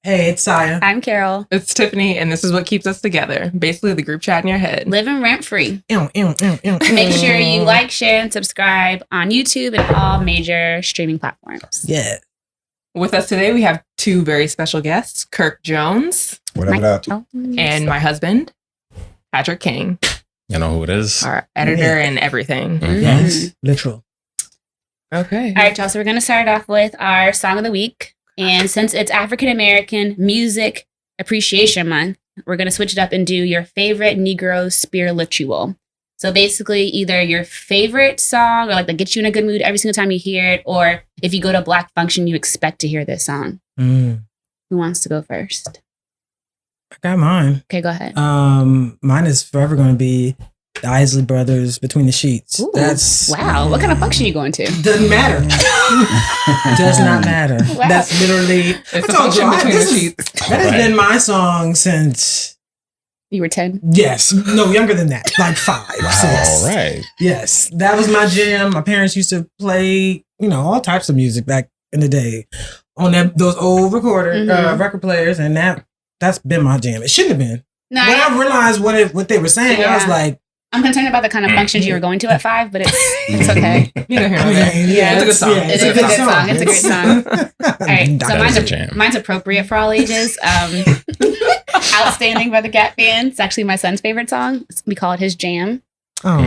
Hey, it's Saya. I'm Carol. It's Tiffany, and this is what keeps us together. Basically, the group chat in your head. Living rent free. Make sure you like, share, and subscribe on YouTube and all major streaming platforms. Yeah. With us today, we have two very special guests, Kirk Jones. What up? And my husband, Patrick King. You know who it is? Our editor and everything. Mm-hmm. Yes, literal. Okay. All right, y'all. So we're going to start off with our song of the week. And since it's African American Music Appreciation Month, we're going to switch it up and do your favorite Negro spiritual. So basically either your favorite song or like that gets you in a good mood every single time you hear it, or if you go to a Black function, you expect to hear this song. Who wants to go first? I got mine. Okay, go ahead. Mine is forever going to be the Isley Brothers, Between the Sheets. Ooh, That's wow. What kind of function are you going to? Doesn't matter. Does not matter. Wow. That's literally. It's a function between the sheets. That has been my song since. You were 10? Yes. No, younger than that. Like 5, 6. All right. Yes. That was my jam. My parents used to play, all types of music back in the day on those old record players. And that's been my jam. It shouldn't have been. No, when I realized what they were saying, I was like, I'm concerned about the kind of functions you were going to at 5, but it's okay. You know, it's a good song. It's a good song. It's a great song. All right, so mine's appropriate for all ages. Outstanding by the Gap Band. It's actually my son's favorite song. We call it his jam. So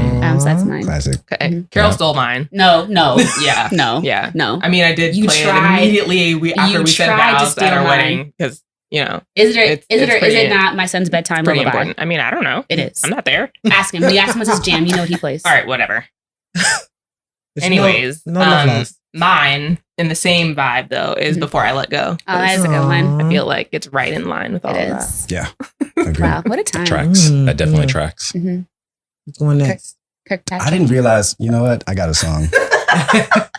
that's mine. Classic. Okay. Mm-hmm. Carol stole mine. No. Yeah. No. Yeah. No. I mean, I did play it immediately after we said vows at our wedding because, is it not my son's bedtime pretty lullaby? important. I mean, I don't know. It is. I'm not there. Ask him. When you ask him what's his jam, you know what he plays. All right, whatever. Anyways, mine in the same vibe though is Before I Let Go. Oh, that is a good one. I feel like it's right in line with all of that. Yeah. Wow, what a time. Tracks. That definitely tracks. What's going next? Kirk Patrick. I didn't realize, you know what? I got a song.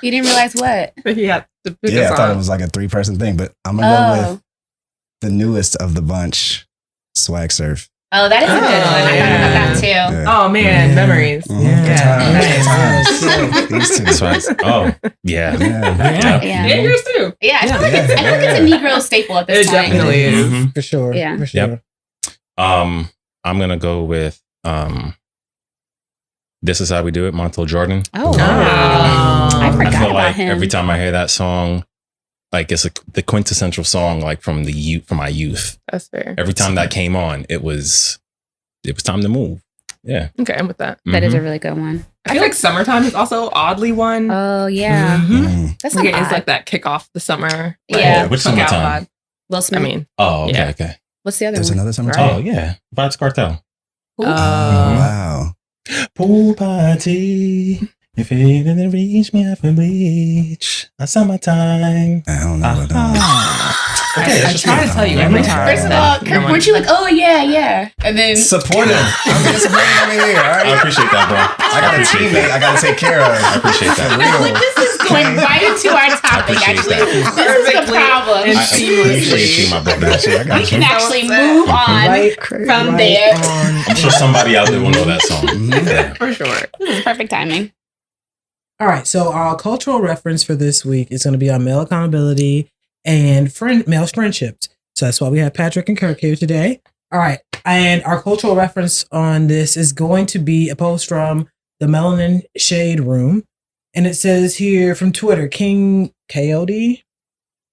You didn't realize what? Yeah, I thought it was like a 3-person thing, but I'm going to go with the newest of the bunch, Swag Surf. Oh, that is a good one. I thought about that too. Yeah. Oh man, memories. These two. Yeah, yours too. Yeah, I feel like it's a Negro staple at this time. It definitely is. For sure. Yeah. For sure. Yep. I'm gonna go with This Is How We Do It, Montel Jordan. Oh, wow. I forgot feel about like him. every time I hear that song, like it's the quintessential song, like from my youth. That's fair. Every time that came on, it was time to move. Yeah. Okay, I'm with that. That is a really good one. I feel like Summertime is also oddly one. Oh yeah, that's like like it's like that kick off the summer. Yeah. Which Summertime? Will Smith. I mean, okay. What's the other There's one? another Summertime. Oh yeah, Vibes Cartel. Wow. Pool party. If it didn't reach me, I can reach. A summertime. I don't know what Okay, I try to tell you every time. First of all, Kirk, weren't you like, oh yeah, and then supportive. I'm being supportive over here. All right? I appreciate that, bro. I got a teammate I got to take care of. I appreciate that. This is going right into our topic. Actually, this is the problem. I appreciate you, my brother. We can actually move on from there. I'm sure somebody out there will know that song. Yeah, for sure. This is perfect timing. All right. So our cultural reference for this week is going to be on male accountability and male friendships. So that's why we have Patrick and Kirk here today. All right. And our cultural reference on this is going to be a post from the Melanin Shade Room. And it says here from Twitter, King KOD,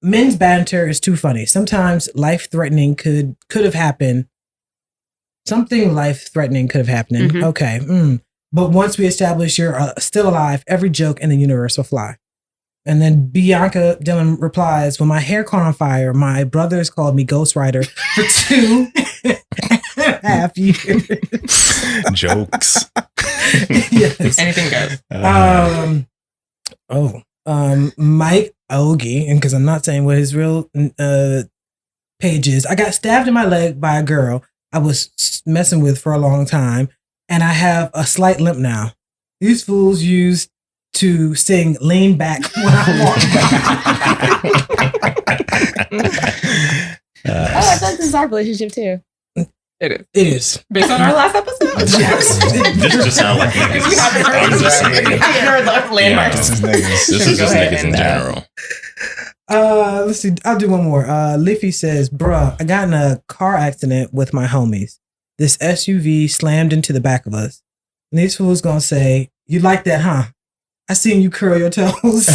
men's banter is too funny. Sometimes life-threatening could have happened. Something life-threatening could have happened. Mm-hmm. Okay. But once we establish you're still alive, every joke in the universe will fly. And then Bianca Dillon replies, when my hair caught on fire, my brothers called me Ghost Rider for 2.5 years. Jokes. Yes. Anything goes. Mike Ogie, and because I'm not saying what his real page is, I got stabbed in my leg by a girl I was messing with for a long time, and I have a slight limp now. These fools used to sing Lean Back when I walk. I feel like this is our relationship too. It is. Based on our last episode? Yes. This just sounds like niggas. I'm just saying. Landmarks. This is niggas. This is just niggas in general. Let's see. I'll do one more. Liffy says, bruh, I got in a car accident with my homies. This SUV slammed into the back of us. And these fools gonna say, you like that, huh? I seen you curl your toes.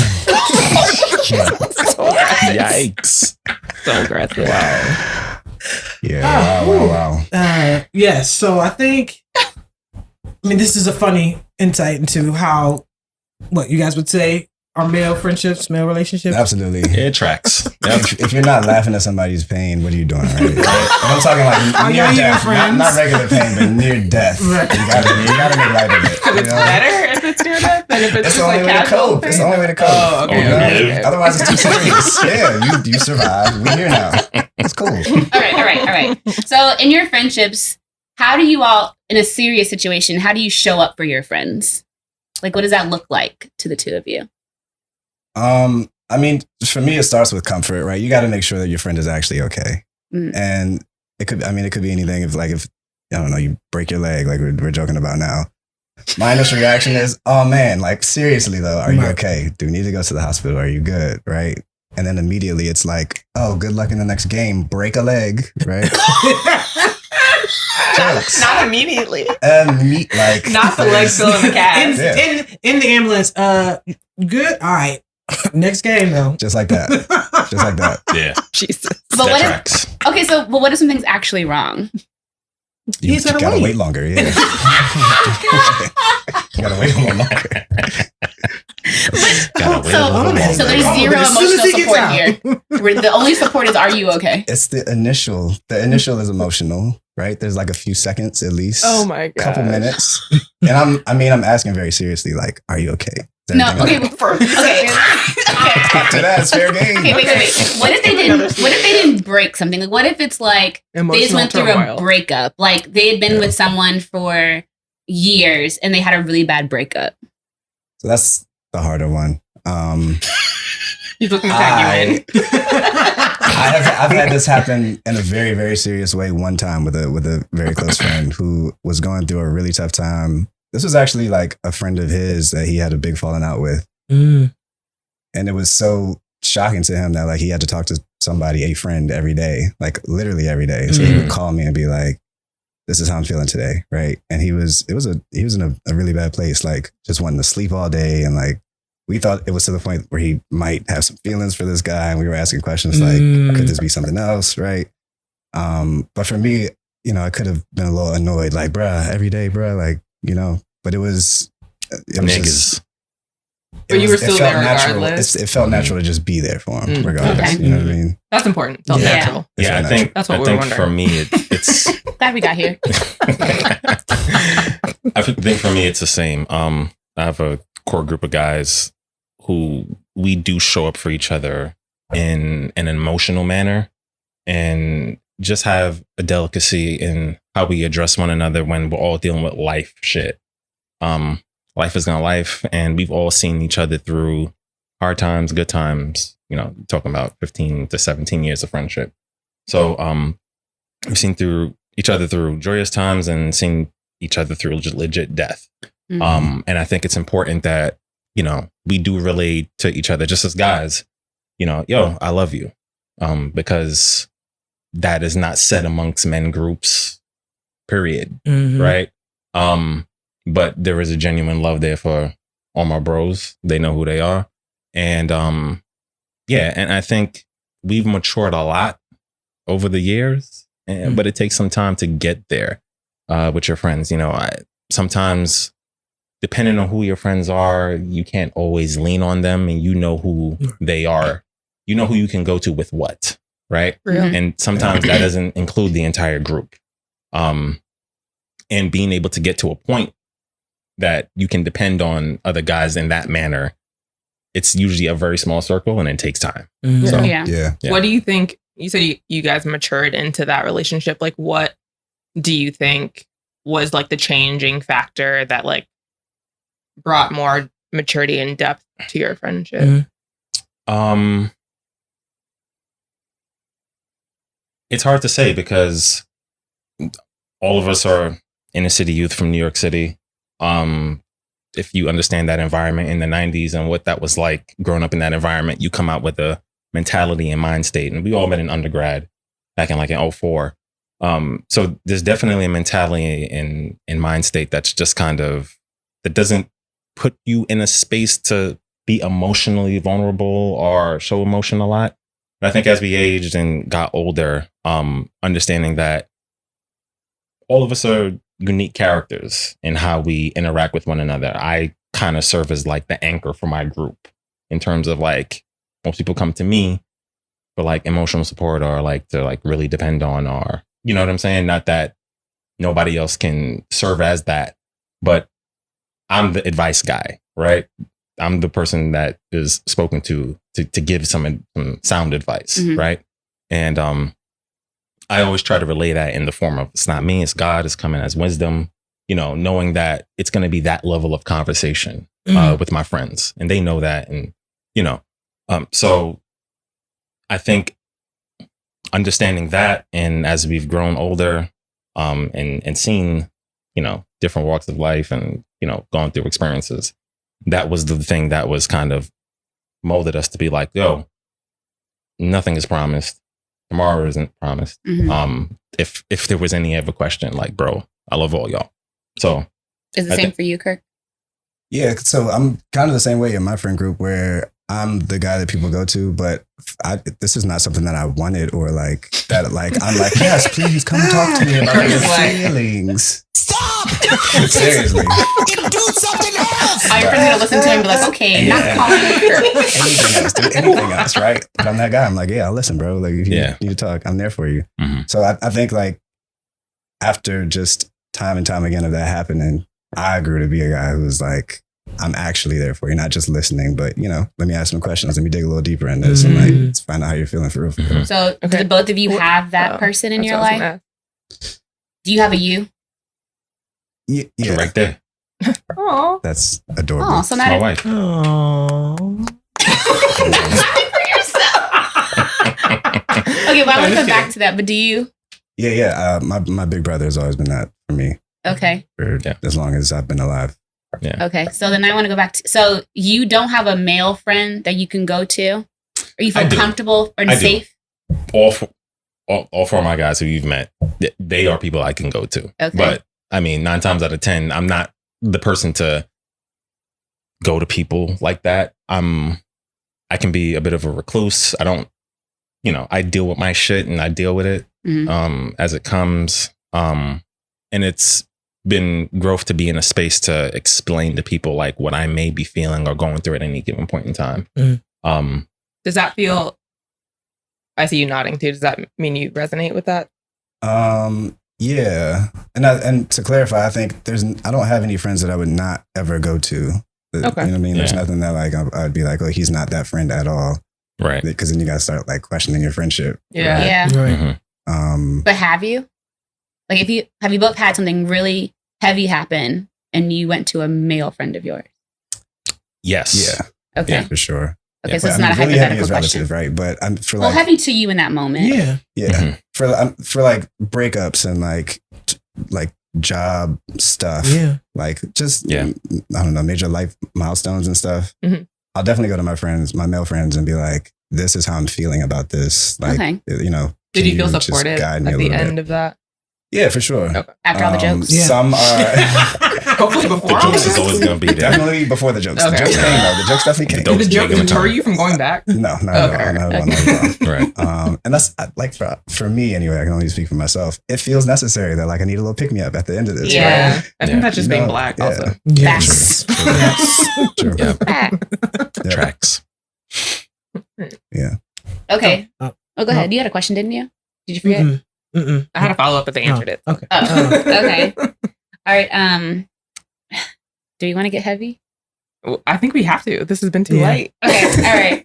Yikes. So aggressive. Wow. Yeah. Wow. Yes. So I think, this is a funny insight into how, what you guys would say are male friendships, male relationships. Absolutely. It tracks. If you're not laughing at somebody's pain, what are you doing? Right? And I'm talking like near death, not regular pain, but near death. Right. You gotta make light of it. Because it's better if it's near death than if it's just the only like way to casual cope. pain? It's the only way to cope. Oh, okay. Okay. Otherwise, it's too serious. Yeah, you survived. We're here now. It's cool. All right. So in your friendships, how do you all, in a serious situation, how do you show up for your friends? Like, what does that look like to the two of you? For me, it starts with comfort, right? You got to make sure that your friend is actually okay. Mm. And it could be anything. If I don't know, you break your leg, like we're joking about now. My initial reaction is, oh man, like seriously though, are you okay? Do we need to go to the hospital? Are you good? Right? And then immediately it's like, oh, good luck in the next game. Break a leg, right? Jokes. Not immediately. Not the leg still in the cast. In the ambulance. Good. All right. Next game though. Just like that. Yeah. Jesus. But what if something's actually wrong? You gotta wait longer. Yeah. You gotta wait a little longer. So there's zero emotional support here. Where the only support is, are you okay? It's the initial. The initial is emotional, right? There's like a few seconds at least. Oh my god. Couple minutes. And I'm asking very seriously, like, are you okay? No, okay. That's fair game. Okay, wait. What if they didn't break something? Like, what if it's like emotional they just went through turmoil. a breakup? Like they had been with someone for years and they had a really bad breakup. So that's the harder one. He's looking to tag you in. I've had this happen in a very, very serious way one time with a very close friend who was going through a really tough time. This was actually like a friend of his that he had a big falling out with. Mm. And it was so shocking to him that like he had to talk to somebody, a friend, every day, like literally every day. So he would call me and be like, this is how I'm feeling today. Right. And he was in a really bad place, like just wanting to sleep all day. And like, we thought it was to the point where he might have some feelings for this guy. And we were asking questions like, could this be something else? Right. But for me, I could have been a little annoyed, like, bruh, every day, bruh, like, but it was niggas. Just, but you were still there regardless. It felt natural to just be there for him regardless. Okay. You know what I mean? That's important. Felt natural. Yeah, I think that's what we were wondering. For me, it's glad we got here. I think for me, it's the same. I have a core group of guys who we do show up for each other in an emotional manner and just have a delicacy in how we address one another when we're all dealing with life shit. Life is gonna life, and we've all seen each other through hard times, good times, talking about 15 to 17 years of friendship. So we've seen through each other through joyous times and seen each other through legit death. Mm-hmm. And I think it's important that, we do relate to each other just as guys, yo, I love you. Because that is not said amongst men groups, period. Mm-hmm. Right. But there is a genuine love there for all my bros. They know who they are. And and I think we've matured a lot over the years, but it takes some time to get there with your friends. Sometimes, depending on who your friends are, you can't always lean on them, and you know who they are. You know who you can go to with what, right? Mm-hmm. And sometimes that doesn't include the entire group. And being able to get to a point that you can depend on other guys in that manner, it's usually a very small circle and it takes time. Mm-hmm. So, yeah. What do you think? You said you guys matured into that relationship. Like, what do you think was like the changing factor that like brought more maturity and depth to your friendship? It's hard to say because all of us are inner city youth from New York City. If you understand that environment in the 90s and what that was like growing up in that environment, you come out with a mentality and mind state. And we all met in undergrad back in like in 2004. So there's definitely a mentality in mind state that's just kind of, that doesn't put you in a space to be emotionally vulnerable or show emotion a lot. But I think as we aged and got older, understanding that all of us are unique characters in how we interact with one another. I kind of serve as like the anchor for my group in terms of like, most people come to me for like emotional support or like to like really depend on, or, you know what I'm saying? Not that nobody else can serve as that, but I'm the advice guy, right? I'm the person that is spoken to give some sound advice, right? And I always try to relay that in the form of, it's not me, it's God, it's coming as wisdom, you know, knowing that it's going to be that level of conversation with my friends, and they know that, and you know, so I think understanding that, and as we've grown older, and seen, you know, different walks of life, and you know, gone through experiences, that was the thing that was kind of molded us to be like, yo, nothing is promised. Tomorrow isn't promised. If there was any ever question, like, bro, I love all y'all. So is the same for you, Kirk? Yeah, so I'm kind of the same way in my friend group, where I'm the guy that people go to, but this is not something that I wanted, or like that. Like I'm like, yes, please come talk to me about your feelings. Stop! Seriously. Do something else! Your friend's gonna listen to him and be like, okay, not calling me Kirk. Anything else, do anything else, right? But I'm that guy. I'm like, yeah, I'll listen, bro. Like, if you need to talk, I'm there for you. So I think like after just time and time again of that happening, I grew to be a guy who's like, I'm actually there for you, not just listening, but you know, let me ask some questions. Let me dig a little deeper in this, and like, let's find out how you're feeling for real. For real. So, do both of you have that person in your life? Do you have a you? Yeah, right there. Oh, that's adorable. Oh, so my wife. Oh. Okay, well, I want to come back to that, but do you? Yeah. My big brother has always been that for me. Okay. For as long as I've been alive. Yeah. Okay. So then I want to go back to, so you don't have a male friend that you can go to, or you feel comfortable or safe? All four of my guys who you've met, they are people I can go to. Okay. But I mean, 9 times out of 10, I'm not the person to go to people like that. I can be a bit of a recluse. I don't, you know, I deal with my shit and I deal with it as it comes. And it's been growth to be in a space to explain to people like what I may be feeling or going through at any given point in time. Does that feel, I see you nodding too, does that mean you resonate with that? Yeah. And to clarify, I think I don't have any friends that I would not ever go to. Okay. You know what I mean? There's nothing that like I'd be like, oh, he's not that friend at all. Right. Because then you gotta start like questioning your friendship. Yeah. Right? Yeah. Mm-hmm. But have you? Like, have you both had something really heavy happen and you went to a male friend of yours? Yes. Yeah. Okay. Yeah, for sure. Okay, so it's not a really hypothetical heavy is question. relative, right? But I'm for well, heavy to you in that moment. Yeah. Yeah. For like breakups and like job stuff. Yeah. Like just I don't know, major life milestones and stuff. I'll definitely go to my male friends and be like, this is how I'm feeling about this. Like, you know. Did you feel supported at the end of that? Yeah, for sure. Okay. After all the jokes? Some are. Hopefully before. The jokes is always going to be there. Definitely before the jokes. Okay. The jokes came though. The jokes definitely came. Did the jokes deter you from going back? No, not at all. Right. And that's like for me anyway, I can only speak for myself. It feels necessary that like I need a little pick me up at the end of this. Yeah. Right? I think that's just being black also. Yeah. Facts. True. Yeah. Facts. Tracks. Yeah. Okay. Oh, go ahead. You had a question, didn't you? Did you forget? I had a follow up, but they answered it. Okay. Oh, okay. All right. Do you want to get heavy? I think we have to. This has been too late. Okay. All right.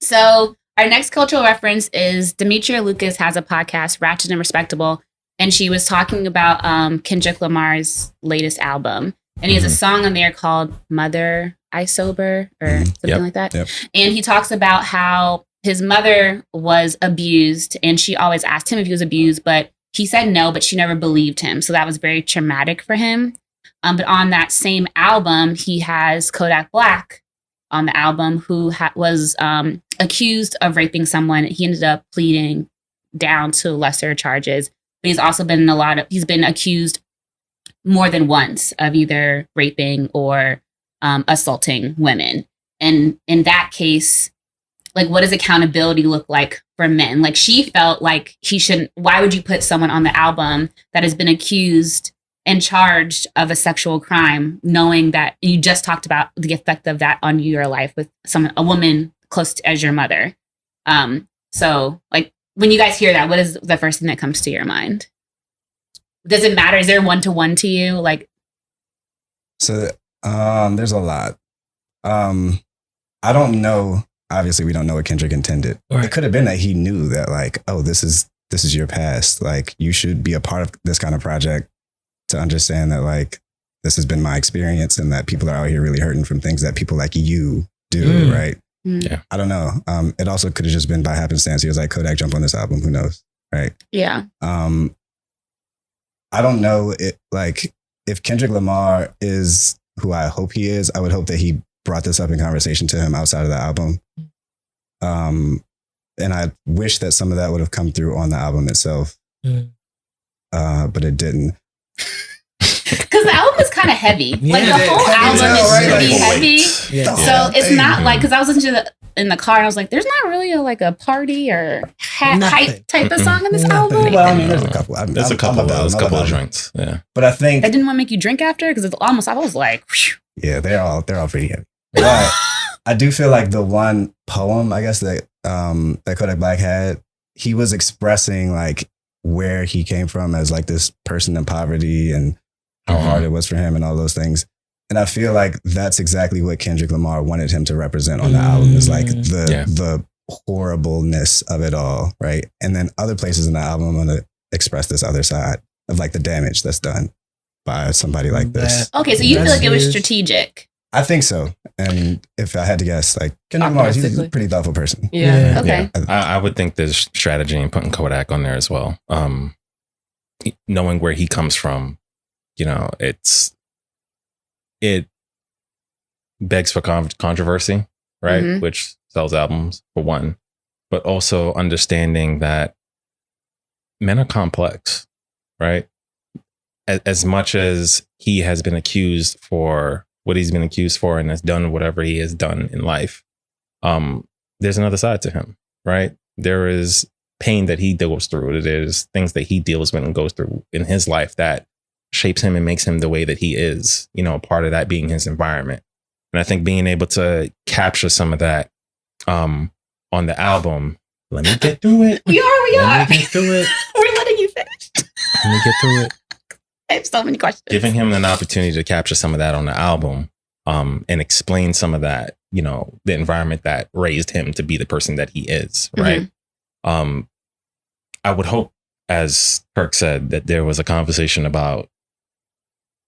So our next cultural reference is Demetria Lucas has a podcast, Ratchet and Respectable, and she was talking about Kendrick Lamar's latest album, and he has a song on there called "Mother I Sober" or something like that. Yep. And he talks about how his mother was abused, and she always asked him if he was abused, but he said no, but she never believed him. So that was very traumatic for him. But on that same album, he has Kodak Black on the album, who was a accused of raping someone. He ended up pleading down to lesser charges, but he's also been he's been accused more than once of either raping or assaulting women. And in that case, like, what does accountability look like for men? Like, she felt like why would you put someone on the album that has been accused and charged of a sexual crime, knowing that you just talked about the effect of that on your life with a woman close as your mother. So like, when you guys hear that, what is the first thing that comes to your mind? Does it matter? Is there one-to-one to you? Like, so there's a lot. I don't know. Obviously, we don't know what Kendrick intended. Right. It could have been that he knew that, like, oh, this is your past. Like, you should be a part of this kind of project to understand that, like, this has been my experience and that people are out here really hurting from things that people like you do, right? Yeah. I don't know. It also could have just been by happenstance. He was like, Kodak, jump on this album. Who knows? Right. yeah. I don't know. Like, if Kendrick Lamar is who I hope he is, I would hope that he brought this up in conversation to him outside of the album. And I wish that some of that would have come through on the album itself. But it didn't. Because the album is kind of heavy. Like, the whole album is really heavy. Yeah. So it's not like, because I was listening to in the car and I was like, there's not really a party or hype type of song in this album. Well, I mean, there's a couple. There's a couple of joints. Yeah. But I think That didn't want to make you drink after, because it's almost, I was like, whew. yeah, they're all pretty heavy. But I do feel like the one poem, I guess, that Kodak Black had, he was expressing like where he came from as like this person in poverty and how hard it was for him and all those things. And I feel like that's exactly what Kendrick Lamar wanted him to represent on the album, is like the horribleness of it all, right? And then other places in the album, I'm going to express this other side of like the damage that's done by somebody like this. Okay, so you feel like it was strategic. I think so. And if I had to guess, like, Kendrick Lamar, he's a pretty thoughtful person. Yeah. Okay. Yeah. I would think there's strategy in putting Kodak on there as well. Knowing where he comes from, you know, it begs for controversy, right? Mhm. Which sells albums, for one, but also understanding that men are complex, right? As much as he has been accused for what he's been accused for and has done whatever he has done in life, there's another side to him, right? There is pain that he goes through. There's things that he deals with and goes through in his life that shapes him and makes him the way that he is, you know, part of that being his environment. And I think being able to capture some of that on the album, let me get through it. We are. Let me get through it. We're letting you finish. Let me get through it. I have so many questions. Giving him an opportunity to capture some of that on the album, and explain some of that, you know, the environment that raised him to be the person that he is, right? I would hope, as Kirk said, that there was a conversation about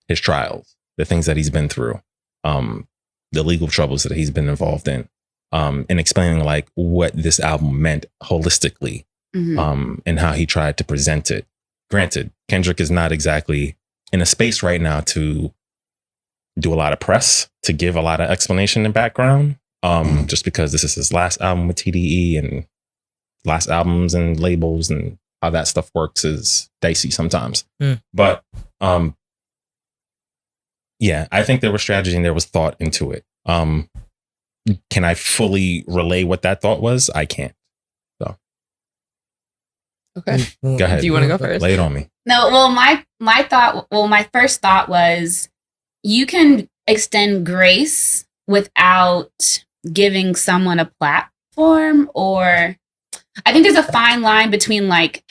his trials, the things that he's been through, the legal troubles that he's been involved in, and explaining like what this album meant holistically, and how he tried to present it. Granted, Kendrick is not exactly in a space right now to do a lot of press, to give a lot of explanation and background, just because this is his last album with TDE, and last albums and labels and how that stuff works is dicey sometimes. But yeah, I think there was strategy and there was thought into it. Can I fully relay what that thought was? I can't. So Okay. go ahead. Do you want to go first? Lay it on me. No, well, my first thought was, you can extend grace without giving someone a platform, or I think there's a fine line between like,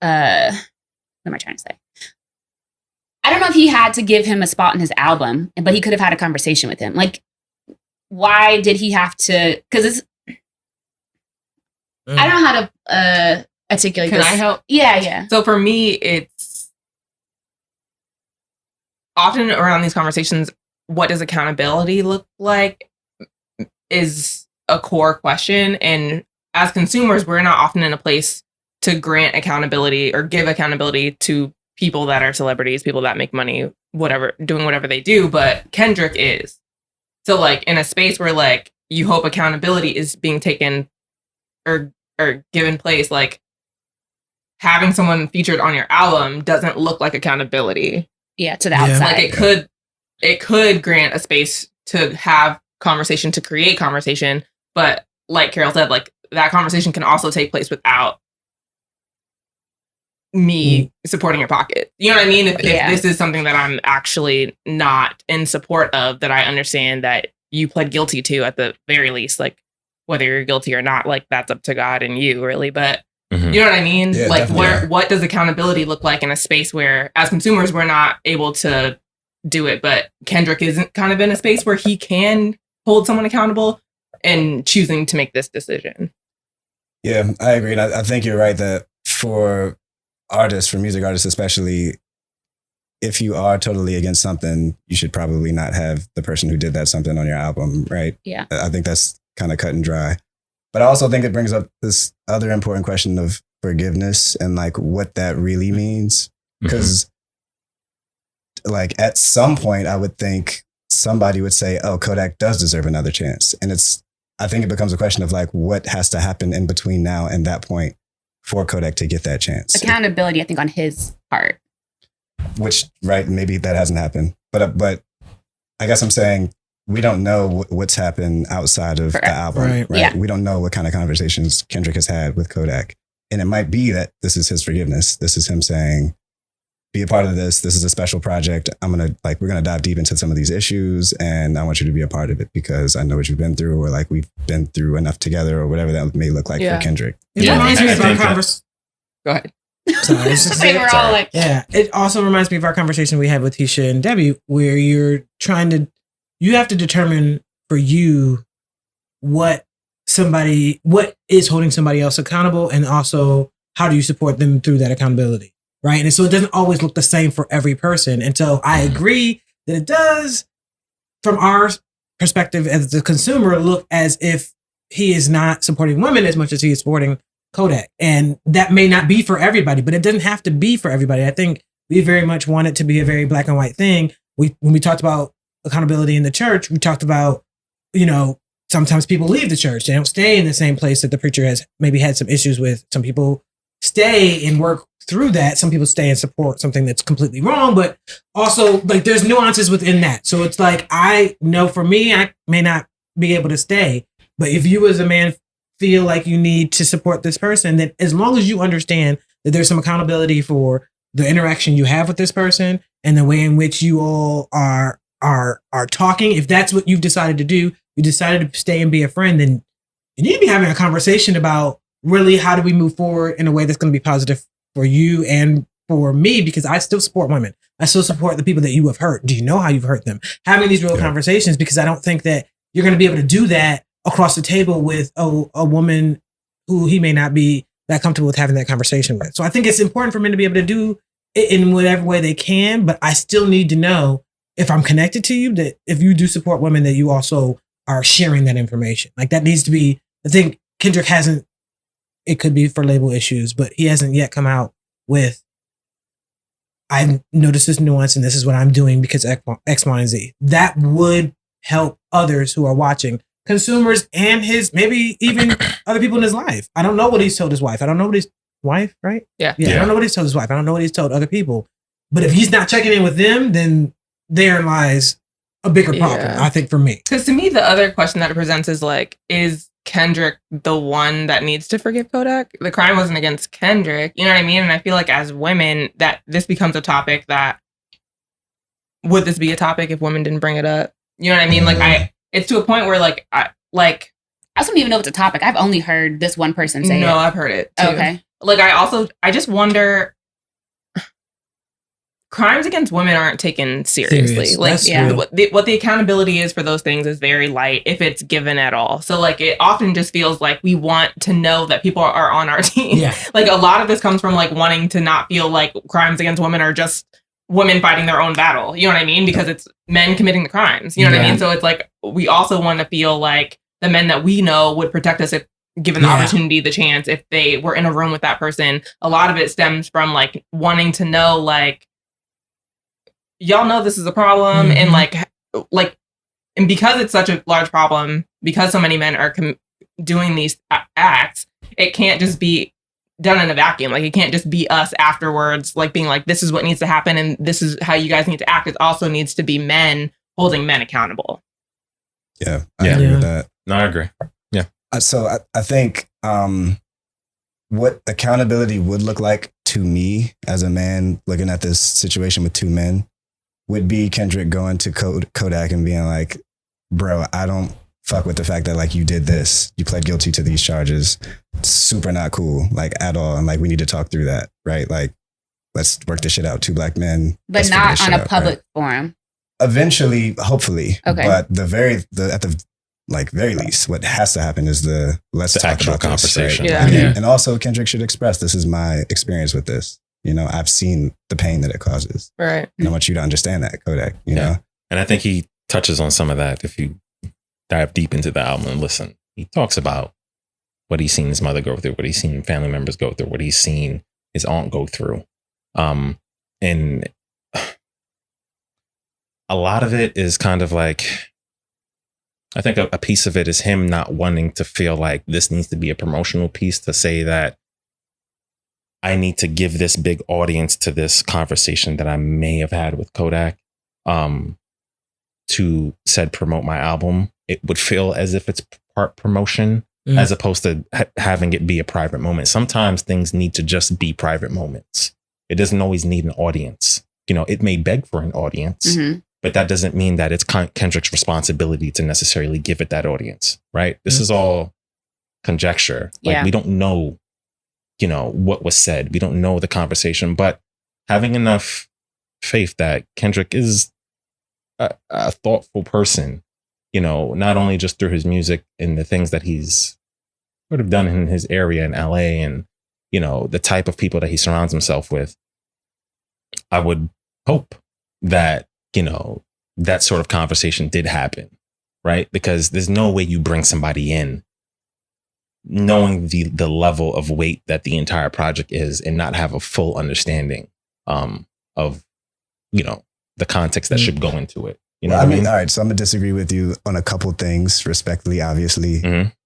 what am I trying to say? I don't know if he had to give him a spot in his album, but he could have had a conversation with him. Like, why did he have to? Because it's, I don't know how to articulate Can this. I help? Yeah. So for me, it's often around these conversations, what does accountability look like is a core question. And as consumers, we're not often in a place to grant accountability or give accountability to people that are celebrities, people that make money, whatever, doing whatever they do. But Kendrick is. So like in a space where like you hope accountability is being taken or given place. Like having someone featured on your album doesn't look like accountability. Yeah, to the outside. Like it could grant a space to have conversation, to create conversation, but like Carol said, like that conversation can also take place without me supporting your pocket. You know what I mean? If this is something that I'm actually not in support of, that I understand that you pled guilty to at the very least, like whether you're guilty or not, like that's up to God and you really, but you know what I mean? Yeah, like definitely. what does accountability look like in a space where as consumers, we're not able to do it, but Kendrick isn't kind of in a space where he can hold someone accountable and choosing to make this decision. Yeah, I agree. And I think you're right that for artists, for music artists especially, if you are totally against something, you should probably not have the person who did that something on your album, right? Yeah. I think that's kind of cut and dry. But I also think it brings up this other important question of forgiveness and like what that really means. Because like at some point, I would think somebody would say, oh, Kodak does deserve another chance. And I think it becomes a question of like, what has to happen in between now and that point for Kodak to get that chance? Accountability, I think, on his part. Which, right, maybe that hasn't happened. But I guess I'm saying we don't know what's happened outside of the album. Right? Yeah. We don't know what kind of conversations Kendrick has had with Kodak. And it might be that this is his forgiveness. This is him saying, be a part of this. This is a special project. we're going to dive deep into some of these issues and I want you to be a part of it because I know what you've been through, or like we've been through enough together, or whatever that may look like for Kendrick. It reminds me of our conversation. Go ahead. Sorry, We're all like, it also reminds me of our conversation we had with Tisha and Debbie, where you have to determine for you what is holding somebody else accountable, and also how do you support them through that accountability, right? And so it doesn't always look the same for every person. And so I agree that it does, from our perspective as the consumer, look as if he is not supporting women as much as he is supporting Kodak. And that may not be for everybody, but it doesn't have to be for everybody. I think we very much want it to be a very black and white thing. When we talked about accountability in the church, we talked about, sometimes people leave the church. They don't stay in the same place that the preacher has maybe had some issues with. Some people stay and work through that. Some people stay and support something that's completely wrong, but also like there's nuances within that. So it's like, I know for me, I may not be able to stay, but if you as a man feel like you need to support this person, then as long as you understand that there's some accountability for the interaction you have with this person and the way in which you all are talking, if that's what you've decided to do, you decided to stay and be a friend, then you need to be having a conversation about really how do we move forward in a way that's going to be positive for you and for me, because I still support women. I still support the people that you have hurt. Do you know how you've hurt them? Having these real conversations, because I don't think that you're going to be able to do that across the table with a woman who he may not be that comfortable with having that conversation with. So I think it's important for men to be able to do it in whatever way they can, but I still need to know, if I'm connected to you, that if you do support women, that you also are sharing that information. Like that needs to be, I think Kendrick hasn't, it could be for label issues, but he hasn't yet come out with, I've noticed this nuance and this is what I'm doing because X, Y, and Z. That would help others who are watching, consumers and his, maybe even other people in his life. I don't know what he's told his wife. I don't know what his wife, right? Yeah. I don't know what he's told his wife. I don't know what he's told other people. But if he's not checking in with them, then there lies a bigger problem, I think, for me. Because to me, the other question that it presents is like, is Kendrick the one that needs to forgive Kodak? The crime wasn't against Kendrick. You know what I mean? And I feel like as women, that this becomes a topic that, would this be a topic if women didn't bring it up? You know what I mean? Like it's to a point where I don't even know if it's a topic. I've only heard this one person say it. No, I've heard it too. Okay. Like I just wonder, crimes against women aren't taken seriously. Like what the accountability is for those things is very light, if it's given at all. So like it often just feels like we want to know that people are on our team. Yeah. Like a lot of this comes from like wanting to not feel like crimes against women are just women fighting their own battle. You know what I mean? Because it's men committing the crimes. You know what I mean? So it's like we also want to feel like the men that we know would protect us if given the opportunity, the chance, if they were in a room with that person. A lot of it stems from like wanting to know, like, y'all know this is a problem, and like, and because it's such a large problem, because so many men are doing these acts, it can't just be done in a vacuum. Like, it can't just be us afterwards, like being like, this is what needs to happen and this is how you guys need to act. It also needs to be men holding men accountable. Yeah, I agree with that. No, I agree. Yeah. So I think what accountability would look like to me as a man looking at this situation with two men would be Kendrick going to Kodak and being like, bro, I don't fuck with the fact that like you did this. You pled guilty to these charges. It's super not cool, like at all. And like, we need to talk through that, right? Like, let's work this shit out. Two black men. But not on a public forum. Eventually, hopefully. Okay. But at the very least, what has to happen is let's The talk actual about conversation. This, Yeah. right? Yeah. And also Kendrick should express, this is my experience with this. You know, I've seen the pain that it causes. Right. And I want you to understand that, Kodak, you Yeah. know? And I think he touches on some of that. If you dive deep into the album and listen, he talks about what he's seen his mother go through, what he's seen family members go through, what he's seen his aunt go through. And a lot of it is kind of like, I think a piece of it is him not wanting to feel like this needs to be a promotional piece to say that I need to give this big audience to this conversation that I may have had with Kodak to said promote my album. It would feel as if it's part promotion as opposed to having it be a private moment. Sometimes things need to just be private moments. It doesn't always need an audience. You know, it may beg for an audience, but that doesn't mean that it's Kendrick's responsibility to necessarily give it that audience, right? This is all conjecture. Like, we don't know, you know, what was said. We don't know the conversation, but having enough faith that Kendrick is a thoughtful person, you know, not only just through his music and the things that he's sort of done in his area in LA and, you know, the type of people that he surrounds himself with. I would hope that, you know, that sort of conversation did happen, right? Because there's no way you bring somebody in knowing the level of weight that the entire project is and not have a full understanding of, you know, the context that should go into it. You know what I mean? All right, so I'm gonna disagree with you on a couple things, respectfully, obviously.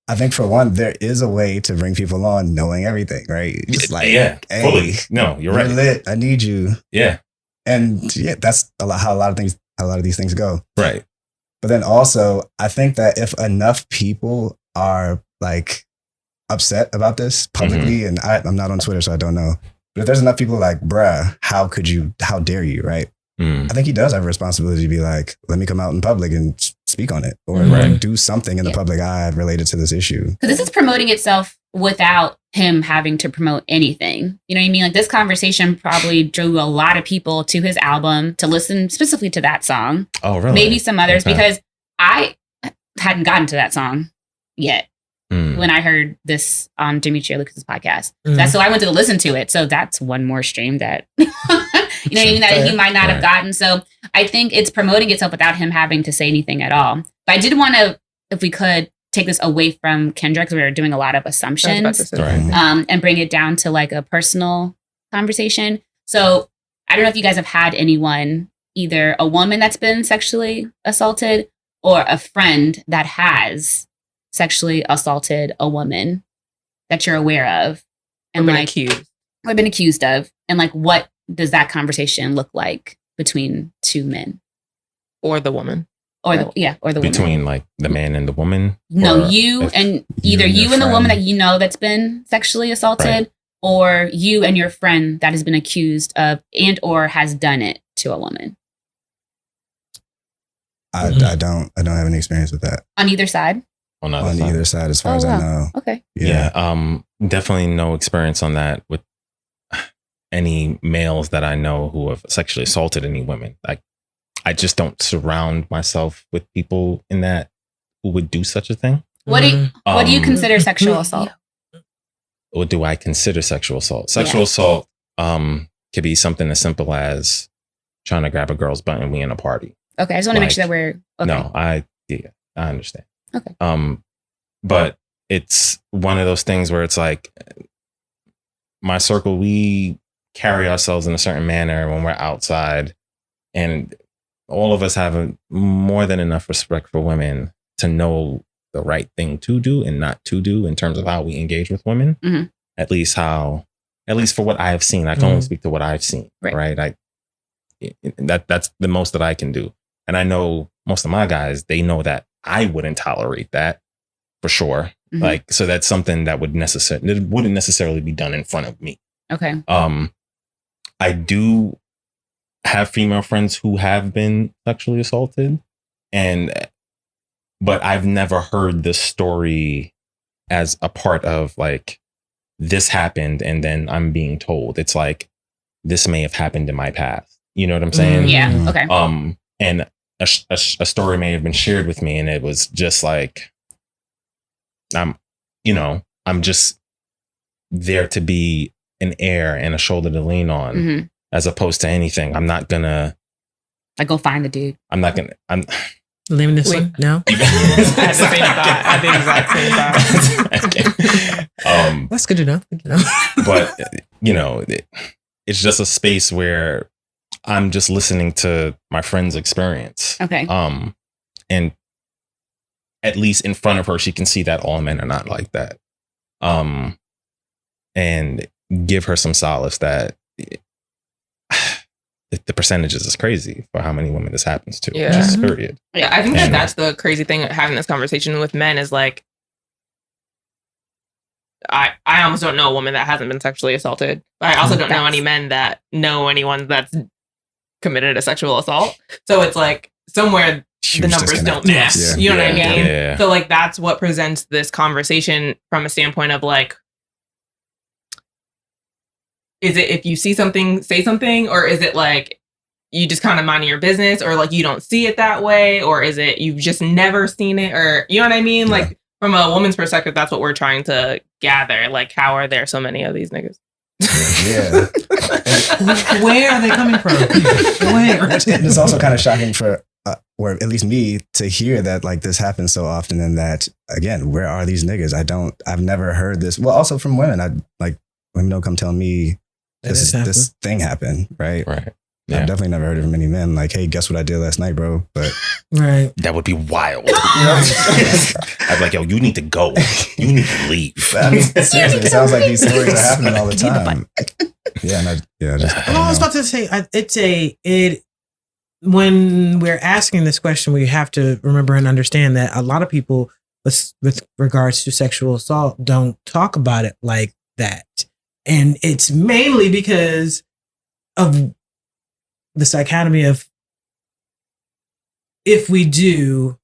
I think for one, there is a way to bring people on knowing everything, right? Just like, yeah, hey, fully. No, you're right. Lit. I need you. Yeah. And yeah, that's how a lot of these things go. Right. But then also, I think that if enough people are like upset about this publicly, and I'm not on Twitter, so I don't know. But if there's enough people like, bruh, how dare you, right? I think he does have a responsibility to be like, let me come out in public and speak on it, or like do something in the public eye related to this issue. Because this is promoting itself without him having to promote anything. You know what I mean? Like, this conversation probably drew a lot of people to his album to listen specifically to that song. Oh, really? Maybe some others, Okay. because I hadn't gotten to that song yet when I heard this on Demetria Lucas's podcast. So I went to listen to it. So that's one more stream that, you know what I mean, that he might not have gotten. So I think it's promoting itself without him having to say anything at all. But I did want to, if we could, take this away from Kendrick, because we were doing a lot of assumptions, and bring it down to like a personal conversation. So I don't know if you guys have had anyone, either a woman that's been sexually assaulted or a friend that has sexually assaulted a woman that you're aware of and been like accused. Or been accused of, and like, what does that conversation look like between two men Or the woman. or the woman? Between like the man and the woman? No, Or you if- and either and you your and the woman friend. that you know that's been sexually assaulted, Right. or you and your friend that has been accused of and or has done it to a woman. I don't have any experience with that On either side? on the other on side. either side, as far Oh, as wow. I know. Okay. Yeah. Definitely no experience on that with any males that I know who have sexually assaulted any women. Like, I just don't surround myself with people in that who would do such a thing. What do you consider sexual assault? What do I consider sexual assault? Sexual assault could be something as simple as trying to grab a girl's butt and we in a party. Okay, I just want to make Like, sure that we're okay. No, I understand. Okay. But it's one of those things where it's like, my circle, we carry ourselves in a certain manner when we're outside, and all of us have more than enough respect for women to know the right thing to do and not to do in terms of how we engage with women. Mm-hmm. At least for what I have seen. I can only speak to what I've seen. Right. That's the most that I can do. And I know most of my guys, they know that I wouldn't tolerate that for sure. Mm-hmm. Like, so that's something that wouldn't necessarily be done in front of me. Okay. I do have female friends who have been sexually assaulted, but I've never heard the story as a part of like, this happened and then I'm being told. It's like, this may have happened in my past. You know what I'm saying? Yeah. Okay. And a story may have been shared with me, and it was just like, I'm just there to be an ear and a shoulder to lean on, as opposed to anything. I'm not gonna like go find the dude. I'm living this one? No. At the exact same time. That's good enough. But it's just a space where I'm just listening to my friend's experience. Okay. And at least in front of her, she can see that all men are not like that. And give her some solace that the percentages is crazy for how many women this happens to. Yeah. Just period. Yeah, I think that's the crazy thing having this conversation with men is like, I almost don't know a woman that hasn't been sexually assaulted. But I also don't know any men that know anyone that's committed a sexual assault. So it's like somewhere the numbers don't match. Yes. You know what I mean? Yeah. So like that's what presents this conversation from a standpoint of like, is it if you see something, say something, or is it like you just kind of minding your business, or like you don't see it that way, or is it you've just never seen it, or you know what I mean? Yeah. Like from a woman's perspective, that's what we're trying to gather. Like, how are there so many of these niggas? Yeah. Where are they coming from? Where? It's also kind of shocking for, or at least me, to hear that like this happens so often, and that again, where are these niggas? I've never heard this. Well, also from women, women don't come tell me this thing happened, right? Right. Yeah. I've definitely never heard it from many men. Like, hey, guess what I did last night, bro? But right, that would be wild. I'd be like, yo, you need to go. You need to leave. I mean, seriously, it sounds like these stories are happening all the time. I was about to say, when we're asking this question, we have to remember and understand that a lot of people with regards to sexual assault don't talk about it like that. And it's mainly because of the dichotomy of, if we do,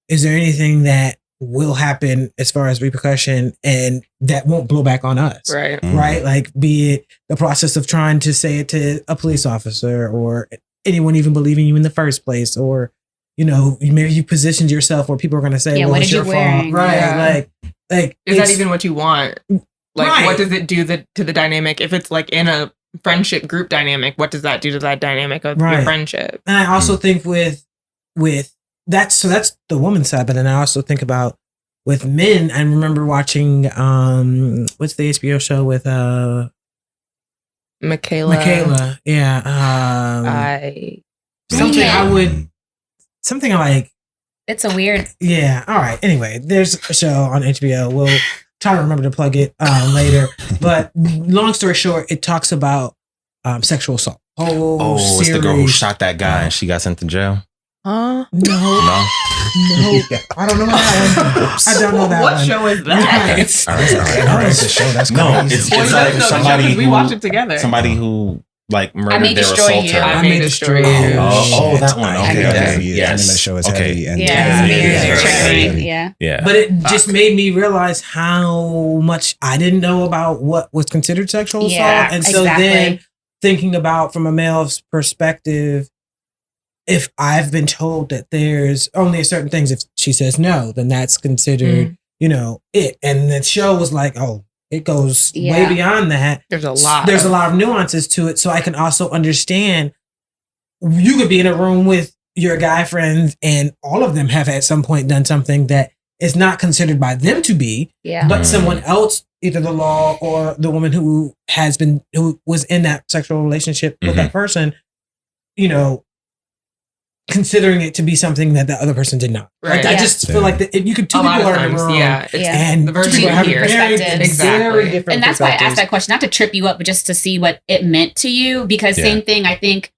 is there anything that will happen as far as repercussion and that won't blow back on us? Right. Mm-hmm. Right. Like, be it the process of trying to say it to a police officer, or anyone even believing you in the first place, or, maybe you positioned yourself where people are going to say, well, it's your fault. Right. Yeah. Like, is that even what you want? Like, right. What does it do to the dynamic? If it's like in a friendship group dynamic, what does that do to that dynamic of your friendship? And I also think with that, so that's the woman's side, but then I also think about with men. I remember watching what's the HBO show with Michaela? Yeah. Something like, it's a weird. Yeah. All right. Anyway, there's a show on HBO. We'll try to remember to plug it later. But long story short, it talks about sexual assault. It's the girl who shot that guy and she got sent to jail. No. No. I don't know that one. I don't know that what one. show is that? It's a show. That's crazy. No, it's like somebody we watched it together. Somebody who like I May murdered their Destroy assaulter. You. I May Destroy You. Oh, that one. Okay. Yes. That show is heavy. And Yeah. But it just made me realize how much I didn't know about what was considered sexual assault. And so then thinking about from a male's perspective, if I've been told that there's only a certain things, if she says no, then that's considered, it. And the show was like, oh, it goes way beyond that. There's a lot of nuances to it. So I can also understand, you could be in a room with your guy friends and all of them have at some point done something that is not considered by them to be, but someone else, either the law or the woman who was in that sexual relationship with that person, considering it to be something that the other person did not. Right. Like, I Yeah. just feel like that you could two A lot people of are in the times, room. yeah. It's And the version two you have hear. very, Perspectives. very different And that's why I asked perspectives. that question, not to trip you up, but just to see what it meant to you. Because Yeah. same thing, I think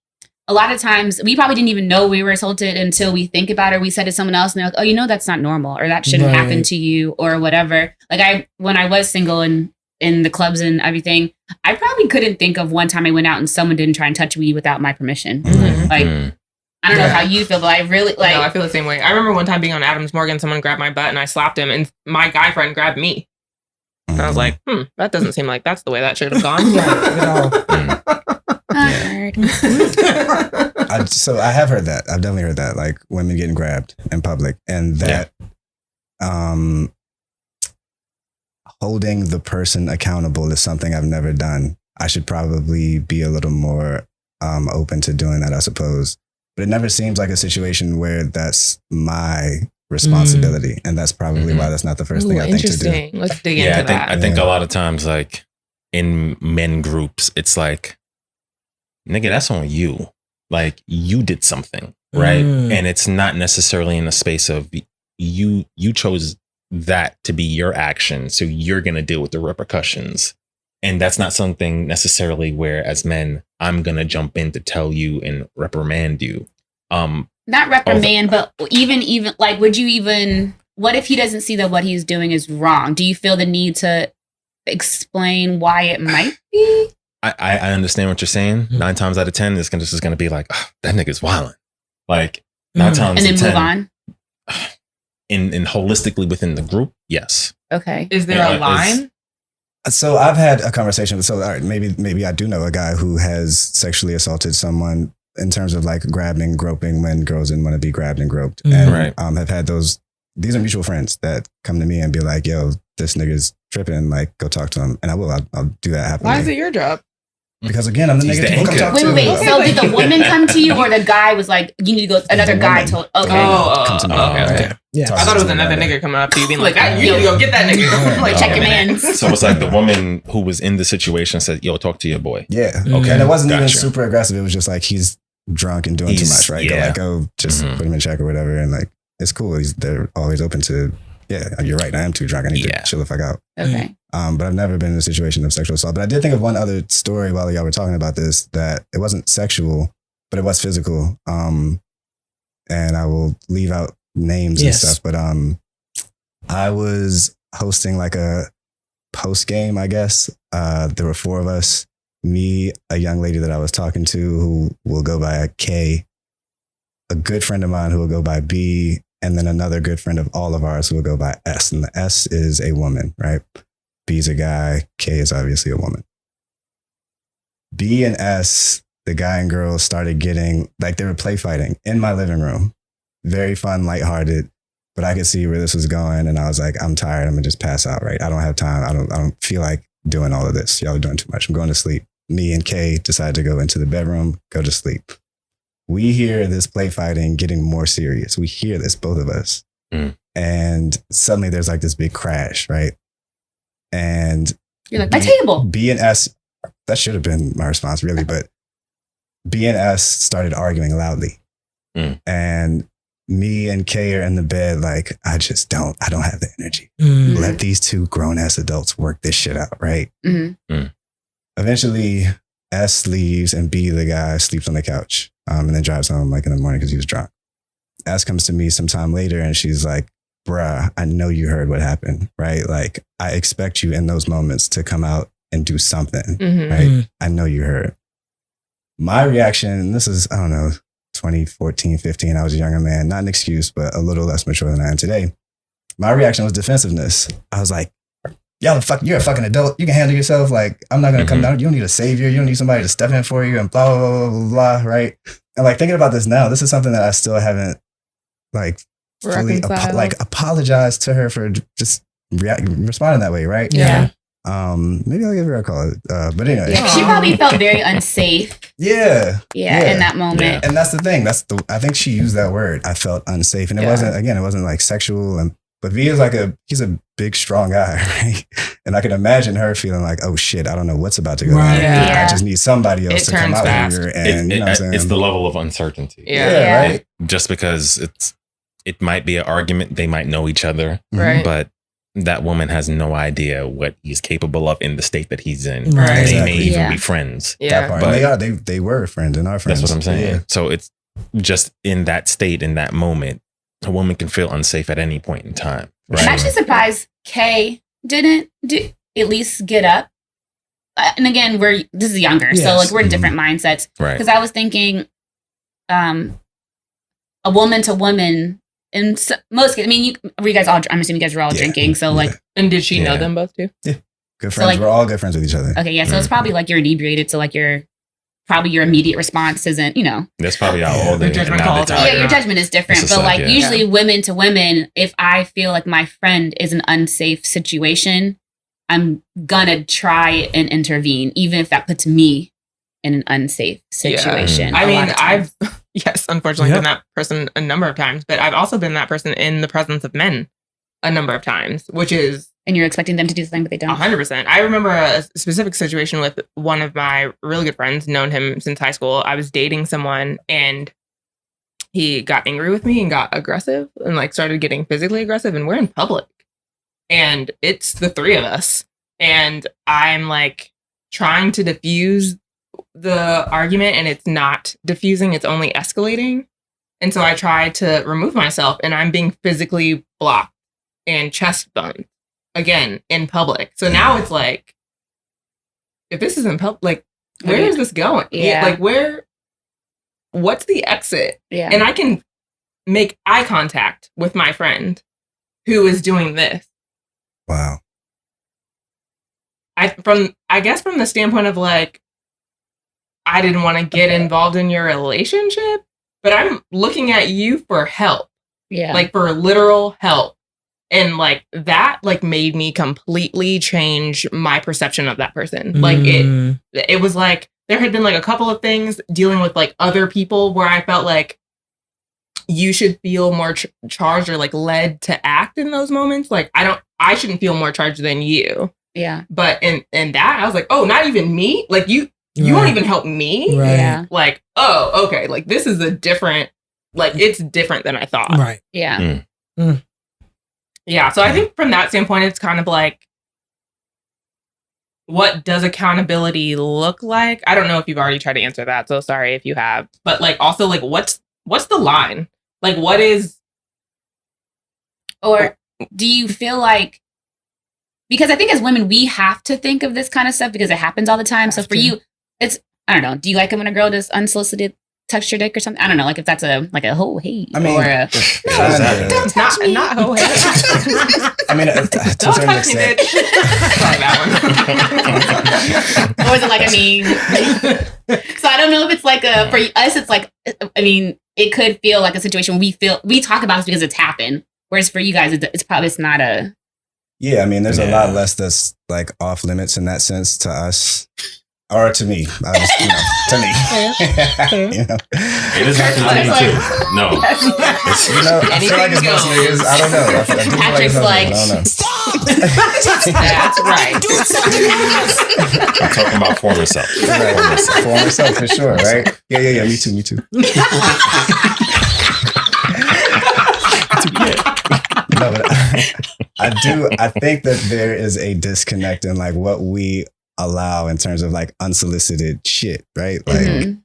a lot of times we probably didn't even know we were assaulted until we think about it. Or we said to someone else and they're like, oh, you know, that's not normal, or that shouldn't happen Right. to you, or whatever. Like when I was single and in the clubs and everything, I probably couldn't think of one time I went out and someone didn't try and touch me without my permission. Mhm. Like, Mm. I don't know Yeah. how you feel, but I really like. No, I feel the same way. I remember one time being on Adams Morgan, someone grabbed my butt and I slapped him, and my guy friend grabbed me. And I was like, that doesn't seem like that's the way that should have gone. Awkward. So I have heard that. I've definitely heard that, like women getting grabbed in public, and that holding the person accountable is something I've never done. I should probably be a little more open to doing that, I suppose. But it never seems like a situation where that's my responsibility, and that's probably why that's not the first thing I think to do. Interesting. Let's dig Yeah, into that. I think a lot of times, like in men groups, it's like, nigga, that's on you. Like you did something, right? And it's not necessarily in the space of you chose that to be your action, so you're gonna deal with the repercussions. And that's not something necessarily where, as men, I'm gonna jump in to tell you and reprimand you. Not reprimand, but even like, would you even? What if he doesn't see that what he's doing is wrong? Do you feel the need to explain why it might be? I understand what you're saying. 9 times out of 10, this is gonna be like, oh, that nigga's wilding. Like 9 times And then out of 10, move on. in holistically within the group, yes. Okay. Is there Yeah, a line? So I've had a conversation with, all right, maybe I do know a guy who has sexually assaulted someone in terms of like grabbing, groping when girls didn't want to be grabbed and groped. And Right. have had these are mutual friends that come to me and be like, yo, this nigga's tripping, like go talk to him. And I'll do that happen. Why is it your job? Because again, I'm the He's nigga the people come anchor. talk Wait, to. wait, wait. So did the woman come to you, or the guy was like, you need to go? Another The guy woman. told. The Okay. woman come to me. okay. Yeah. Talk I thought it was to me another about nigga coming up to you being like, Like, you need to go get that nigga. Like, Check your man. mans. So it's like the woman who was in the situation said, yo, talk to your boy. Yeah. Okay. And it wasn't even Gotcha. super aggressive. It was just like he's drunk and doing too He's- much, right? yeah. Go just Mhm. put him in check or whatever. And like, it's cool. They're always open to, yeah, you're right. I am too drunk. I need Yeah. to chill the fuck out. Okay. But I've never been in a situation of sexual assault. But I did think of one other story while y'all were talking about this, that it wasn't sexual, but it was physical. And I will leave out names Yes. and stuff. But I was hosting like a post game, I guess. There were 4 of us. Me, a young lady that I was talking to who will go by K, a good friend of mine who will go by B, and then another good friend of all of ours who will go by S. And the S is a woman, right? B's a guy. K is obviously a woman. B and S, the guy and girl, started getting, like, they were play fighting in my living room. Very fun, lighthearted, but I could see where this was going. And I was like, I'm tired. I'm gonna just pass out, right? I don't have time. I don't feel like doing all of this. Y'all are doing too much. I'm going to sleep. Me and Kay decided to go into the bedroom, go to sleep. We hear this play fighting getting more serious. We hear this, both of us. Mm. And suddenly there's like this big crash, right? And You're like, my table. B and S, that should have been my response, really, but B and S started arguing loudly. Mm. And me and Kay are in the bed, like, I don't have the energy. Mm. Let these 2 grown ass adults work this shit out, right? Mm-hmm. Eventually, S leaves and B, the guy, sleeps on the couch and then drives home like in the morning because he was drunk. S comes to me sometime later and she's like, bruh, I know you heard what happened, right? Like, I expect you in those moments to come out and do something, Mhm. right? Mm. I know you heard. My reaction, this is, I don't know, 2014, 15, I was a younger man, not an excuse, but a little less mature than I am today. My reaction was defensiveness. I was like, you're a fucking adult. You can handle yourself. Like, I'm not going to come down. You don't need a savior. You don't need somebody to step in for you and blah, blah, blah, blah, blah, right? And like thinking about this now, this is something that I still haven't like fully Reconciled. apologized to her for just responding that way, right? Yeah. Maybe I'll give her a call. But anyway, Yeah, she probably felt very unsafe. yeah. In that moment. Yeah. And that's the thing. I think she used that word. I felt unsafe. And it Yeah. wasn't like sexual, But V is like he's a big, strong guy, right? And I can imagine her feeling like, oh shit, I don't know what's about to go Right. on. Yeah. I just need somebody else It to come turns out fast. here. And you know what I'm saying? It's the level of uncertainty. Yeah. Right. Just because it might be an argument, they might know each other, Right. but that woman has no idea what he's capable of in the state that he's in. Right. They Exactly. may even Yeah. be friends. That Yeah. part. But- They were friends and are friends. That's what I'm saying. Yeah. So it's just in that state, in that moment, a woman can feel unsafe at any point in time. I'm Right. actually surprised Kay didn't at least get up. And again, this is younger, so Yes. like we're in different mindsets. Right. Because I was thinking, a woman to woman. In most cases, I mean, you guys all. I'm assuming you guys were all Yeah. drinking, so like, And did she know Yeah. them both too? Good friends. like- We're all good friends with each other. okay, yeah. So it's probably like you're inebriated, so like your immediate response isn't, That's probably how Yeah. old they The judgment now calls they are- talk. yeah, your judgment is different. It's a But sub, like yeah. usually women to women, if I feel like my friend is an unsafe situation, I'm gonna try and intervene, even if that puts me in an unsafe situation. Yeah. I a mean, lot of times. yes, unfortunately, Yep. been that person a number of times, but I've also been that person in the presence of men a number of times, which is And you're expecting them to do something, but they don't. 100%. I remember a specific situation with one of my really good friends, known him since high school. I was dating someone and he got angry with me and got aggressive and like started getting physically aggressive, and we're in public and it's the three of us. And I'm like trying to diffuse the argument and it's not diffusing, it's only escalating. And so I try to remove myself and I'm being physically blocked and chest bumped again in public. So now it's like, if this is in public, like, where is this going? Yeah. Like, what's the exit? Yeah. And I can make eye contact with my friend who is doing this. Wow. I guess from the standpoint of like, I didn't want to get involved in your relationship, but I'm looking at you for help, yeah. like for literal help. And like that like made me completely change my perception of that person. Like it was like there had been like a couple of things dealing with like other people where I felt like you should feel more charged or like led to act in those moments. Like I shouldn't feel more charged than you. yeah. But in that I was like, oh, not even me. Like you won't even help me. Right. Yeah. Like, oh, okay. Like this is a different, like it's different than I thought. Right. Yeah. Yeah. So I think from that standpoint, it's kind of like, what does accountability look like? I don't know if you've already tried to answer that. So sorry if you have. But like also like what's the line? Like what is Or do you feel like, because I think as women, we have to think of this kind of stuff because it happens all the time. So for you, it's, I don't know. Do you like it when a girl does unsolicited touch your dick or something? I don't know. Like if that's a oh hey, I mean, or a, not ho I mean, to a Don't certain touch me, extent. bitch. Sorry, that or is it like, I mean, so I don't know if it's like a, for us, it's like, I mean, it could feel like a situation we talk about it because it's happened. Whereas for you guys, it's probably, it's not a. Yeah, I mean, there's a Yeah. lot less that's like off limits in that sense to us. Or to me. I just, to me. You know? It is happening to me It's too. No. It's, You know, I feel like it's most niggas. I don't know. I do feel Patrick's like it's most like- niggas. That's right. Do something else. I'm talking about former self. I don't know. For myself, for sure, right? Yeah. Me too. No, but I think that there is a disconnect in like what we allow in terms of like unsolicited shit, right? Like Mhm.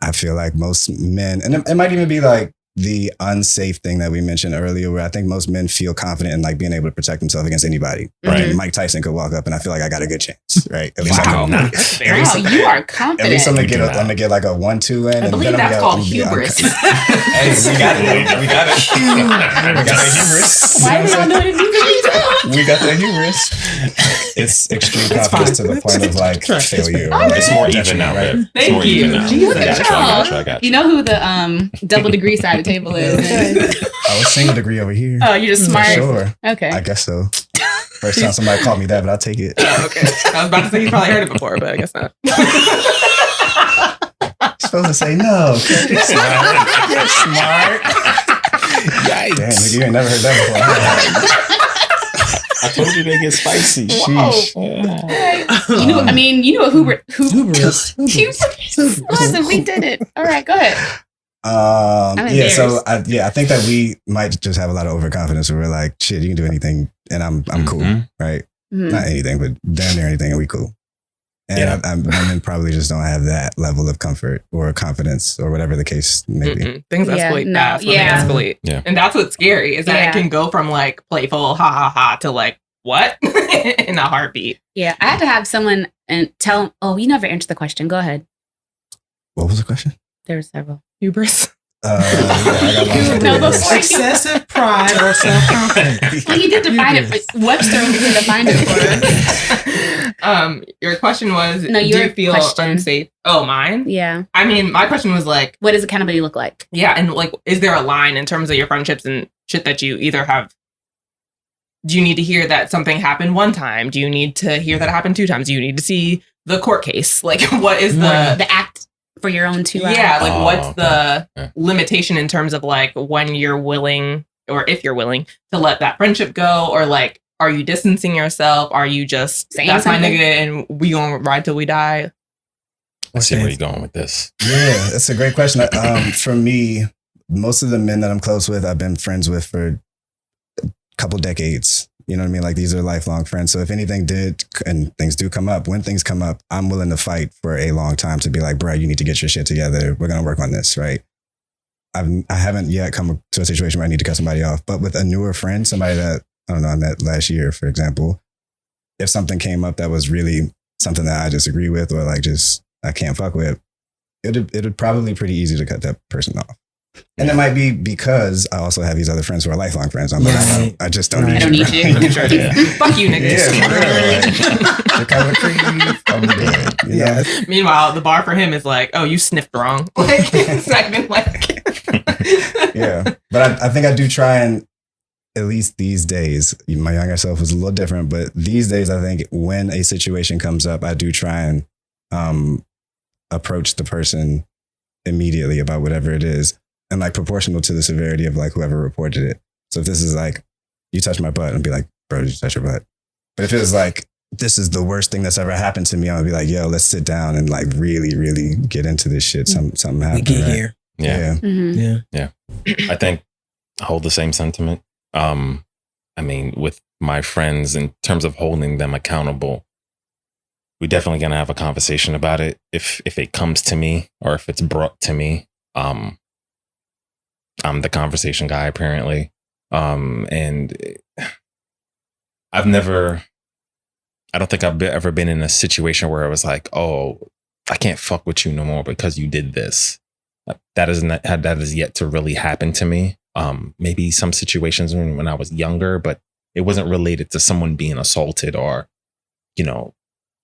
I feel like most men, and it might even be like the unsafe thing that we mentioned earlier, where I think most men feel confident in like being able to protect themselves against anybody. Right. Like, Mike Tyson could walk up and I feel like I got a good chance, right? At least Wow. I can. Nice. Very Wow, you are At confident. least I'm You gonna do I'm that. gonna get like a 1-2 in. I and believe then that's called I'm hubris. Hey, we got it. We got it. We got the hubris. Why do y'all know what it means? We got the hubris. It's extreme confidence to the point of like failure. It's more even now, right? babe. It's Thank more you. even now. Jesus. I got you. You know who the double degree side of the table is? I was single degree over here. Oh, you're just For smart. sure. Okay. I guess so. First time somebody called me that, but I'll take it. Oh, okay. I was about to say you probably heard it before, but I guess not. Supposed to say no. You're smart. Damn, nigga, you ain't never heard that before. I told you they get spicy. Sheesh. You know what Hubris. Listen, we did it. All right, go ahead. Yeah, so I think that we might just have a lot of overconfidence where we're like, shit, you can do anything and I'm cool, right? Mhm. Not anything, but damn near anything and we cool. And women probably just don't have that level of comfort or confidence or whatever the case may be. Things escalate fast when they escalate. Yeah. And that's what's scary is that it can go from like playful ha ha ha to like what in a heartbeat. Yeah, I had to have someone and tell them, oh, you never answered the question. Go ahead. What was the question? There were several. Hubris. I got lost. No, those Excessive pride or self-confidence. Well, he did define it. But Webster over here defined it for us. Your question was, No, do your you feel question. unsafe? Oh, mine? Yeah. I mean, my question was like, What does accountability look like? yeah, and like, is there a line in terms of your friendships and shit that you either have? Do you need to hear that something happened one time? Do you need to hear that it happened 2 times? Do you need to see the court case? Like, what is The act for your own 2 hours. yeah, like what's okay. the limitation in terms of like when you're willing or if you're willing to let that friendship go, or like, are you distancing yourself? Are you just Saying that's something? my nigga and we gonna ride till we die? Let's see where you're going with this. Yeah, that's a great question. For me, most of the men that I'm close with, I've been friends with for a couple decades. You know what I mean? Like these are lifelong friends. So if anything did, and things do come up, when things come up, I'm willing to fight for a long time to be like, bro, you need to get your shit together. We're going to work on this, right? I haven't yet come to a situation where I need to cut somebody off. But with a newer friend, somebody that, I don't know, I met last year, for example, if something came up that was really something that I disagree with or like just I can't fuck with, it'd probably be pretty easy to cut that person off. And it might be because I also have these other friends who are lifelong friends. I'm like, I just don't need you. Fuck you, niggas. You're kind of creepy. I'm good. Yeah. Meanwhile, the bar for him is like, oh, you sniffed wrong. Like, it's not even like. Yeah. But I think I do try and, at least these days, my younger self was a little different, but these days I think when a situation comes up, I do try and approach the person immediately about whatever it is. And like proportional to the severity of like whoever reported it. So if this is like, you touch my butt, and be like, bro, did you touch your butt? But if it was like, this is the worst thing that's ever happened to me, I'm gonna be like, yo, let's sit down and like really, really get into this shit. Something happened. Get right? here. Yeah. Mhm. Yeah. I think I hold the same sentiment. I mean, with my friends, in terms of holding them accountable, we're definitely gonna have a conversation about it if it comes to me or if it's brought to me. I'm the conversation guy apparently, and I don't think I've ever been in a situation where it was like, oh, I can't fuck with you no more because you did this. That is yet to really happen to me. Maybe some situations when I was younger, but it wasn't related to someone being assaulted or, you know,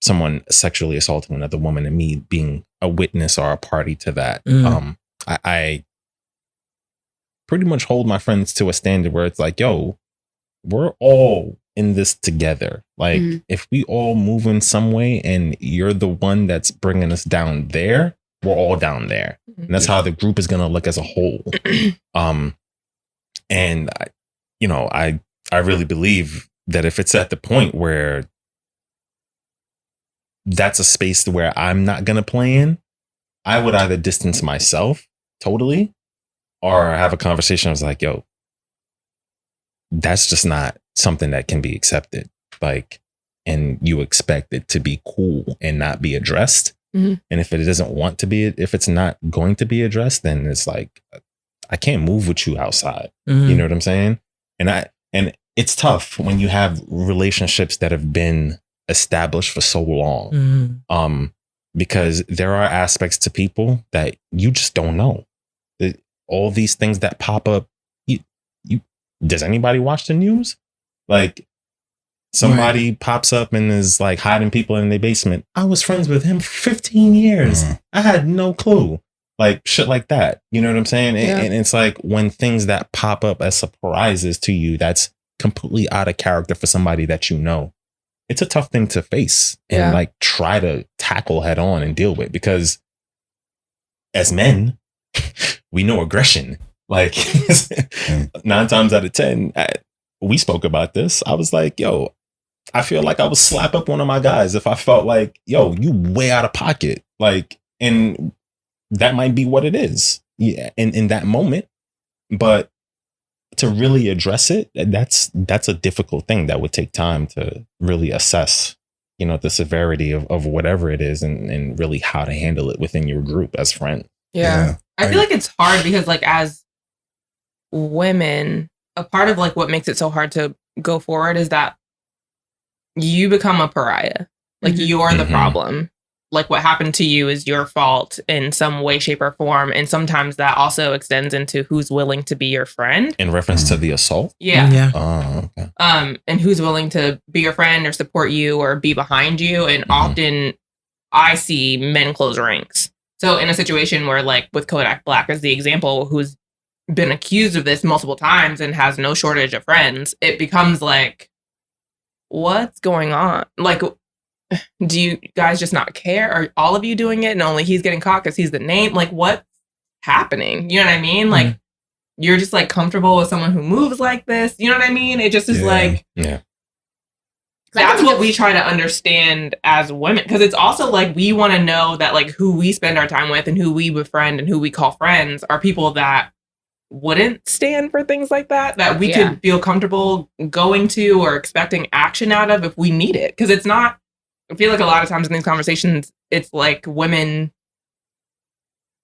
someone sexually assaulting another woman and me being a witness or a party to that. I pretty much hold my friends to a standard where it's like, yo, we're all in this together. Like if we all move in some way and you're the one that's bringing us down there, we're all down there. And that's how the group is going to look as a whole. And I really believe that if it's at the point where that's a space where I'm not going to play in, I would either distance myself totally or have a conversation. I was like, yo, that's just not something that can be accepted. Like, and you expect it to be cool and not be addressed. And if it doesn't want to be, if it's not going to be addressed, then it's like, I can't move with you outside. You know what I'm saying? And it's tough when you have relationships that have been established for so long. Because there are aspects to people that you just don't know. All these things that pop up. Does anybody watch the news? Like somebody pops up and is like hiding people in their basement. I was friends with him for 15 years. I had no clue. Like shit like that. You know what I'm saying? And it's like when things that pop up as surprises to you, that's completely out of character for somebody that you know. It's a tough thing to face and like try to tackle head on and deal with, because as men, we know aggression Like 9 times out of 10, we spoke about this. I was like, yo, I feel like I would slap up one of my guys if I felt like, yo, you way out of pocket. Like, and that might be what it is. Yeah. In that moment. But to really address it, that's a difficult thing that would take time to really assess, you know, the severity of whatever it is and really how to handle it within your group as friends. Yeah. I feel like it's hard because like as women, a part of like what makes it so hard to go forward is that you become a pariah. Like you're the problem. Like what happened to you is your fault in some way, shape, or form. And sometimes that also extends into who's willing to be your friend. In reference to the assault? Yeah. Oh, okay. And who's willing to be your friend or support you or be behind you. And often I see men close ranks. So in a situation where like with Kodak Black as the example, who's been accused of this multiple times and has no shortage of friends, it becomes like, what's going on? Like, do you guys just not care? Are all of you doing it and only he's getting caught because he's the name? Like, what's happening? You know what I mean? Like, you're just like comfortable with someone who moves like this. You know what I mean? It just is like, that's what we try to understand as women. Because it's also like, we want to know that like who we spend our time with and who we befriend and who we call friends are people that wouldn't stand for things like that we could feel comfortable going to or expecting action out of if we need it. Because it's not, I feel like a lot of times in these conversations, it's like women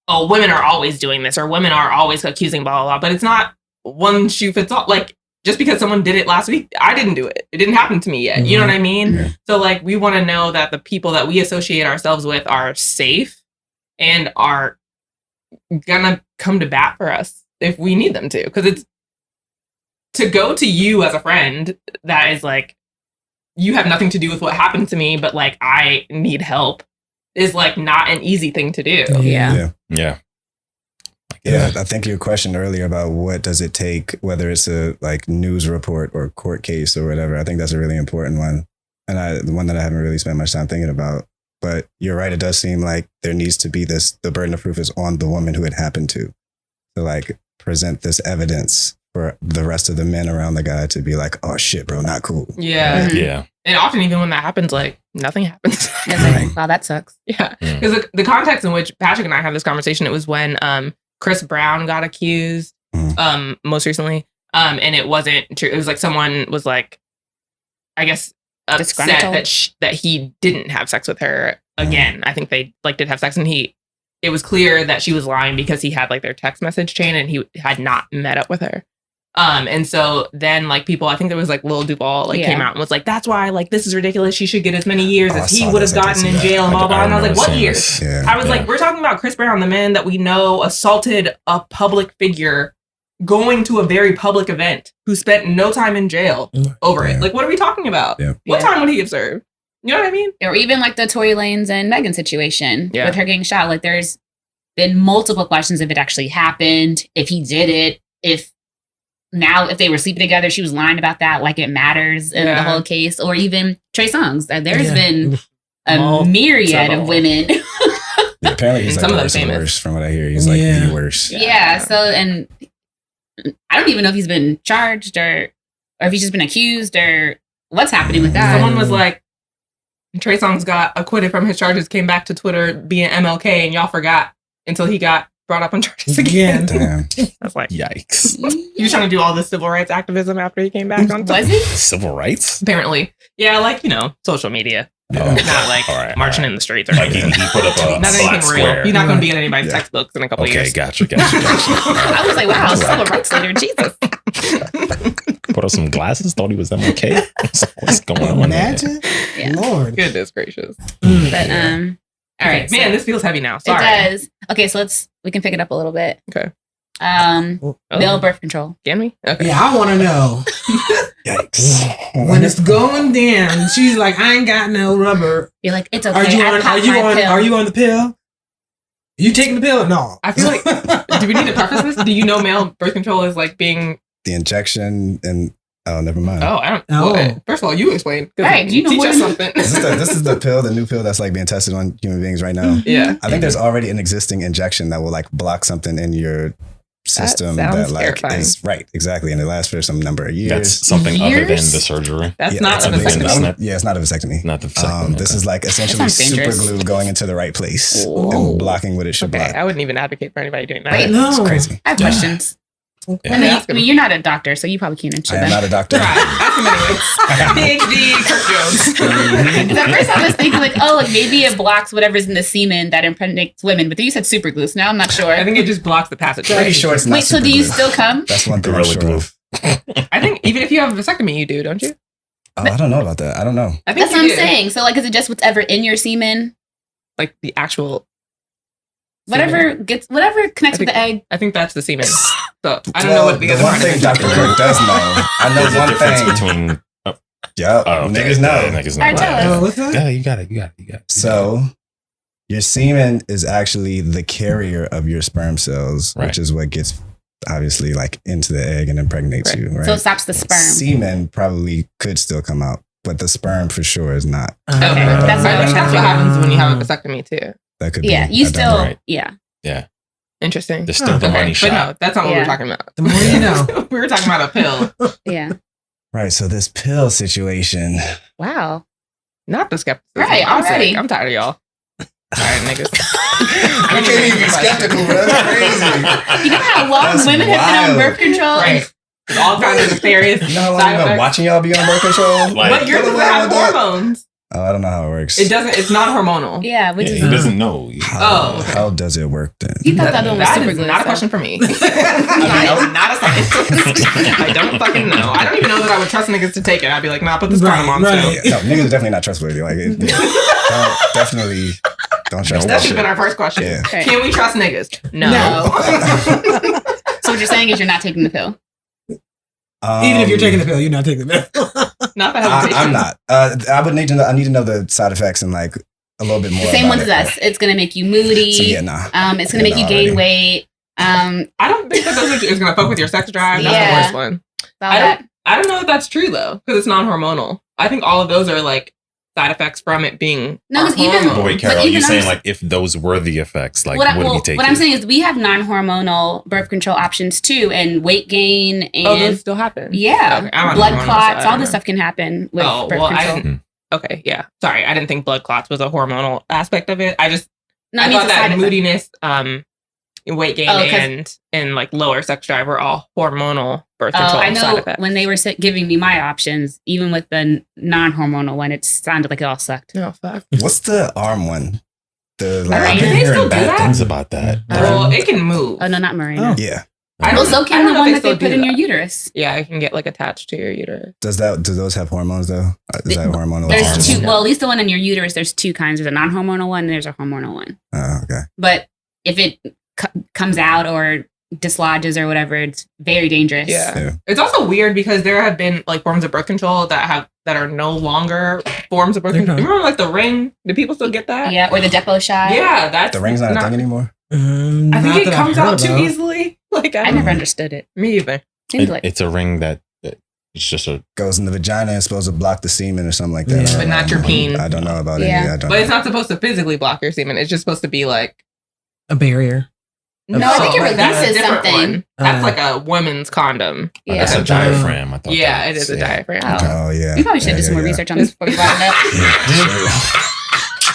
are always doing this or women are always accusing blah, blah, blah. But it's not one shoe fits all. Like, just because someone did it last week, I didn't do it. It didn't happen to me yet. You know what I mean? Yeah. So like, we want to know that the people that we associate ourselves with are safe and are gonna come to bat for us if we need them to. Because it's to go to you as a friend that is like, you have nothing to do with what happened to me, but like, I need help is like not an easy thing to do. Yeah. Yeah, I think your question earlier about what does it take, whether it's a like news report or court case or whatever, I think that's a really important one. And the one that I haven't really spent much time thinking about. But you're right, it does seem like there needs to be the burden of proof is on the woman who it happened to like present this evidence for the rest of the men around the guy to be like, oh shit, bro, not cool. Yeah. Right? Yeah. And often even when that happens, like nothing happens. Like, wow, that sucks. Yeah. Because the context in which Patrick and I had this conversation, it was when Chris Brown got accused most recently. And it wasn't true. It was like someone was like, I guess, upset that he didn't have sex with her again. I think they like did have sex and it was clear that she was lying because he had like their text message chain and he had not met up with her. And so then like people, I think there was like Lil Duval came out and was like, that's why like this is ridiculous. She should get as many years as he would have gotten in jail and blah, blah. And I was like, what years? Yeah. I was like, we're talking about Chris Brown, the man that we know assaulted a public figure going to a very public event who spent no time in jail over it. Like, what are we talking about? Yeah. What time would he have served? You know what I mean? Or even like the Tory Lanez and Megan situation with her getting shot. Like there's been multiple questions if it actually happened, if he did it, if they were sleeping together, she was lying about that, like it matters in the whole case, or even Trey Songz. There's been a myriad of women. Apparently he's like the worst from what I hear. He's like the worst. Yeah. So, and I don't even know if he's been charged or if he's just been accused or what's happening with that. Someone was like, Trey Songz got acquitted from his charges, came back to Twitter being MLK, and y'all forgot until he got brought up on charges again. Damn. I was like, yikes. He was trying to do all this civil rights activism after he came back on Twitter. Was he? Civil rights? Apparently. Yeah, like, social media. Yeah. Not like marching in the streets or like he put up a not anything square. real. He's not going to be in anybody's textbooks in a couple years. Okay, gotcha. I was like, wow, civil rights leader, Jesus. Put on some glasses, thought he was MLK. What's going on? Imagine? Yeah. Lord. Goodness gracious. But, all right. Man, this feels heavy now. Sorry. It does. Okay, so we can pick it up a little bit. Okay. Male birth control. Can we? Okay. Yeah, I want to know. Yikes. When it's going down, she's like, I ain't got no rubber. You're like, it's okay. Are you on the pill? You taking the pill? No. I feel like, do we need to preface this? Do you know male birth control is like being the injection and never mind. Oh, I don't know. Well, first of all, you explain. Right, you know teach us something. This is the pill, the new pill that's like being tested on human beings right now. Yeah. I think there's already an existing injection that will like block something in your system That that sounds like terrifying. is right, exactly, and it lasts for some number of years. That's something other than the Years? surgery. That's Yeah, not it's a something vasectomy. snip. Yeah, it's not a vasectomy. Not the vasectomy. This okay. is like essentially sounds super dangerous. glue going into the right place Whoa. and blocking what it should Okay, block. I wouldn't even advocate for anybody doing that. Wait, No. It's crazy. I have questions. Yeah. I mean, you're not a doctor, so you probably can't answer I am them. not a doctor. Right. Ask him anyways. PhD Kirk Jones. Because at first I was thinking like, oh, like maybe it blocks whatever's in the semen that impregnates women. But then you said super glue, so now I'm not sure. I think it just blocks the passage. Pretty sure it's not. Wait, so super do you glue. still come? That's one thing I'm Gorilla sure glue. of. I think even if you have a vasectomy, you do, don't you? Oh, I don't know about that. I don't know. I think That's what you I'm do. saying. So like, is it just whatever in your semen? Like the actual. Whatever semen. whatever connects with the egg. I think that's the semen. So I don't know what the the other one part thing is. Dr. Kirk does know. I know There's a one difference thing. between. Yep, Oh, okay. niggas know. Yeah, niggas know. Alright, tell us. Oh, what's that? Yeah, you got it. So, your semen is actually the carrier of your sperm cells, Right. which is what gets obviously like into the egg and impregnates Right. you, right? So it stops the sperm. Semen probably could still come out, but the sperm for sure is not. Okay, That's I what think that's what happens when you have a vasectomy too. That could Yeah, be. you I don't still, know. Right. yeah. Interesting. There's still the Okay, money but shot. no, that's not what Yeah. we're talking about. The more you know. We were talking about a pill. Yeah. Right. So this pill situation. Wow. Not the skepticism. Right, I'm already. sick. I'm tired of y'all. All right, niggas. I can't even be skeptical, bro. That's crazy. You know how long That's women have been on wild. birth control? Right. All kinds of nefarious You know how long side I've been effects. watching y'all be on birth control? Like- But yours Get doesn't away have with that. hormones. Oh, I don't know how it works. It doesn't. It's not hormonal. Yeah, which Yeah, is he doesn't know. How, Oh, okay. how does it work then? you thought that one was That super is glue. not a so- question for me. I'm not a scientist. I don't fucking know. I don't even know that I would trust niggas to take it. I'd be like, nah, put this condom on right. still. No, niggas are definitely not trustworthy. Like, definitely don't trust That that should shit. have been our first question. Yeah. Right. Can we trust niggas? No. So what you're saying is you're not taking the pill. Even if you're taking the pill, you're not taking the pill. Not the hesitation. I'm not. I would need to know. I need to know the side effects and like a little bit more. The same about ones it. as us. It's gonna make you moody. So yeah, nah. It's gonna make you gain weight. I don't think that those is going to fuck with your sex drive. That's Yeah. the worst one. all I that. I don't know if that's true though, because it's non-hormonal. I think all of those are like side effects from it being. No, 'cause even- hormones. But wait, Carol, But even you're saying ours- like if those were the effects, like What, would well, he take what it? I'm saying is we have non-hormonal birth control options too, and weight gain and Oh, those still happen. yeah, Okay, I'm on blood the hormonal clots, side, all I this know. stuff can happen with Oh, birth well, I control. didn't. Okay, yeah. Sorry, I didn't think blood clots was a hormonal aspect of it. I No, thought it's a side that effect. moodiness, weight gain, Oh, 'cause- and like lower sex drive were all hormonal birth Oh, control I side know effects. when they were giving me my options, even with the non-hormonal one, it sounded like it all sucked. No, fuck. What's the arm one? The Right. like, I've Do been they still hearing do bad that? things about that. Well, it can move. Oh no, not Mirena. yeah. I Well, don't- so I can don't the know if one they that they still put do in that. your uterus. Yeah, it can get like attached to your uterus. Do those have hormones though? Is that hormonal? There's hormones? two. Well, at least the one in your uterus, there's two kinds. There's a non-hormonal one, and there's a hormonal one. Oh, okay. But if it comes out or dislodges or whatever, it's very dangerous. Yeah. Yeah. It's also weird because there have been like forms of birth control that are no longer forms of birth control. Okay. Remember like the ring? Do people still get that? Yeah, or the Depo shot. Yeah, that's The ring's not a thing anymore. I Not think it that I've comes heard out too about. easily. Like I don't never know. understood it. Me either. Seems like It's a ring that it's just a Goes in the vagina and supposed to block the semen or something like that. Yeah. I don't But not know. your peen. I don't know about Yeah. any. I don't But know. it's not supposed to physically block your semen. It's just supposed to be like A barrier. No, I think it like, that's a releases different something. one. That's like a woman's condom. yeah. it's a diaphragm. I thought. Yeah, that it is was- a diaphragm. Oh. Oh yeah. We probably should Yeah, do some yeah, more yeah. research on this before we brought it up.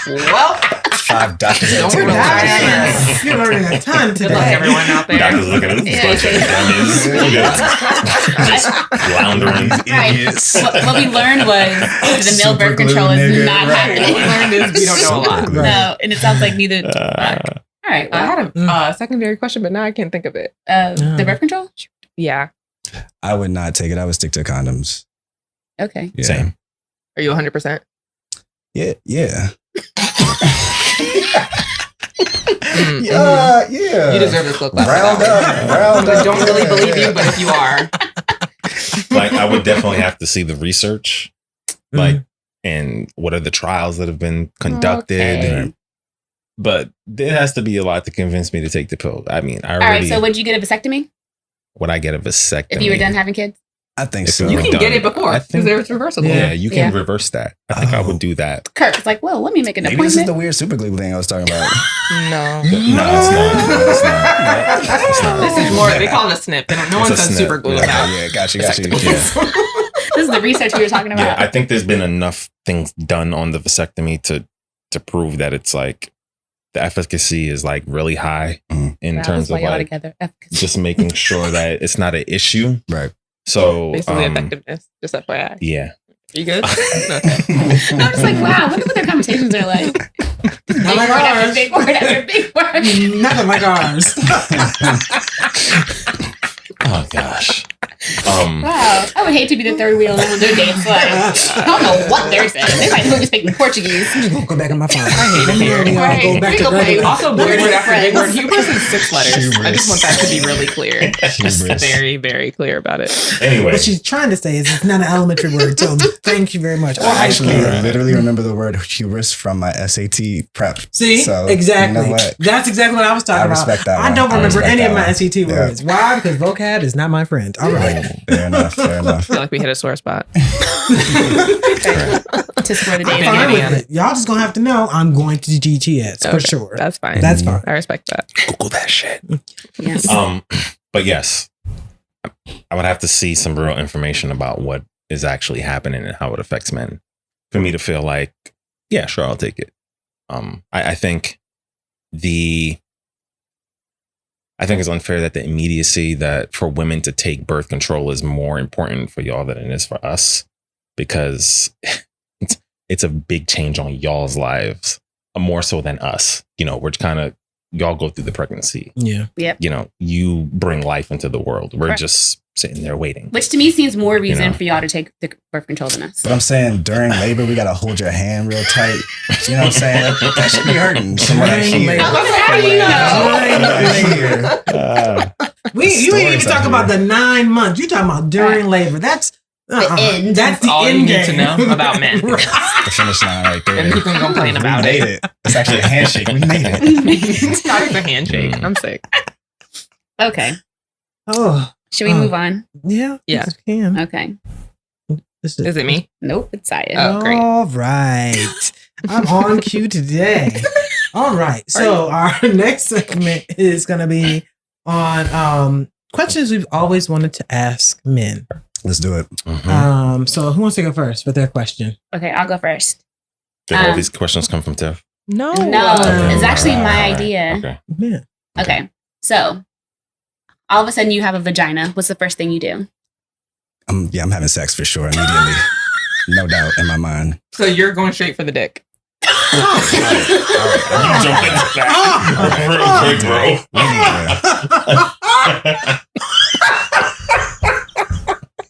Well, 5 doctors Don't at the worry table. about it. You're learning a ton good luck today. everyone out there. Doctors looking at this Yeah. question. Just floundering. Right. Idiots. What we learned was the male Super birth glue, control is nigga. not Right. happening. What we learned is we don't know a lot. Super glue. No, and it sounds like neither. Uh, All right. I Well, had a secondary question, but now I can't think of it. the birth control. Yeah. I would not take it. I would stick to condoms. Okay. Yeah. Same. Are you 100%? Yeah. Yeah. Mm, Yeah. You deserve this look. Round up. Round I up. don't really Yeah. believe you, but if you are, Like I would definitely have to see the research, like, and what are the trials that have been conducted. Okay. And, but there has to be a lot to convince me to take the pill. I mean, I All already. right. So would you get a vasectomy would I get a vasectomy if you were done having kids? I think If so. You can done. get it before I because think- it's reversible. Yeah, you can Yeah. reverse that. I think I would do that. Kirk is like, well, let me make an Maybe this is appointment. the weird super glue thing I was talking about. No. No, it's not. It's not. It's not. This is more, they call it a snip. No It's one a says snip. super glue Yeah. now. Yeah, got you. Yeah. This is the research we were talking Yeah, about. I think there's been enough things done on the vasectomy to prove that it's like the efficacy is like really high in That terms was why of y'all like together. Efficacy. just making sure that it's not an issue. Right. So Basically, effectiveness. Just FYI. yeah. You good? Okay. I'm just like, wow, I wonder what their conversations are like. Big Not like word after ours. big word after big word. Nothing like ours. Oh gosh. Wow, I would hate to be the third wheel on their dates. Like, I don't know what they're saying. They might be speaking Portuguese. I'm just gonna go back on my phone. I hate it here. Right. Go back to Okay, regular. also, We're big word after big word. friends. Hubris is 6 letters. I Hubris. just want that to be really clear. Just Hubris. very, very clear about it. Anyway, What she's trying to say is it's not an elementary word. So thank you very much. Or I high actually school. literally remember the word hubris from my SAT prep. See, So, exactly. You know what? That's exactly what I was talking I about. respect that I one. don't I remember respect any of that my one. SAT Yeah. words. Why? Because vocab is not my friend. All right. Fair enough. Fair I enough. feel like we hit a sore spot. To score the I'm date. fine Getting with it. Y'all just gonna have to know I'm going to GTS for Okay, sure. That's fine. That's fine. I respect that. Google that shit. Yes. But yes, I would have to see some real information about what is actually happening and how it affects men for me to feel like, yeah, sure, I'll take it. I think it's unfair that the immediacy that for women to take birth control is more important for y'all than it is for us, because it's a big change on y'all's lives, more so than us. You know, we're kind of, y'all go through the pregnancy. Yeah. You know, you bring life into the world. We're Right. just sitting there waiting. Which to me seems more reason You know. for y'all to take the birth control than us. But I'm saying during labor, we gotta hold your hand real tight. You know what I'm saying? That should be hurting. Someone During here. labor. How do you know? Here. You ain't even Stories talking out about the 9 months. You talking about during labor. That's end. That's the All end you need to game. know about men. The finish line right there. And you can complain We about made it. it. It's actually a handshake. We made it. It's not even a handshake. I'm sick. Okay. Oh, Should we move on? yeah. Yeah. Yes, we can. Okay. This Is it me? Nope, it's Saya. Oh, great. All right. I'm on cue today. All right. So our next segment is going to be on questions we've always wanted to ask men. Let's do it. Mhm. So who wants to go first with their question? Okay, I'll go first. Did all these questions come from Tiff? No. No, it's actually my Alright, idea. Okay. Yeah. Okay. So all of a sudden you have a vagina. What's the first thing you do? I'm having sex for sure immediately. No doubt in my mind. So you're going straight for the dick. You jump into that real quick, bro.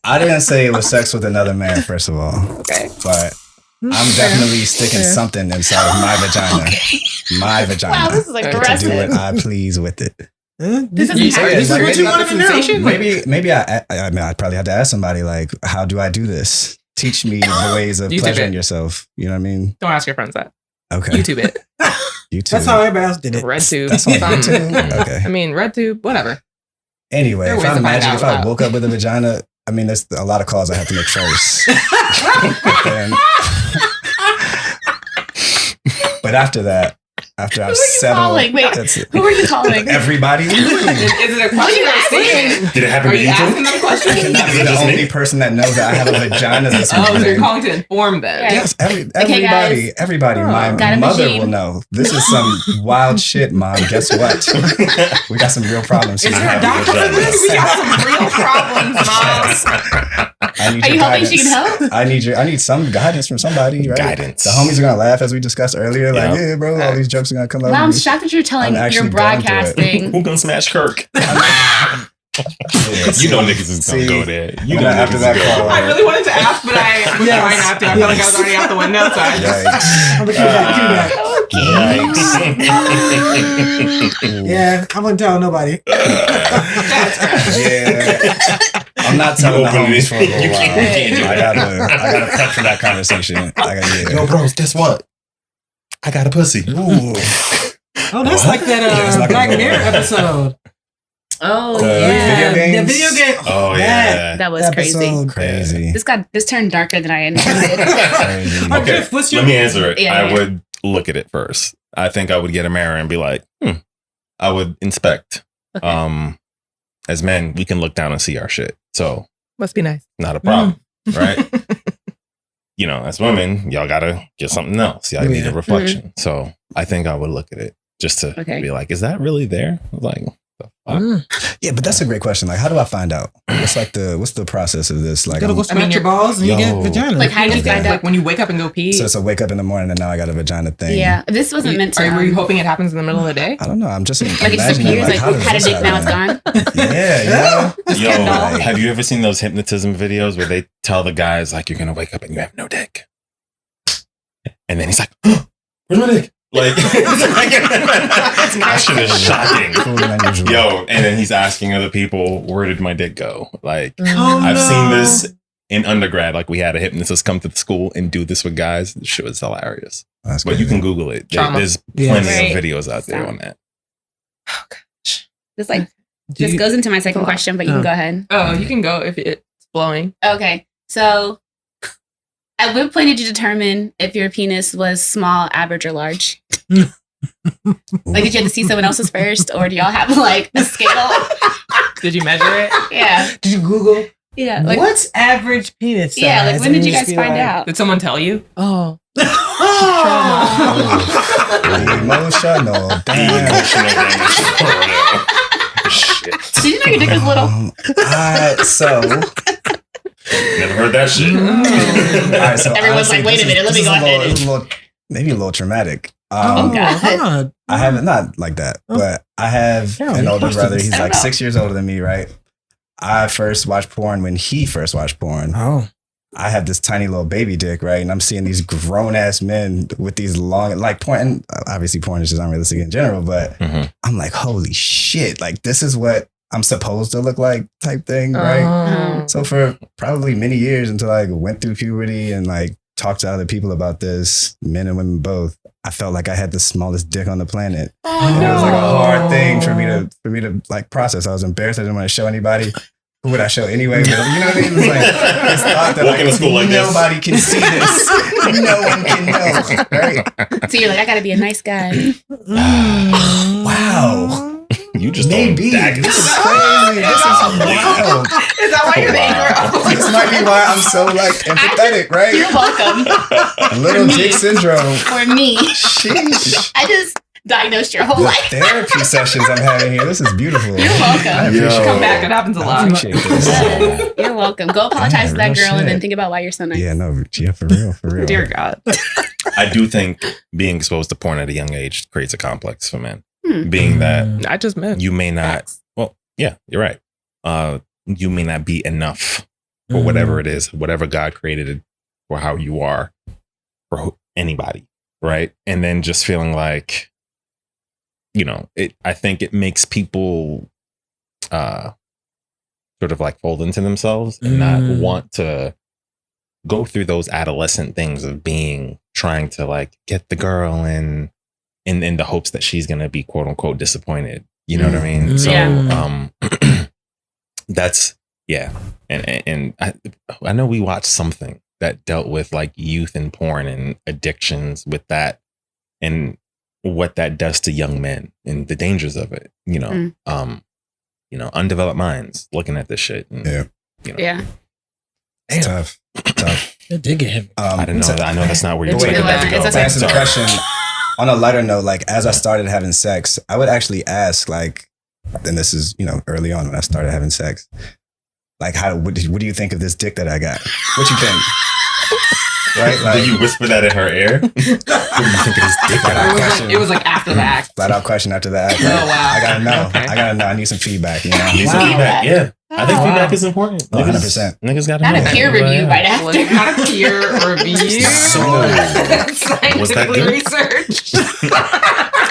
I didn't say it was sex with another man, first of all. Okay. But I'm definitely sticking something inside of my vagina. My vagina. Wow, this is Okay. To do aggressive. what I please with it. This is- is So, yeah, this is like, what maybe you not wanted the to know. sensation? Maybe I mean I'd probably have to ask somebody like, how do I do this? Teach me the ways of YouTube pleasuring it. yourself. You know what I mean? Don't ask your friends that. Okay. YouTube it. YouTube. That's how everybody else did it. RedTube. That's on something. YouTube. Okay. I mean, RedTube, whatever. Anyway, There are if ways I to find imagine out if I about- woke up with a vagina, I mean, there's a lot of calls I have to make first. But after that, after I've Who are you settled, calling? Wait, that's it. who are you calling? Everybody. Is it a question or a statement? Did it happen Are to you you asking too? them I questions? cannot be the Just only me? person that knows that I have a vagina that's Oh, so you're moving. calling to inform them. Yeah. Yes, Okay, everybody, guys. everybody. My Got a mother machine. will know. This is some wild shit, Mom. Guess what? We got some real problems Is here. there a doctor for this? We got some real problems, Mom. I need Are your you hoping guidance. she can help? I need some guidance from somebody, right? Guidance. The homies are gonna laugh as we discussed earlier. Like, Yeah. yeah, bro, all these jokes are gonna come out. Wow, of I'm me. shocked that you're telling, I'm actually you're going through it. broadcasting. Who gonna smash Kirk? Yeah, You know see. niggas is gonna See, go there. You and know then after niggas that is call, gonna I really wanted to ask, but I was Yes. trying not to. I felt like I was already out the window, so I just... Yikes. I'm gonna keep that. Yeah, I'm gonna tell nobody. Yeah. I'm not telling the You open homies it. for a little You while. can't do it. I gotta prep for that conversation. Yo, bros, guess what? I got a pussy. Ooh. Oh, that's What? like that Yeah, it's like a Black good Mirror one. episode. Oh, The yeah. video The games? video game. Oh, yeah. That was crazy. episode. Crazy. This turned darker than I intended. Crazy. Okay, what's your? Let me answer it. Yeah, I yeah. would look at it first. I think I would get a mirror and be like, I would inspect. Okay. As men, we can look down and see our shit. So Must be nice. not a problem, right? You know, as women, y'all gotta get something else. Y'all need Yeah. a reflection. So I think I would look at it just to be like, is that really there? Like, the fuck? Yeah, but that's a great question. Like, how do I find out? What's the process of this? Like, You gotta go scratch your you're- balls and you get Yo. vagina. Like, how did you Okay. find out? Like when you wake up and go pee. so it's a wake up in the morning and now I got a vagina thing. Yeah, this wasn't meant to. Were you hoping it happens in the middle of the day? I don't know. I'm just like it imagining, disappears? Like, how does had a this dick, now it's happen? gone. Yeah, yeah. Yo, Kendall. have you ever seen those hypnotism videos where they tell the guys like you're gonna wake up and you have no dick, and then he's like, "Where's my dick?" Like that shit is shocking. Cool and unusual. Yo, and then he's asking other people, "Where did my dick go?" Like Oh, I've no. seen this in undergrad. Like we had a hypnotist come to the school and do this with guys. The shit was hilarious. That's But you can Google it. Trauma. There's Yeah. plenty Right. of videos out there on that. This like Do this you- goes into my second question, but you can go ahead. Oh, you can go if it's blowing. Okay, so at what point did you determine if your penis was small, average, or large? Like, did you have to see someone else's first, or do y'all have like a scale? Did you measure it? Yeah, Did you Google yeah. Like, what's average penis size? yeah, like when did you And guys just be find like, out? Did someone tell you? Oh. Emotional. Damn. Emotional damage for real. Shit. Did you know your dick was little? So, Never heard that shit. all right, so Everyone's like, wait a minute, let me go ahead This is a little, maybe a little traumatic. Oh, God. God. I haven't, not like that, Oh. but I have Yeah, an you older posted brother. this. He's I don't like know. 6 years older than me, right? I first watched porn when he first watched porn. Oh. I have this tiny little baby dick, right? And I'm seeing these grown ass men with these long, like porn. And obviously, porn is just unrealistic in general, but Mhm. I'm like, holy shit! Like this is what I'm supposed to look like, type thing, right? Oh. So for probably many years until I went through puberty and like talked to other people about this, men and women both, I felt like I had the smallest dick on the planet. And it was like a hard thing for me to like process. I was embarrassed. I didn't want to show anybody. Who would I show anyway? But, you know what I mean? It was like this thought that Walking to school like this. nobody can see this. No one can know. Right? So you're like, I gotta be a nice guy. Wow. You just Maybe. don't This is crazy. This is wild. Is that why you're the Wow. This might be why I'm so like empathetic, right? You're welcome. Little dick syndrome. For me, Sheesh. I just diagnosed your whole The life. therapy sessions I'm having here. This is beautiful. You're welcome. I appreciate Yo. Come back. It happens a I lot. appreciate this. Yes, you're welcome. Go apologize to that real girl and then shit. think about why you're so nice. Yeah, no, yeah, for real, for real. Dear God. I do think being exposed to porn at a young age creates a complex for men. Hmm. Being that I just meant. you may not, well, yeah, you're right. You may not be enough for whatever it is, whatever God created it for how you are for anybody, right? And then just feeling like, you know, I think it makes people sort of like fold into themselves and not want to go through those adolescent things of trying to like get the girl in the hopes that she's going to be quote unquote disappointed. You know what I mean? So, that's, yeah. And I know we watched something that dealt with like youth and porn and addictions with that and what that does to young men and the dangers of it, you know, undeveloped minds looking at this shit. And, Yeah. You know, Yeah. It's tough. Tough. It did get him. I didn't know that. I know that's not where you're It's taking really that to bad. go. It's To okay. answer the Sorry. question, on a lighter note, like as I started having sex, I would actually ask, like, and this is, you know, early on when I started having sex, like, what do you think of this dick that I got? What you think? Right? Like, Did you whisper that in her ear? What do you think of this dick? It was like after the act. flat out question after that. Oh, wow. I gotta know. Okay. I gotta know. I need some feedback. You know. Need some Wow. feedback. Yeah. I think Oh, feedback wow. is important. Oh, 100%. Niggas got to Not know. a peer review right after. Like, not a peer review. So, was that Scientifically good? researched.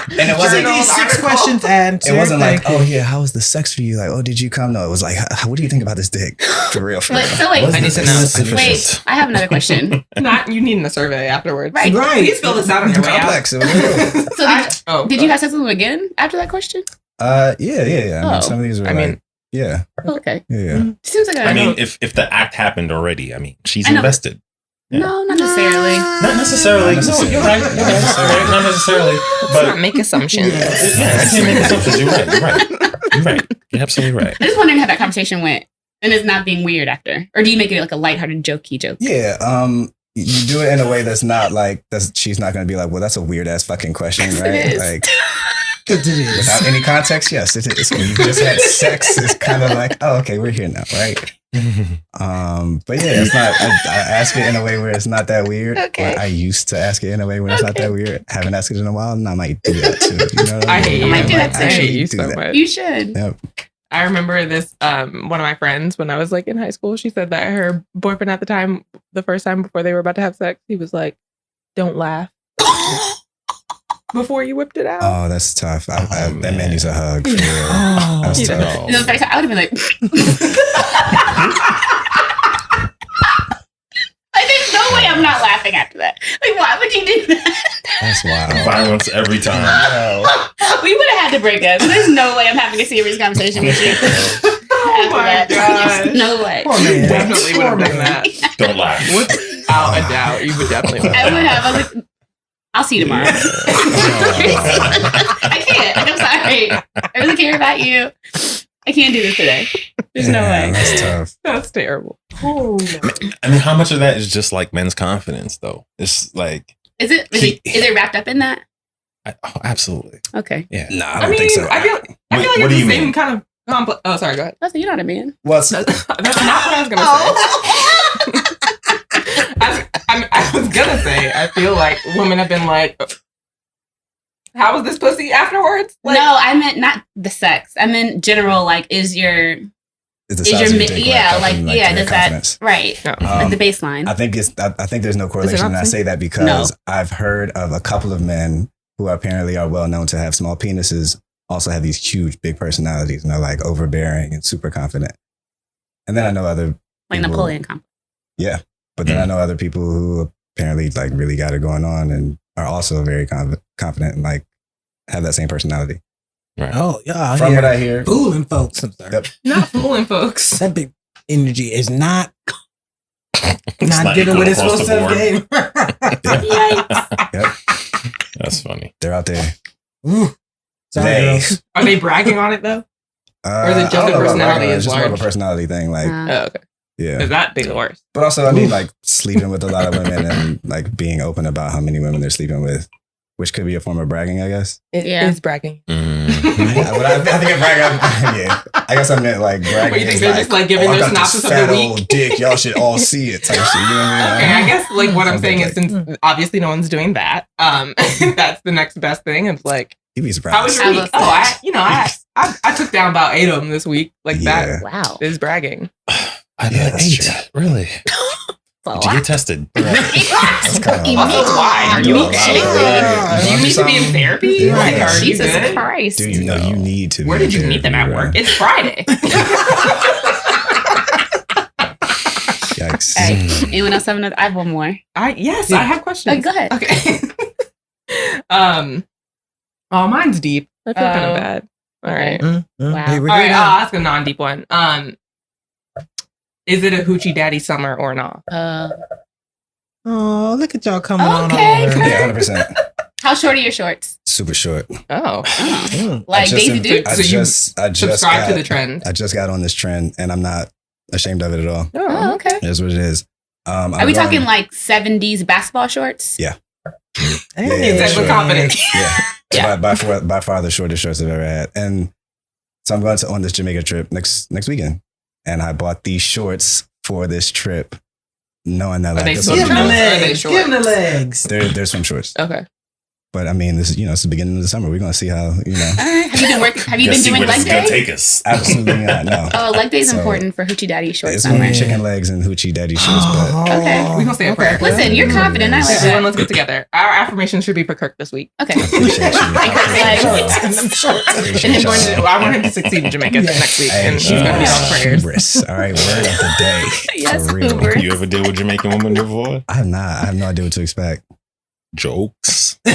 And it wasn't. Journal These 6 article. questions answered. It wasn't like, Thank oh you. yeah, how was the sex for you? Like, oh, did you come? No, it was like, what do you think about this dick? For real, for real. Wait, so wait, Was I need this to know. sufficient? wait. I have another question. Not you needing a survey afterwards. Right. Right. Please fill this out on your way out. Complex. It was real. So did, Oh, did you have sex with him again after that question? Yeah. I mean, some of these are yeah. Okay. Yeah. Seems like I mean, if the act happened already, I mean, she's invested. No, not necessarily. Not necessarily. No, you're right. Not necessarily. Let's But not make assumptions. yeah, I can't make assumptions. You're right. You're absolutely right. I'm just wondering how that conversation went, and it's not being weird after, or do you make it like a lighthearted, jokey joke? Yeah. You do it in a way that's not like she's not going to be like, well, that's a weird ass fucking question, Yes, right? it is. Like, It is. without any context, yes, it is. When you just had sex, it's kind of like, oh, okay, we're here now, right? But yeah, it's not. I ask it in a way where it's not that weird. Okay. Or I used to ask it in a way where it's not that weird. Haven't asked it in a while, and I might do that too. You know what I hate I you. might do that too. I hate you do so that. much. You should. Yep. I remember this, one of my friends when I was like in high school, she said that her boyfriend at the time, the first time before they were about to have sex, he was like, don't laugh before you whipped it out. Oh, that's tough. That man needs a hug. For real. Oh. That's You tough. know. You know, the first time, I would have been like, like, there's no way I'm not laughing after that. Like, why would you do that? That's wild. Violence every time. We would have had to break up. There's no way I'm having a serious conversation with you. Oh my God. There's no way. Poor man. Definitely would have done that. Don't laugh. Without a doubt, you would definitely I would have. I was like, I'll see you tomorrow. I can't. I'm sorry. I really care about you. I can't do this today. There's no way. That's tough. That's terrible. I mean, how much of that is just like men's confidence, though? It's like, Is it wrapped up in that? absolutely. Okay. Yeah. Nah, I I don't mean, think so. I feel like What it's do the you same mean? kind of complex. Oh, sorry, go ahead. I said, you're not a man. Well, That's not what I was gonna say. I was gonna say, I feel like women have been like, how was this pussy afterwards? Like, No, I meant not the sex. I meant general. Like, is your is the is size your of your mi- dick yeah, wrapped up like in, yeah, their does that confidence? right? No. Like the baseline. I think I think there's no correlation, and I say that because I've heard of a couple of men who apparently are well known to have small penises also have these huge big personalities, and they're like overbearing and super confident. And then I know other like people- Napoleon complex. Yeah, but then I know other people who apparently like really got it going on and are also very confident and like have that same personality. Oh, yeah. From what I hear, fooling folks. I'm sorry. Yep. not fooling folks. That big energy is not It's not getting equal what it's across supposed the to board. game. Yikes. That's funny. they're out there. Ooh. Sorry, They- girls. Are they bragging on it though? Or is it just the personality It's is just more of a large? personality thing, like Oh, okay. yeah. Because that'd be the worst. But also, I mean, like sleeping with a lot of women and like being open about how many women they're sleeping with, which could be a form of bragging, I guess. It Yeah. is bragging. Yeah, but I think a brag. Yeah, I guess I meant like bragging. What, you think is they're just, like, giving I their got this synopsis of the fat week? old dick. Y'all should all see it. Type shit. You know what I Okay, mean? I guess like what I'm Something saying is like- since obviously no one's doing that, that's the next best thing. It's like, You'd be how was surprised. your week? Oh, I took down about 8 of them this week. Like Yeah. that Wow. is bragging. I Yeah, like that's 8. true. Really? So Did you get tested? That's kind of Also, why? Are you Yeah. okay? Yeah. Do you need to be in therapy? Yeah. Like, are you Jesus good? Christ. Dude, you know you need to. Where be did you in meet them at therapy, work? bro. It's Friday. Yikes. All right. Anyone else have another? I have one more. I have questions. Go ahead. Okay. Oh, mine's deep. I feel kind of bad. All right. Wow. Here we All go right, now. I'll ask a non-deep one. Is it a hoochie daddy summer or not? Oh, look at y'all coming on Okay. over. Yeah, 100%. How short are your shorts? Super short. Oh. Mm. Like Daisy Duke? I So you just Subscribe got, to the trend. I just got on this trend, and I'm not ashamed of it at all. Oh, okay. It is what it is. Are we talking like 70s basketball shorts? Yeah. Hey, He said with confidence. Yeah. Yeah. By far the shortest shorts I've ever had. And so I'm going on this Jamaica trip next weekend. And I bought these shorts for this trip, knowing that Are like they this swim Give will him the trunks or are they legs. short? Give him the legs. they're swim shorts. Okay. But I mean, this is it's the beginning of the summer. We're gonna see how All right. Have you been working? Have you been See doing where this leg is gonna day? take us. Absolutely not. No. Oh, leg day is So, important for hoochie daddy short It's gonna summer. be chicken legs and hoochie daddy shorts, but Okay. We gonna say a prayer. Listen, you're confident. I like Everyone, that. let's get together. Our affirmation should be for Kirk this week. Okay. appreciate you. And he's going to, I want him to succeed in Jamaica next week. Hey, And he's going to need all the prayers. hubris. All right, word of the day. Yes, For real. Uber. You ever deal with Jamaican women before? I have not. I have no idea what to expect. Jokes. I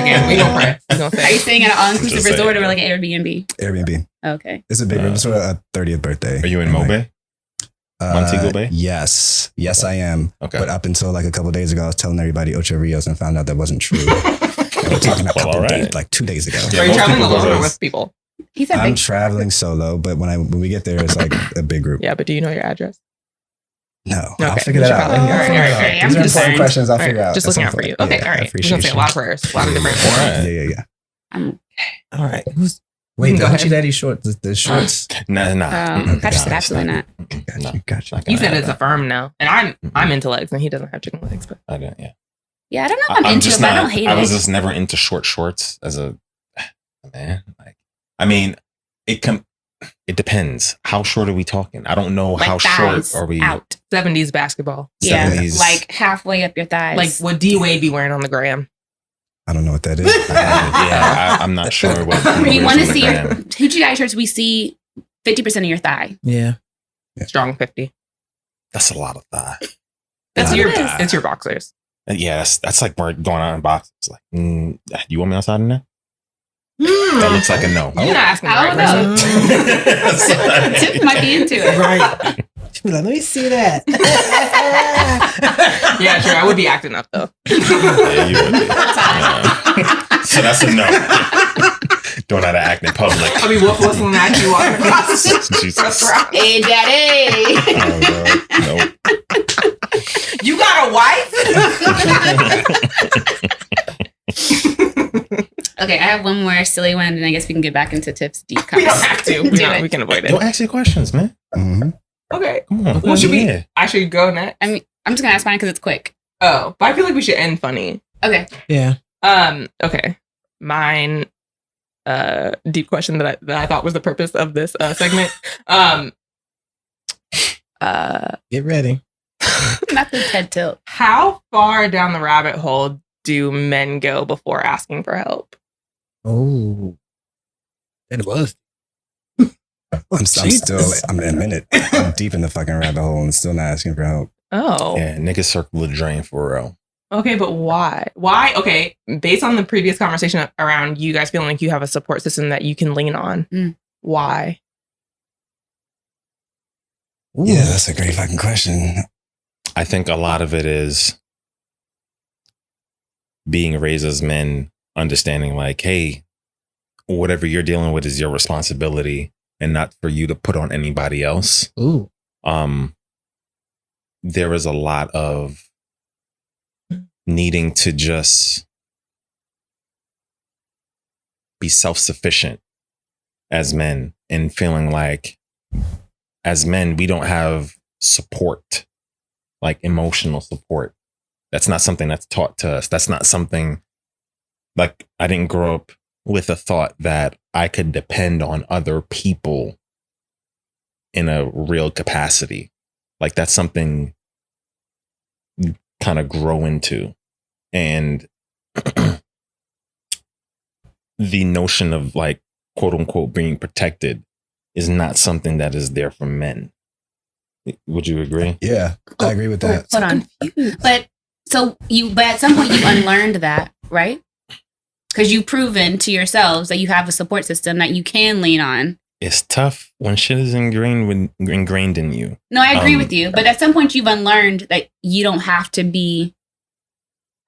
again. We gonna pray. We gonna Are you say. staying at an all-inclusive Just say resort it. or like an Airbnb? Airbnb. Okay. It's a big room. It's for a 30th birthday. Are you in Mobe? Montego Bay? Yes. Yes, I am. Okay. But up until like a couple of days ago, I was telling everybody Ocho Rios and found out that wasn't true. And we're talking about a couple all right. days, like 2 days ago. Yeah, Are you most traveling people alone go or to- with people? He said I'm big. traveling solo, but when we get there, it's like a big group. Yeah, but do you know your address? No, Okay. I'll figure that out. All right, all right, all right. These I'm are important concerned. questions I'll All figure right, out. just at looking some out for you. point. Okay, Yeah, all I right. We're appreciate gonna say a you. lot of prayers, a lot of different. All right. Yeah. I'm All right. Who's Wait, can the go Hoochie ahead. Daddy shorts, the shorts. Nah. Patrick said absolutely not. Got you. He said it's affirmed now, and I'm into legs, and he doesn't have chicken legs. But I don't, yeah. Yeah, I don't know if I'm into it, but I don't hate I was it. just never into short shorts as a man. Like, I mean, it depends. How short are we talking? I don't know Like how thighs short are we. out. 70s basketball, Yeah, 70s. like halfway up your thighs. like what D Wade be wearing on the gram. I don't know what that is. I'm not sure what. we he want to wears on the see your gram. Hoochie Daddy shirts. We see 50% of your thigh. yeah? Strong 50. That's a lot of thigh. That's That's your what it is. it's your boxers. And yeah, that's like we're going out in boxes. Like, you want me outside in that? Hmm. That looks like a no. You're not asking the I right don't know. person. Tip might be into it. Right. She'd be like, let me see that. Yeah, sure. I would be acting up though. Yeah, you would be. Yeah. So that's a no. Don't know how to act in public. I'll be wolf whistling at you walking across the Jesus. restaurant. Hey, daddy. Oh, Lord. You got a wife? Okay, I have one more silly one, and I guess we can get back into tips deep. We don't have to. Do it. We can avoid Don't it. ask your questions, man. Mhm. Okay. Come on. Well, should we? Yeah. I should go next. I mean, I'm just gonna ask mine because it's quick. Oh, but I feel like we should end funny. Okay. Yeah. Okay. Mine. Deep question that I thought was the purpose of this segment. Get ready. Not the TED tilt. How far down the rabbit hole do men go before asking for help? Oh. That was. I'm in a minute. I'm deep in the fucking rabbit hole and still not asking for help. Oh. Yeah, niggas circle the drain for real. Okay, but why? Why? Okay, based on the previous conversation around you guys feeling like you have a support system that you can lean on, why? Ooh. Yeah, that's a great fucking question. I think a lot of it is being raised as men, understanding like, hey, whatever you're dealing with is your responsibility and not for you to put on anybody else. Ooh. There is a lot of needing to just be self-sufficient as men and feeling like as men, we don't have support, like emotional support. That's not something that's taught to us. That's not something like I didn't grow up with a thought that I could depend on other people in a real capacity. Like that's something you kind of grow into. And the notion of like, quote unquote, being protected is not something that is there for men. Would you agree? Yeah, I agree with that. Hold on. But at some point you unlearned that, right? Because you've proven to yourselves that you have a support system that you can lean on. It's tough when shit is ingrained in you. No, I agree with you. But at some point you've unlearned that you don't have to be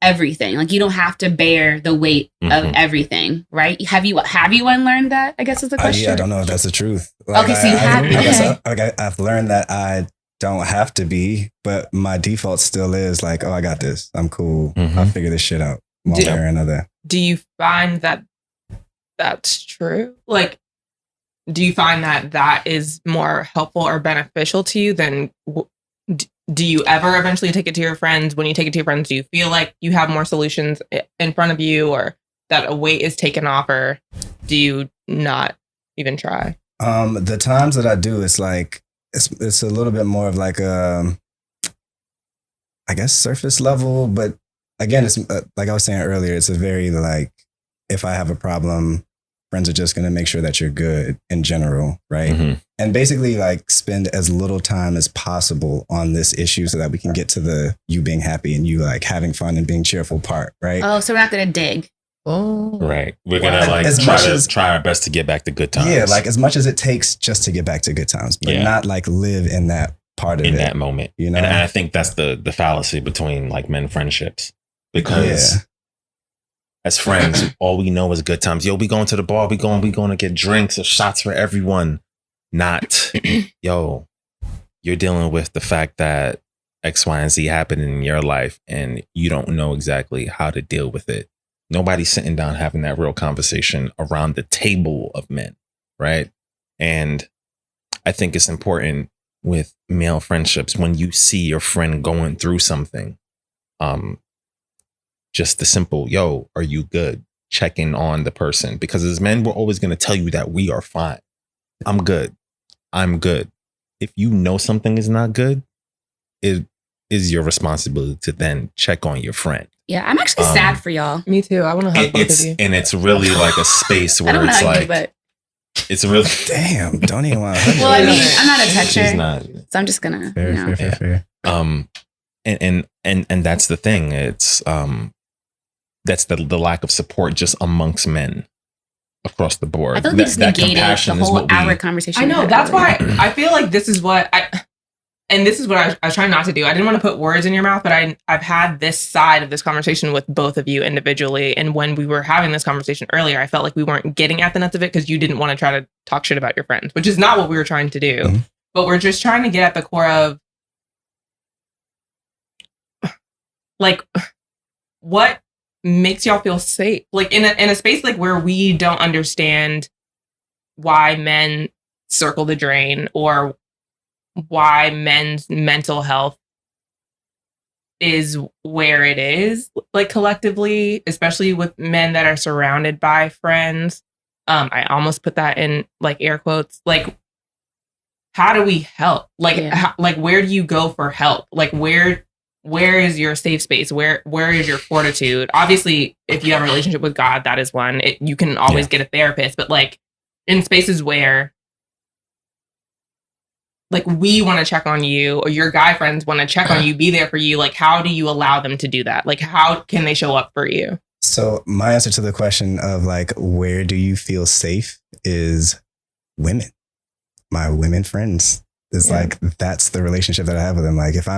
everything. Like you don't have to bear the weight of everything, right? Have you unlearned that? I guess is the question. Yeah, I don't know if that's the truth. Like, Okay, so you have. I guess Okay. I've learned that I don't have to be, but my default still is like, oh, I got this. I'm cool. I'll figure this shit out one way or another. Do you find that that's true? Like, do you find that that is more helpful or beneficial to you than do you ever eventually take it to your friends? When you take it to your friends, do you feel like you have more solutions in front of you or that a weight is taken off, or do you not even try? The times that I do, it's like, it's a little bit more of like I guess surface level, but again, it's like I was saying earlier, it's a very like, if I have a problem, friends are just going to make sure that you're good in general, right? And basically like spend as little time as possible on this issue so that we can get to the you being happy and you like having fun and being cheerful part, right? Oh, so we're not going to dig. Oh. Right. We're gonna try our best to get back to good times. Yeah, like as much as it takes just to get back to good times, but not like live in that part of it. In that moment. You know? And I think that's the fallacy between like men friendships. Because as friends, all we know is good times. Yo, we going to the bar, we going to get drinks or shots for everyone. Not, yo, you're dealing with the fact that X, Y, and Z happened in your life and you don't know exactly how to deal with it. Nobody's sitting down having that real conversation around the table of men, right? And I think it's important with male friendships when you see your friend going through something, just the simple, yo, are you good? Checking on the person. Because as men, we're always going to tell you that we are fine. I'm good. I'm good. If you know something is not good, it is your responsibility to then check on your friend. Yeah, I'm actually sad for y'all. Me too. I want to hug both of you. And it's really like a space where it's like, it's really damn. Don't even want to hug. Well, I mean, I'm not a toucher, she's not. so I'm just gonna. Fair. And that's the thing. It's that's the lack of support just amongst men across the board. I thought this negated the whole hour conversation. I know. That's why I feel like this is what and this is what I was trying not to do. I didn't want to put words in your mouth, but I've had this side of this conversation with both of you individually. And when we were having this conversation earlier, I felt like we weren't getting at the nuts of it because you didn't want to try to talk shit about your friends, which is not what we were trying to do. Mm-hmm. But we're just trying to get at the core of like what makes y'all feel safe, like in a space like where we don't understand why men circle the drain or why men's mental health is where it is, like collectively, especially with men that are surrounded by friends. I almost put that in like air quotes. Like, how do we help? Like, like where do you go for help? Like, where is your safe space? Where is your fortitude? Obviously, if you have a relationship with God, that is one. You can always get a therapist, but like in spaces where like we want to check on you or your guy friends want to check on you, be there for you. Like, how do you allow them to do that? Like, how can they show up for you? So my answer to the question of like, where do you feel safe is women. My women friends is like, that's the relationship that I have with them. Like if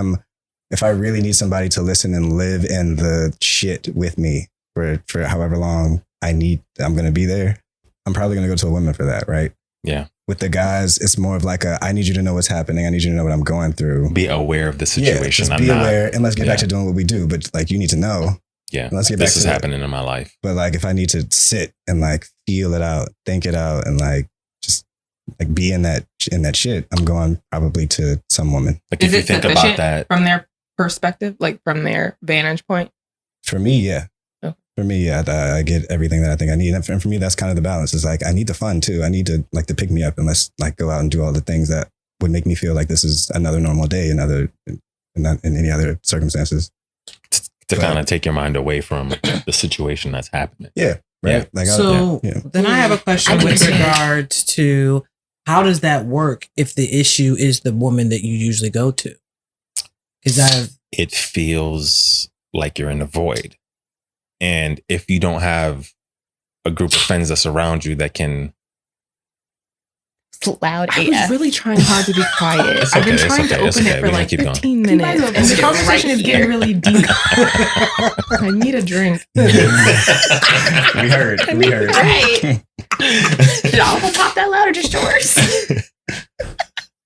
I really need somebody to listen and live in the shit with me for however long I'm going to be there, I'm probably going to go to a woman for that. Right. Yeah. With the guys, it's more of like I need you to know what's happening. I need you to know what I'm going through. Be aware of the situation. Yeah, just be aware and let's get back to doing what we do. But like, you need to know. Yeah. Let's get back to this is happening in my life. But like, if I need to sit and like feel it out, think it out, and like just like be in that shit, I'm going probably to some woman. Like if you think about that from their perspective, like from their vantage point. For me, yeah. For me, I get everything that I think I need. And for me, that's kind of the balance. It's like, I need the fun too. I need to like to pick me up and let's like go out and do all the things that would make me feel like this is another normal day, not in any other circumstances. To kind of take your mind away from the situation that's happening. Yeah. Right. Yeah. Like, then I have a question with regards to how does that work if the issue is the woman that you usually go to? Because it feels like you're in a void. And if you don't have a group of friends that surround you that can... It's loud AF. I was really trying hard to be quiet. I've been trying to open it for like 15 minutes. And the conversation is getting really deep. I need a drink. We heard. Right. Did all of them pop that loud or just yours?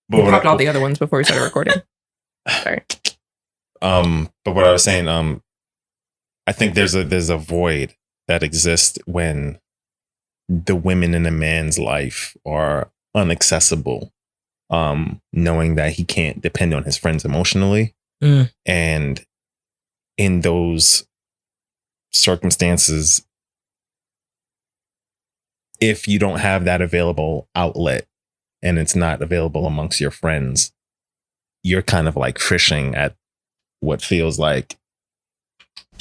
We popped all the other ones before we started recording. Sorry. But what I was saying, I think there's a void that exists when the women in a man's life are inaccessible, knowing that he can't depend on his friends emotionally. And in those circumstances, if you don't have that available outlet and it's not available amongst your friends, you're kind of like fishing at what feels like,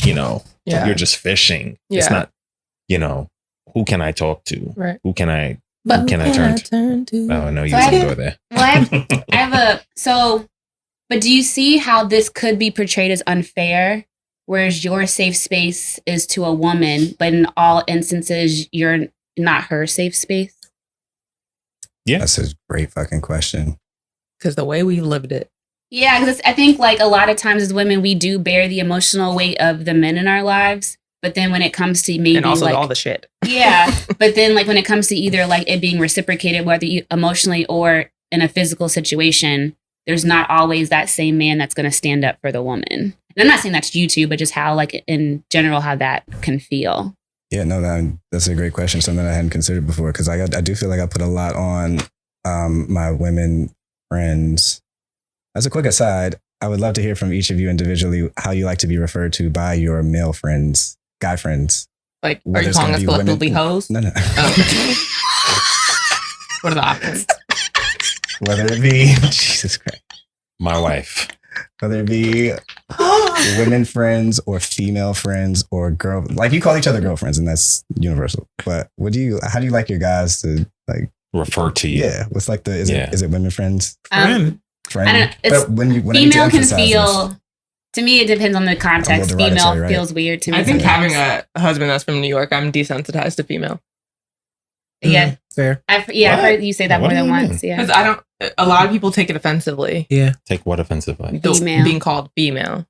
you're just fishing. Yeah. It's not, who can I talk to? Right. Who can I turn to? Oh, no, you didn't go there. Well, but do you see how this could be portrayed as unfair whereas your safe space is to a woman, but in all instances, you're not her safe space? Yeah. That's a great fucking question. Because the way we lived it. Yeah, because I think like a lot of times as women, we do bear the emotional weight of the men in our lives. But then when it comes to maybe And also like all the shit. yeah, but then like when it comes to either like it being reciprocated, whether you emotionally or in a physical situation, there's not always that same man that's going to stand up for the woman. And I'm not saying that's you two, but just how like in general how that can feel. Yeah, no, that's a great question. Something I hadn't considered before because I do feel like I put a lot on my women friends. As a quick aside, I would love to hear from each of you individually how you like to be referred to by your male friends, guy friends. Like, are Whether you it's calling gonna us be collectively women- hoes? No. Oh, okay. What are the options? Whether it be Jesus Christ, My wife. whether it be women friends or female friends or girl, like you call each other girlfriends, and that's universal. But how do you like your guys to like Refer to you. Yeah, what's like is it women friends? Friend. Friend. I don't know. It's, But when I need to female can emphasize this- feel. To me, it depends on the context. derogatory, Female right? feels weird to me. I think sometimes. having a husband that's from New York, I'm desensitized to female. Yeah, Fair. I've What? heard you say that What more do than you once. mean? Yeah. Because I don't, a lot of people take it offensively. Yeah. Take what offensively? Female. Being called female.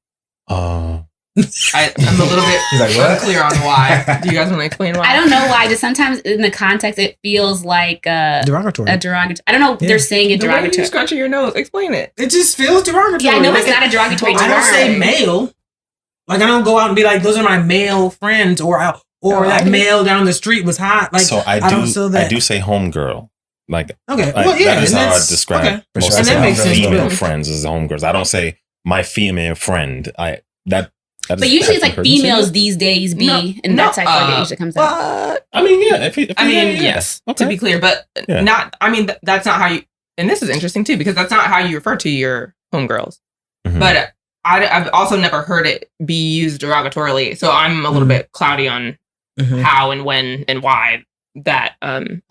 Uh, I'm a little bit He's like, what? unclear on why. Do you guys want to explain why? I don't know why. Just sometimes in the context, it feels like Derogatory. a derogatory. I don't know. If Yeah. They're saying it The way you derogatory. scratching your nose. Explain it. It just feels derogatory. Yeah, I know Like, it's not a derogatory I don't term. say male. Like I don't go out and be like, those are my male friends, or I that get it. male down the street was hot. Like so I don't say that. do say homegirl. Like, Okay, like, well, yeah, that is and how I that's- describe okay. For most sure. of And that my makes sense, female too. friends as homegirls. I don't say my female friend. But usually it's like have you heard me say females that? these days be, No, and no, that's how I feel it usually comes out. But I mean, yeah. I mean, yes, Okay. to be clear, but Yeah. not. I mean, that's not how you. And this is interesting too because that's not how you refer to your homegirls. Mhm. But I've also never heard it be used derogatorily, so I'm a little bit cloudy on Mhm. how and when and why that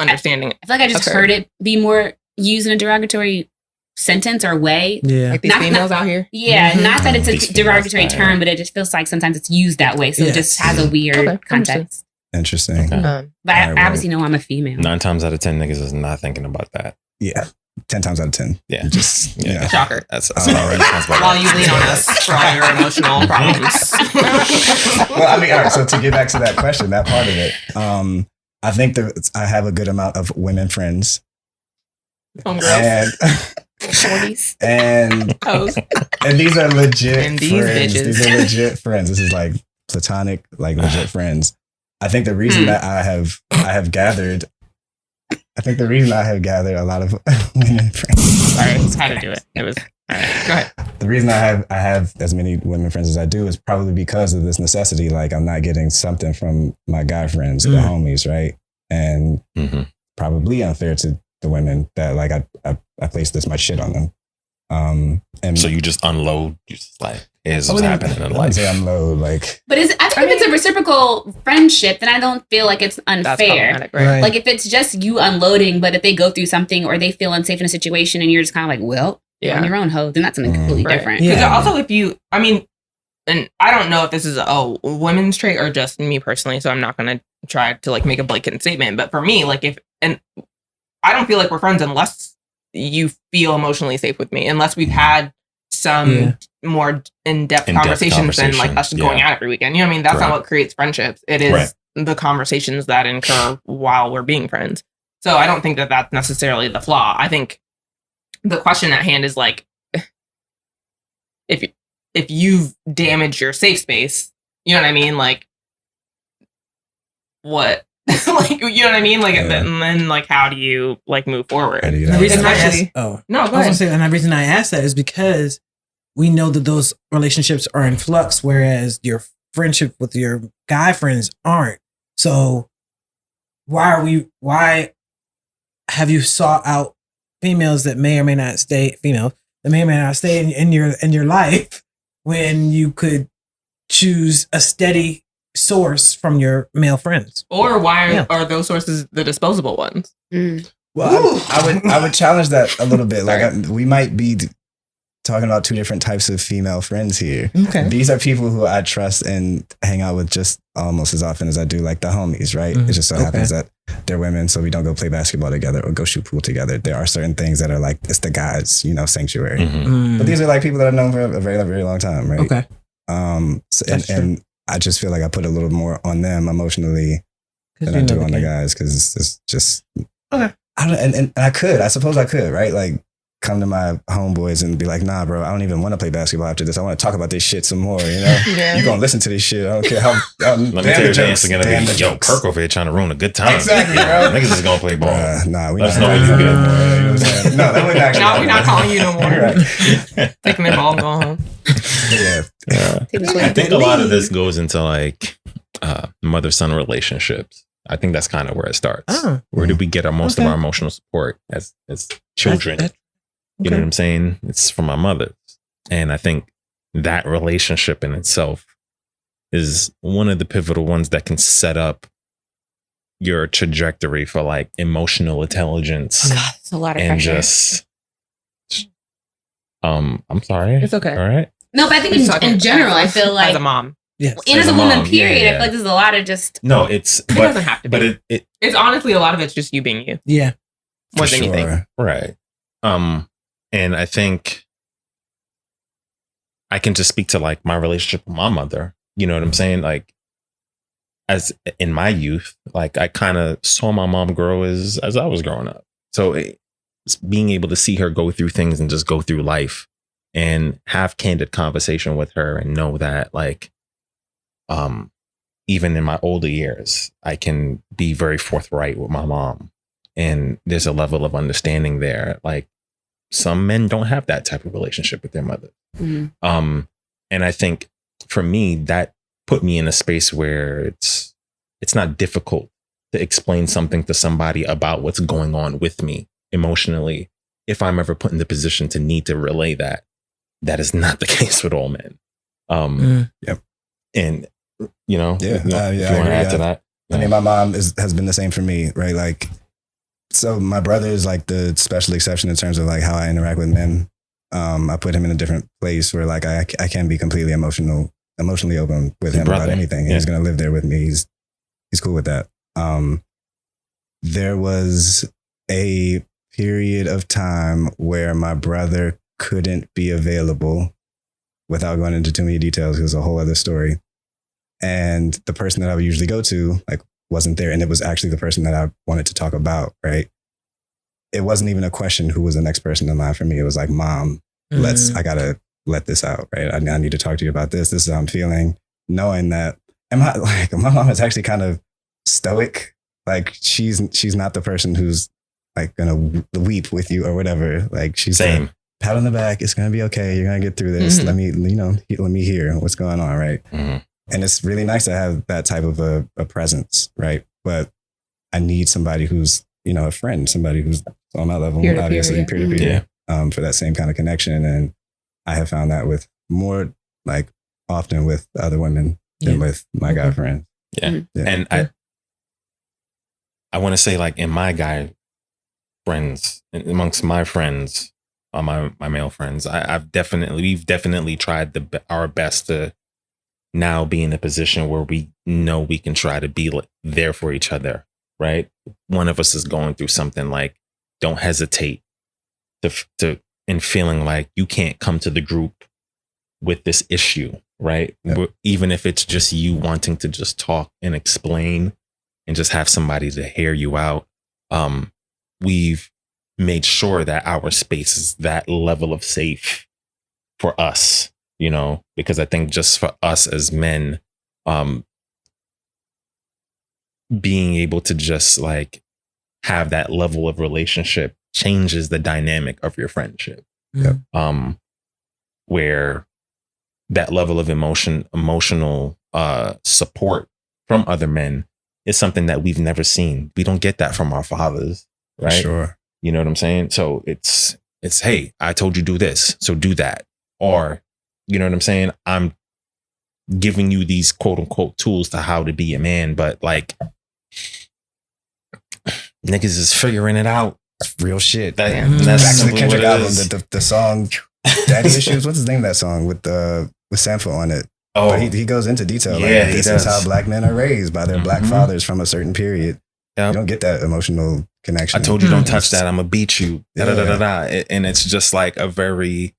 understanding. I feel like I just occurred. heard it be more used in a derogatory sentence or way. Yeah. Like these Not- females out here. Yeah, Mhm. not that it's These a females, derogatory yeah. term, but it just feels like sometimes it's used that way. So it just Yes. has a weird Okay, context. Interesting. Okay. But Alright, well- I obviously know I'm a female. 9 times out of 10 niggas is not thinking about that. Yeah. 10 times out of 10. Yeah. You just, you Yeah. know. Shocker. That's all right. While you lean on us for all your emotional problems. Well, I mean, all right. So to get back to that question, that part of it, I think that I have a good amount of women friends, Homegirls. Shorties. and Hoes. these are legit And these friends. bitches. These are legit friends. This is like platonic, like legit friends. I think the reason that I have gathered, a lot of women friends. Sorry, I just had to do it. It was all right. Go ahead. The reason I have as many women friends as I do is probably because of this necessity. Like I'm not getting something from my guy friends, the homies, right? And Mhm. probably unfair to the women that like I place this much shit on them. And So you just unload. You just like, here's I what's wouldn't- happening in I wouldn't life. say I'm low, like But I think if it's a reciprocal friendship, then I don't feel like it's That's unfair. problematic, right? Right. Like if it's just you unloading, but if they go through something or they feel unsafe in a situation and you're just kind of like, well, you're on Yeah. your own, hoe, then that's something completely Right. different. Yeah. Because also, if you, I mean, and I don't know if this is a women's trait or just me personally, so I'm not going to try to like make a blanket statement. But for me, like and I don't feel like we're friends unless you feel emotionally safe with me, unless we've had some more in-depth conversations than like us conversation, going yeah. out every weekend. You know what I mean? That's Right. not what creates friendships. It is Right. the conversations that incur while we're being friends. So I don't think that that's necessarily the flaw. I think the question at hand is like, if you've damaged your safe space, you know what I mean? Like, what? Like, you know what I mean? Like, Yeah. and then like, how do you like move forward? how do you The know? reason I asked, Especially- no, No, I go was gonna ahead. say, and the reason I asked that is because we know that those relationships are in flux, whereas your friendship with your guy friends aren't. So why have you sought out females that may or may not stay in your life when you could choose a steady source from your male friends? Or why Yeah. are those sources the disposable ones? Mm. Well, I would challenge that a little bit. Like Sorry. we might be talking about two different types of female friends here. Okay. These are people who I trust and hang out with just almost as often as I do like the homies, right? It just so happens that they're women, so we don't go play basketball together or go shoot pool together. There are certain things that are like, it's the guys, sanctuary. But these are like people that I've known for a very, very long time, right? Okay. And I just feel like I put a little more on them emotionally than I do on the guys, because it's just okay. I suppose I could, right? Like, come to my homeboys and be like, nah, bro, I don't even want to play basketball after this. I want to talk about this shit some more, Yeah. You're going to listen to this shit. I don't care how. Let me tell you, it's going to be, yo, Kirk over here trying to ruin a good time. Exactly, bro. Niggas is going to play ball. Nah, we Let us not know what you doing get. that more. You know what I'm saying? No, that wouldn't actually. No, we're not calling you no more. Right. Taking the ball and going home. Yeah. I think a lot of this goes into like mother-son relationships. I think that's kind of where it starts. Where do we get most of our emotional support as children? You know what I'm saying? It's from our mothers. And I think that relationship in itself is one of the pivotal ones that can set up your trajectory for like emotional intelligence. God, it's a lot of And pressure. just, I'm sorry. It's okay. All right. No, but I think in general, I feel like as a mom, Yes. and as a As a woman, mom, period, yeah, I feel like there's a lot of just No, it's, it doesn't have to be. but it It's honestly a lot of it's just you being you Yeah. more than anything. right. And I think I can just speak to like my relationship with my mother. You know what I'm saying? Like, as in my youth, like I kind of saw my mom grow as I was growing up. So it's being able to see her go through things and just go through life and have candid conversation with her and know that like, even in my older years, I can be very forthright with my mom. And there's a level of understanding there. Like, some men don't have that type of relationship with their mother. And I think for me, that put me in a space where it's not difficult to explain something to somebody about what's going on with me emotionally. If I'm ever put in the position to need to relay that, that is not the case with all men. Yep. And, if you want to add to that. I mean, my mom has been the same for me, right? Like, so my brother is like the special exception in terms of like how I interact with men. I put him in a different place where like I can be completely emotionally open with him about anything. And he's going to live there with me. He's cool with that. There was a period of time where my brother couldn't be available, without going into too many details. It was a whole other story. And the person that I would usually go to, like, wasn't there. And it was actually the person that I wanted to talk about, right? It wasn't even a question who was the next person in line for me. It was like, Mom, I gotta let this out, right? I need to talk to you about this. This is how I'm feeling. Knowing that, my mom is actually kind of stoic. Like, she's not the person who's like gonna weep with you or whatever. Like, she's Same. like, pat on the back. It's gonna be okay. You're gonna get through this. Let me hear what's going on, right? And it's really nice to have that type of a presence, right? But I need somebody who's, a friend, somebody who's on my level, Peer-to-peer, obviously, yeah. peer-to-peer, for that same kind of connection. And I have found that with more, like, often with other women than with my guy friends. Yeah. And I want to say, like, in my guy friends, amongst my friends, my male friends, we've definitely tried our best to now be in a position where we know we can try to be there for each other, right? One of us is going through something, like, don't hesitate to in feeling like you can't come to the group with this issue, right? Yep. Even if it's just you wanting to just talk and explain and just have somebody to hear you out. We've made sure that our space is that level of safe for us, because I think just for us as men, being able to just like have that level of relationship changes the dynamic of your friendship. Yep. Where that level of emotional support from other men is something that we've never seen. We don't get that from our fathers, right? Sure. You know what I'm saying? So it's, hey, I told you do this, so do that. Or, you know what I'm saying? I'm giving you these quote unquote tools to how to be a man, but like, niggas is figuring it out. Real shit. That's Back to the simply Kendrick what it album, is. the song Daddy Issues. What's his name? That song with Sanford on it. Oh, But he goes into detail. Yeah, Like, he this does. is how black men are raised by their black Mhm. fathers from a certain period. Yep. You don't get that emotional connection. I told you don't Mm. touch that. I'm gonna beat you. Da, da, da, da, da. And it's just like a very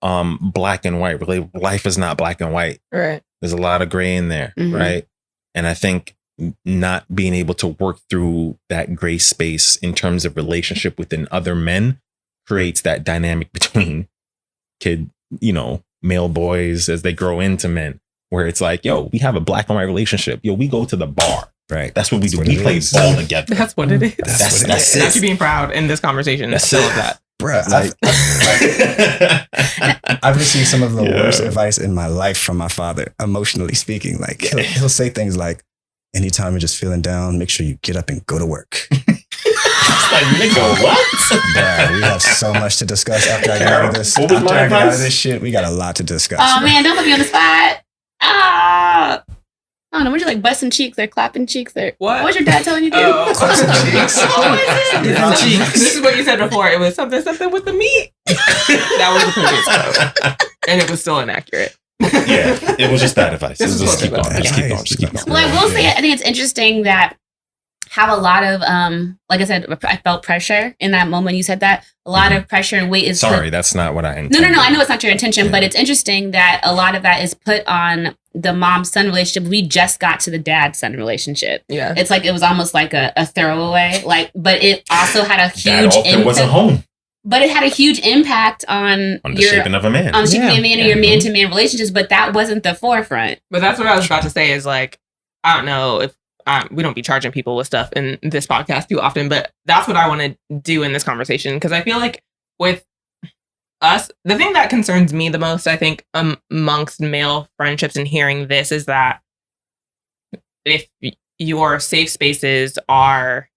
black and white. Really, life is not black and white. Right. There's a lot of gray in there, Mhm. right? And I think not being able to work through that gray space in terms of relationship within other men creates that dynamic between male boys as they grow into men, where it's like, yo, we have a black and white relationship. Yo, we go to the bar. Right. That's what we do. what We it play is. ball together. That's what it is. That's what it That's is. Not you being proud in this conversation. That's Still it. of that. Bruh, Like- I've received some of the Yeah. worst advice in my life from my father, emotionally speaking. Like he'll say things like, anytime you're just feeling down, make sure you get up and go to work. Like, nigga, what? Bruh, we have so much to discuss after I get out of this. What was After my I get out of advice? this shit, we got a lot to discuss. Oh bruh. man, don't put me on the spot. Ah. I don't know. Would you like busting cheeks or clapping cheeks or What? was your dad telling you to do? Oh. Clapping cheeks. What was it? Different cheeks. This is what you said before. It was something with the meat. That was the previous quote. And it was still inaccurate. Yeah, it was just that advice. It This was is just keep what going. it Just keep going. Just keep going. Well, I will say, I think it's interesting that how a lot of, like I said, I felt pressure in that moment. You said that a lot of pressure and weight is Sorry, that's not what I intended. No. I know it's not your intention, Yeah. but it's interesting that a lot of that is put on the mom-son relationship. We just got to the dad-son relationship. Yeah. It's like it was almost like a throwaway, but it also had a That huge often was a impact. home But it had a huge impact on on the your shaping of a man. on shaping a man or your Yeah. man-to-man relationships. But that wasn't the forefront. But that's what I was about to say is like, I don't know if we don't be charging people with stuff in this podcast too often, but that's what I want to do in this conversation. Because I feel like with us, the thing that concerns me the most, I think, amongst male friendships and hearing this is that if your safe spaces are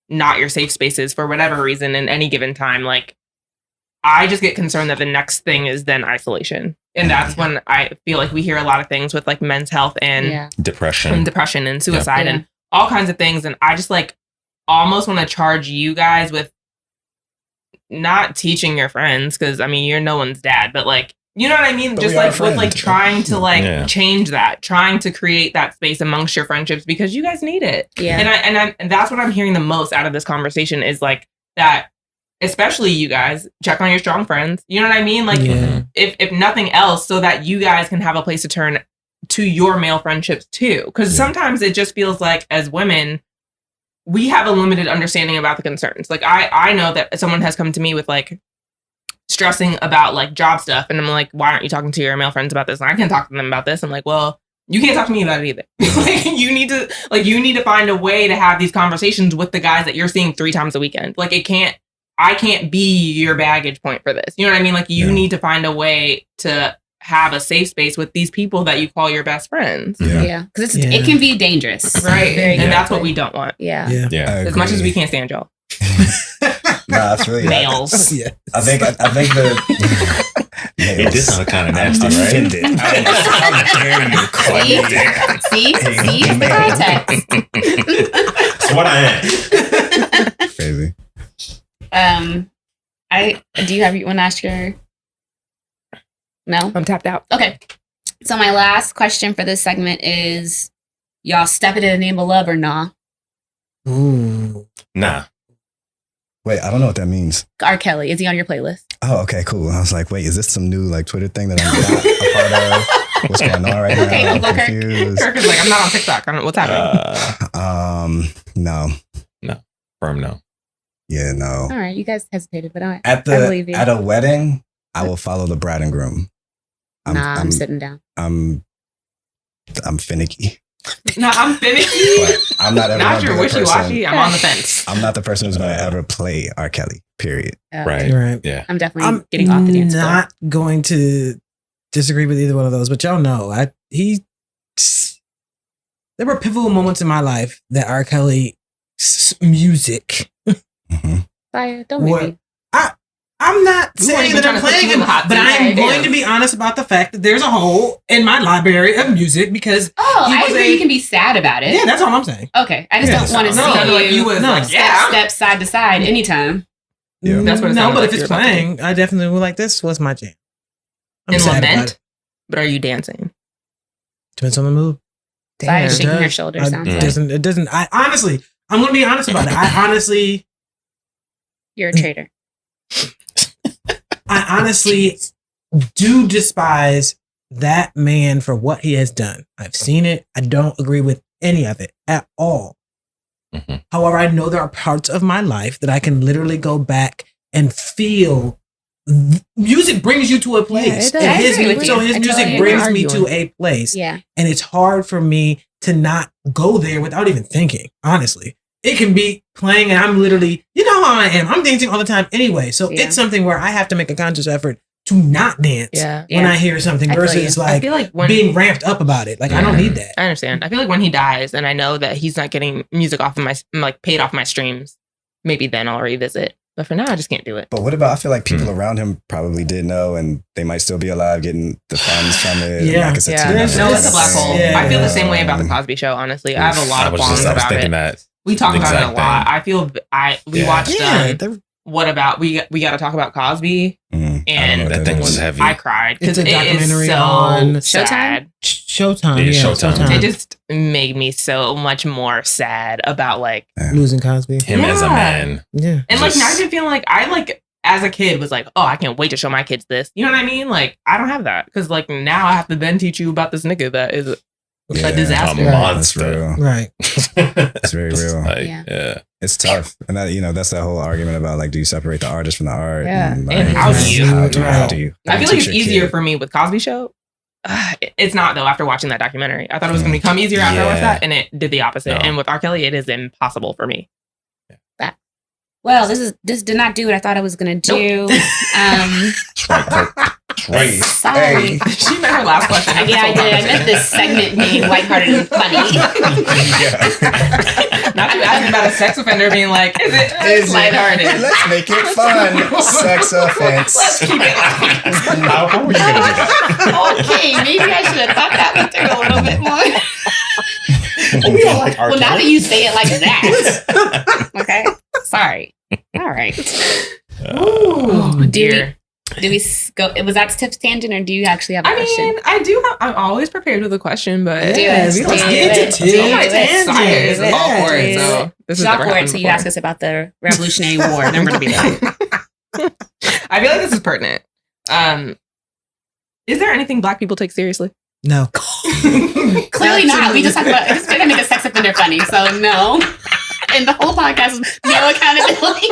not your safe spaces for whatever reason in any given time, like I just get concerned that the next thing is then isolation. And that's when I feel like we hear a lot of things with like men's health and Depression. and suicide Yeah. and all kinds of things. And I just like almost want to charge you guys with not teaching your friends, because I mean, you're no one's dad, but like, you know what I mean? But Just we are like with like friends. trying to like Yeah. change that, trying to create that space amongst your friendships because you guys need it. Yeah. And that's what I'm hearing the most out of this conversation is like that, especially you guys check on your strong friends. You know what I mean? Like Yeah. if nothing else, so that you guys can have a place to turn to your male friendships too. Because sometimes it just feels like as women, we have a limited understanding about the concerns. Like I know that someone has come to me with like stressing about like job stuff, and I'm like, why aren't you talking to your male friends about this? And I can't talk to them about this. I'm like, well, you can't talk to me about it either. Like you need to find a way to have these conversations with the guys that you're seeing 3 times a weekend. Like I can't be your baggage point for this. You know what I mean? Like you need to find a way to have a safe space with these people that you call your best friends. Yeah. Because Yeah. it can be dangerous. Right. Very And that's what quickly. we don't want. Yeah. Yeah. Yeah. As much as we can't stand y'all. Nah, I feel you. Males. Yeah. I think the It did sound kind of nasty, I'm right? offended. How dare you call me that? See? It's the context. That's what I am. Crazy. Do you want to ask your? No? I'm tapped out. Okay. So my last question for this segment is, y'all stepping in the name of love or nah? Ooh. Nah. Wait, I don't know what that means. R. Kelly, is he on your playlist? Oh, okay, cool. I was like, wait, is this some new like Twitter thing that I'm not a part of? What's going on right Okay, now? I'm Uncle Kirk. confused. Kirk is like, I'm not on TikTok. I don't know what's happening. No. Firm no. Yeah, no. All right, you guys hesitated, but all right. At I believe you. a wedding, I will follow the bride and groom. I'm sitting down. I'm finicky. No, I'm finicky. But I'm not ever Not gonna your be the wishy-washy. person. I'm on the fence. I'm not the person who's gonna ever play R. Kelly. Period. Right. Right. Yeah. I'm definitely I'm getting off the dance floor. not going to disagree with either one of those, but y'all know there were pivotal moments in my life that R. Kelly music. Mhm. Fire, don't make What? me. I'm not We weren't saying even that I'm trying to put playing you in it, the hot but seat. I'm Damn. going to be honest about the fact that there's a hole in my library of music because Oh, He I was agree. a- You can be sad about it. yeah, that's all I'm saying. Okay, I just Yeah, don't want to no, see Sounded like you was no. like, yeah. step side to side anytime. Yeah. That's what it no, sounded but like if you it's were about to playing, I definitely would like this was my jam. I'm in sad about lament, it. but are you dancing? Depends on the mood. Sorry, Damn. shaking It her does. shoulders I- sounds it like doesn't. It doesn't. I honestly, I'm gonna be honest about it. I honestly you're a traitor. do despise that man for what he has done. I've seen it. I don't agree with any of it at all. Mhm. However, I know there are parts of my life that I can literally go back and feel. Music brings you to a place. it does. And I his agree with mu- you. so his I music totally brings agree. me to a place. Yeah. And it's hard for me to not go there without even thinking, honestly. It can be playing and I'm literally, you know how I am. I'm dancing all the time anyway. So Yeah. it's something where I have to make a conscious effort to not dance Yeah. when Yeah. I hear something I feel versus you. I like feel like when being ramped up about it. Like I don't need that. I understand. I feel like when he dies and I know that he's not getting music off of my like paid off my streams, maybe then I'll revisit. But for now, I just can't do it. But what about, I feel like people around him probably did know and they might still be alive getting the funds from it. Yeah. Like it's a Yeah, team no, effort it's a kind black of hole. thing. Yeah. I feel the same way about the Cosby Show. Honestly, I have a lot I of was qualms just, I was about thinking it. that. We talk about it a exact lot. thing. I feel we Yeah. watched. Yeah, What about we got to talk about Cosby? I don't know And what That thing was is. heavy. I cried because It's a it is documentary so on sad. Showtime. Yeah, Yeah, Showtime. It just made me so much more sad about like losing Cosby. Him as a Yeah. man. Yeah. and like Just- not even feeling like I like as a kid was like, oh, I can't wait to show my kids this. You know what I mean? Like I don't have that because like now I have to then teach you about this nigga that is Yeah. a disaster. A Right. That's monster. real. Right. It's very real. Like, Yeah. yeah. It's tough. And that, that's that whole argument about like, do you separate the artist from the art? Yeah. And, And how do you? How do you? I feel like it's teach your easier kid? for me with Cosby Show. It's not though. After watching that documentary, I thought it was going to become easier after I watched Yeah. that, and it did the opposite. No. And with R. Kelly, it is impossible for me. Well, this did not do what I thought it was gonna do. That's right, Kirk. That's right. Sorry. She meant her last question. Yeah, I did. I meant this segment being lighthearted and funny. Not you asking about a sex offender being like, is it Is it? lighthearted? Let's make it fun. Sex offense. Let's keep it light. How were you going to do that? Okay, maybe I should have thought that one through a little bit more. We all like R. Well, now that Kelly. you say it like that. Okay. Sorry. All right. Oh dear. Do we go? Was that Tiff's tangent, or do you actually have a I question? mean, I do have. I'm always prepared with a question, but Do Yes, it. let's Do get it. into Do Tiff. it. I'm excited. This is Yeah. awkward. So this It's has never awkward, happened so you before. ask us about the Revolutionary War. Then we're gonna be like, I feel like this is pertinent. Is there anything Black people take seriously? No. clearly not. We just talked about it's gonna make a sex offender funny, so no. And the whole podcast is no accountability.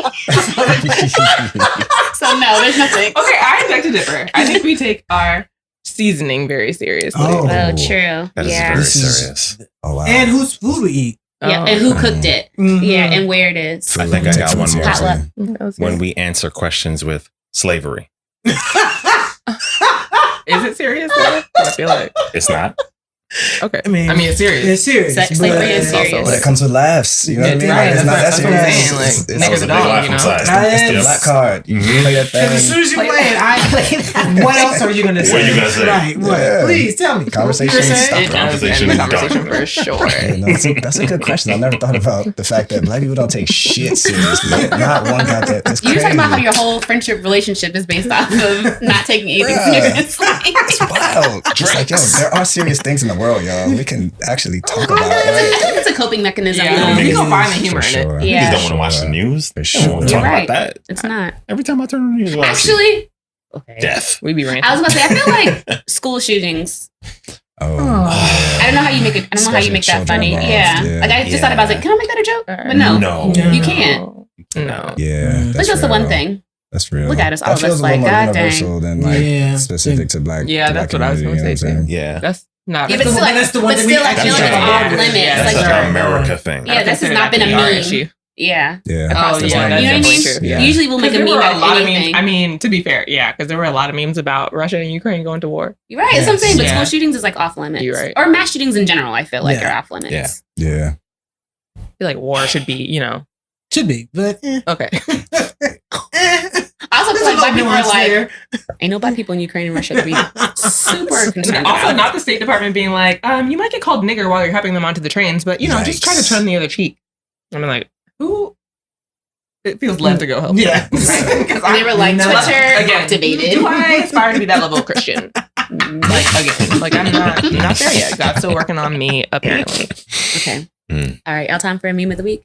So no, there's nothing. Okay, I beg to differ. I think we take our seasoning very seriously. Oh. Oh, true. That is Yeah. very This is- serious. Oh, wow. And whose food we eat. Yeah, Oh. and who cooked it? Mhm. Yeah, and where it is. Food, I think I take got food one more. seriously. Potluck. That was When good. we answer questions with slavery. Is it serious though? I feel like It's not. okay. I mean, it's serious. It's serious. Sex slavery is but- serious. But it comes with laughs. You know what I mean? Right, Like, it's not that that's what I'm serious. saying, like, It's niggas It's a dog, big laugh you know? inside. Ah, It's the yes. black card. You play that Because as thing. soon as you play it, I play that. What else are you going to say? What are you gonna say? Right. What? Yeah. Please tell me. Conversation What you is say? stuck. It does Conversation end the is conversation done. for sure. Yeah, no, that's a good question. I never thought about the fact that Black people don't take shit seriously. Not one got that. That's You were crazy. talking about how your whole friendship relationship is based off of not taking anything Bruh. seriously. It's wild. It's like, yo, there are serious things in the world, y'all. We can actually talk about. I Like, think it's a coping mechanism. Yeah, you know? you gonna find the humor for in it. sure. Yeah. Niggas don't want to watch the news. For They don't want to sure. talk You're about that. It's not. Every time I turn on the news, what I see? Actually, okay. Death. We be ranting. I was about to say, I feel like school shootings. Oh, I don't know how you make it. I don't know how you Especially make that children funny. involved, Yeah. yeah. Like I just thought about. I was like, can I make that a joke? But no, No. you can't. No. yeah. That's just the one thing. That's real. Look at us, all That of feels us a little like, more God dang. universal than like Yeah. specific to Black. Yeah, the that's Black what I was community, gonna you say, know what I'm too. saying? Yeah. That's not. Yeah, that's but still, that's the one but that we still, I actually feel like talk off about. limits. Yeah, That's Like, like an America thing. yeah, this has not been a our meme. issue. Yeah. Yeah. Across Oh the yeah, board. that's You know what I definitely mean? true. Yeah. Usually we'll make a There meme were a out of lot of anything. memes. I mean, to be fair, yeah, because there were a lot of memes about Russia and Ukraine going to war. You're right. That's what I'm saying. But Yeah. school shootings is like off limits. You're right. Or mass shootings in general, I feel like Yeah. are off limits. Yeah. Yeah. I feel like war should be, Should be, but okay. I also there's feel a like black little people are nuance like, there. ain't no black people in Ukraine and Russia to be super concerned Also, about. not the State Department being like, you might get called nigger while you're helping them onto the trains, but just try to Yikes. turn the other cheek. I mean, like, who? It feels led to go help. Yeah. Because And they were like, No. Twitter again, activated. do I aspire to be that level of Christian? I'm not there yet. God's still working on me, apparently. Okay. Mm. All right. Y'all time for a meme of the week?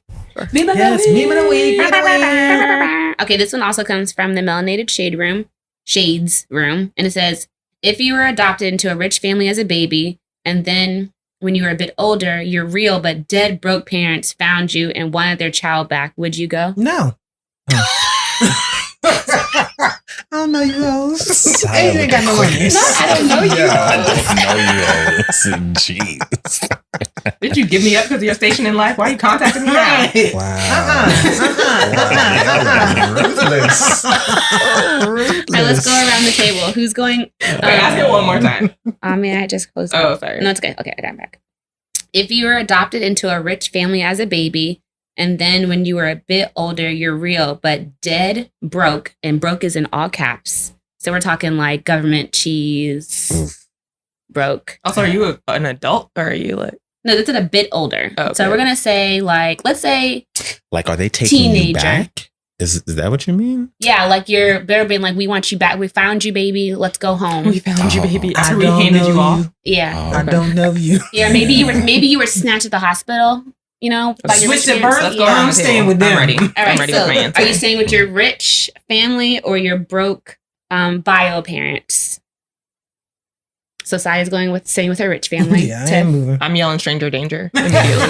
Meme of Yes, the week. meme of the week. Meme of the week. Okay, this one also comes from the Melanated Shades Room, and it says, if you were adopted into a rich family as a baby, and then when you were a bit older, your real but dead broke parents found you and wanted their child back, would you go? No. I don't know you hoes. Silent You ain't got no money. quickness. I don't know you. I don't know you. Jeez. Did you give me up because of your station in life? Why are you contacting me now? Right. Wow. Ruthless. All right, let's go around the table. Who's going? Wait, ask it one more time. Oh man, I just closed. Oh, sorry. No, it's okay. Okay, I got it back. If you were adopted into a rich family as a baby, and then when you were a bit older, you're real, but dead broke, and broke is in all caps. So we're talking like government cheese, Oof. broke. Also, are you an adult or are you like? No, that's a bit older. Oh, okay. So we're gonna say like, let's say, Like, are they taking you Teenager. back? Is that what you mean? yeah, like they're being like, we want you back. We found you, baby. Let's go home. We found you, baby. I After we don't handed know you off. Yeah, Oh, I don't know you. yeah. Maybe you were snatched at the hospital. You know, by your Switch rich at parents. birth. Let's go Yeah. around I'm the staying table. with them. I'm ready. All right, I'm ready so with my answer. are you staying with your rich family or your broke bio parents? So Saya's going with staying with her rich family. Yeah, I Tiff, am moving. I'm yelling stranger danger immediately.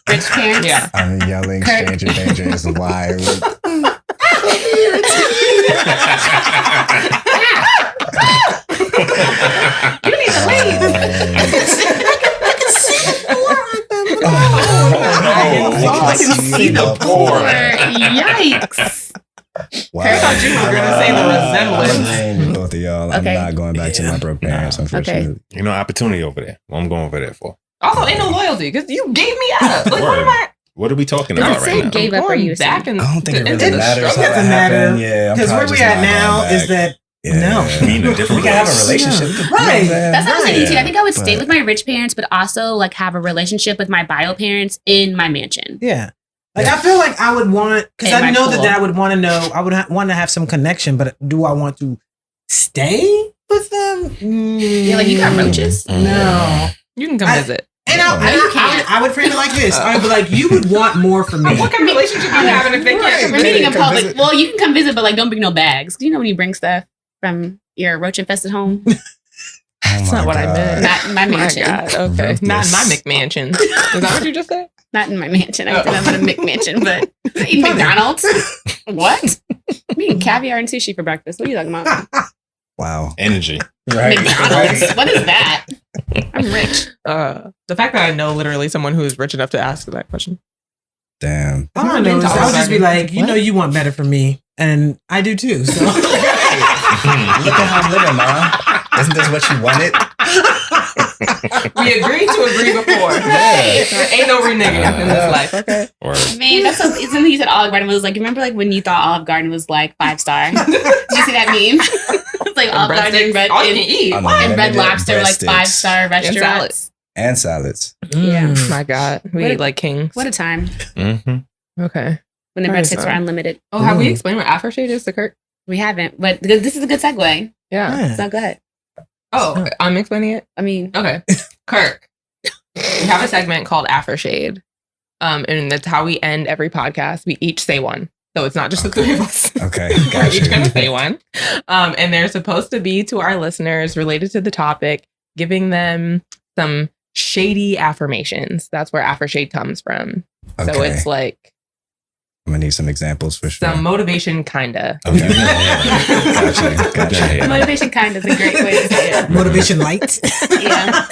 rich parents. Yeah. I'm yelling Kirk. stranger danger is wild. You need to leave. I can see the Or pour. yikes. Wow. I thought you were gonna say the resemblance. I'm agreeing with both of y'all. Okay. I'm not going back to my broke parents, unfortunately. You know, opportunity over there. What I'm going over there for. Also, ain't no loyalty because you gave me up. Like, what Word. am I? What are we talking Does it about say right now? gave up or you back saying? and I don't think it into really the matters struggle. how Doesn't that matter. happened. Yeah, I'm Because where probably we just at not now going is back. that Yeah. no. Mean a different We can have a place. relationship. Yeah. You know what I'm Right. saying? That's what I was thinking too. I think I would stay But- with my rich parents, but also like have a relationship with my bio parents in my mansion. Yeah. Like I feel like I would want because In I my know pool. that I would want to know. I would want to have some connection, but do I want to stay with them? Yeah, like you got roaches. No. You can come I- visit. And No, you can't. I would frame it like this. I would be like, you would want more from me. What kind of relationship you having if they can't? We're meeting in come public. visit. Well, you can come visit, but like don't bring no bags. Do you know when you bring stuff from your roach infested home? That's not what I meant. Not in my My mansion. God. Okay. Not in my McMansion. Is that what you just said? Not in my mansion. I said I'm in a McMansion, but eat McDonald's. What? I'm eating caviar and sushi for breakfast. What are you talking about? Wow. Energy. Right. McDonald's. What is that? I'm rich. The fact that I know literally someone who is rich enough to ask that question. Damn. All I know is I would just be like, you What? know, you want better for me, and I do too. So Look at how I'm living, man. Isn't this what you wanted? We agreed to agree before. There ain't no reneging in this life. Okay. Or Man, that's something you said Olive Garden was like. Remember like when you thought Olive Garden was like 5-star? Did you see that meme? It's like Olive Garden and red, All you can and, eat. I know. and They Red did Lobster like breadsticks. 5-star restaurants. And salads. Yeah. Mm. My God. We What eat a- like kings. What a time Okay. when the Very breadsticks were sorry. unlimited. Oh, have we Ooh. explained what aftershave is to Kirk? We haven't, but this is a good segue. Yeah. Yeah. So go ahead. Oh, I'm explaining it? I mean, Okay. Kirk, we have a segment called Aftershade. And that's how we end every podcast. We each say one. So it's not just the three of us. Okay. We're Got each going to say you. one. And they're supposed to be to our listeners related to the topic, giving them some shady affirmations. That's where Aftershade comes from. So Okay. it's like I'm gonna need some examples for sure. some motivation, kinda. Okay. Gotcha. Gotcha. motivation kind is a great way to say it. Motivation light. Yeah.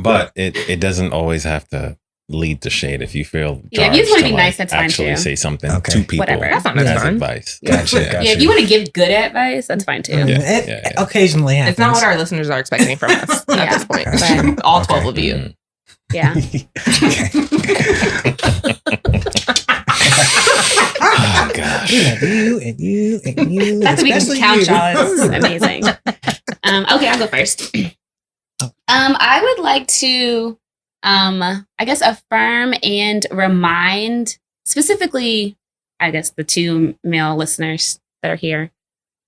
but it doesn't always have to lead to shade. If you feel Yeah, if you just charged wanna to, be nice, that's fine, actually too. say something Okay. to people Whatever. That's not as as fun. advice. Gotcha. Yeah, Gotcha. if you want to give good advice, that's fine too. Yeah. It occasionally happens. It's not what our listeners are expecting from us Yeah. at this point. Gotcha. All Okay. 12 of you. Mhm. Yeah. Oh gosh. We love you and you and you. That's what we can especially count you. y'all is amazing. Okay, I'll go first. I would like to, I guess, affirm and remind specifically, I guess, the two male listeners that are here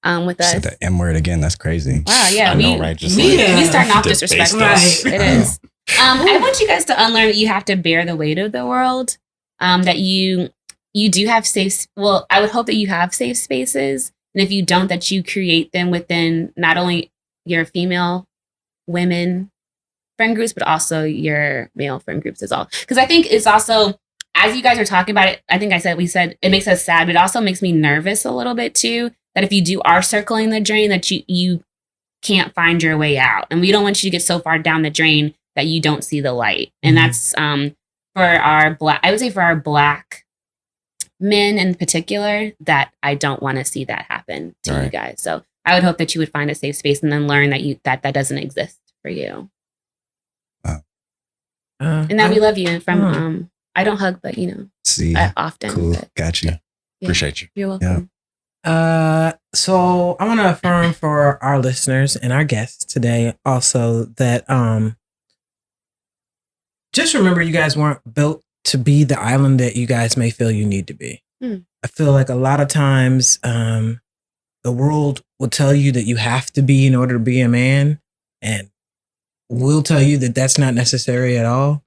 with us. Said the M word again. That's crazy. Wow, yeah. I know, right? Just we like, starting off the disrespectful. base It is. I want you guys to unlearn that you have to bear the weight of the world. That you do have I would hope that you have safe spaces. And if you don't, that you create them within not only your female women friend groups, but also your male friend groups as well. Because I think it's also, as you guys are talking about it, I think we said it makes us sad, but it also makes me nervous a little bit too, that if you are circling the drain, that you can't find your way out. And we don't want you to get so far down the drain that you don't see the light. And that's for our Black men in particular, that I don't want to see that happen to you guys. So I would hope that you would find a safe space and then learn that that doesn't exist for you. And that we love you. From I don't hug, but See, often. cool, But, got you. yeah. Appreciate you. You're welcome. So I want to affirm for our listeners and our guests today also that just remember, you guys weren't built to be the island that you guys may feel you need to be. I feel like a lot of times the world will tell you that you have to be in order to be a man, and we'll tell you that that's not necessary at all.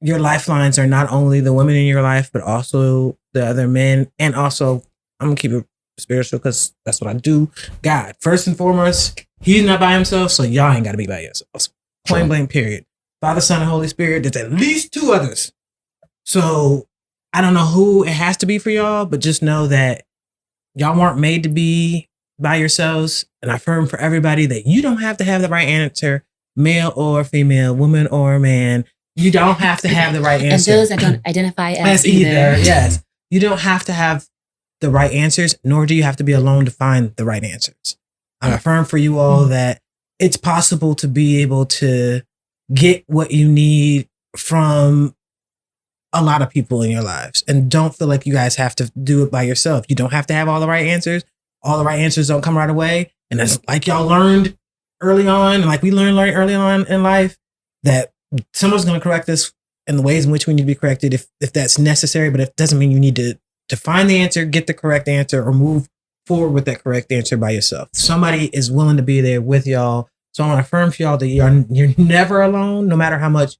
Your lifelines are not only the women in your life, but also the other men. And also, I'm going to keep it spiritual because that's what I do. God, first and foremost, he's not by himself, so y'all ain't got to be by yourselves. Point blank, period. Father, Son, and Holy Spirit, there's at least two others. So I don't know who it has to be for y'all, but just know that y'all weren't made to be by yourselves. And I affirm for everybody that you don't have to have the right answer, male or female, woman or man. You don't have to have the right answer. And those that don't identify as either. Yes. You don't have to have the right answers, nor do you have to be alone to find the right answers. I affirm for you all that it's possible to be able to get what you need from a lot of people in your lives. And don't feel like you guys have to do it by yourself. You don't have to have all the right answers. All the right answers don't come right away. And that's like y'all learned early on, and like we learned early on in life, that someone's going to correct us in the ways in which we need to be corrected if that's necessary. But it doesn't mean you need to find the answer, get the correct answer, or move forward with that correct answer by yourself. Somebody is willing to be there with y'all. So I want to affirm for y'all that you're never alone, no matter how much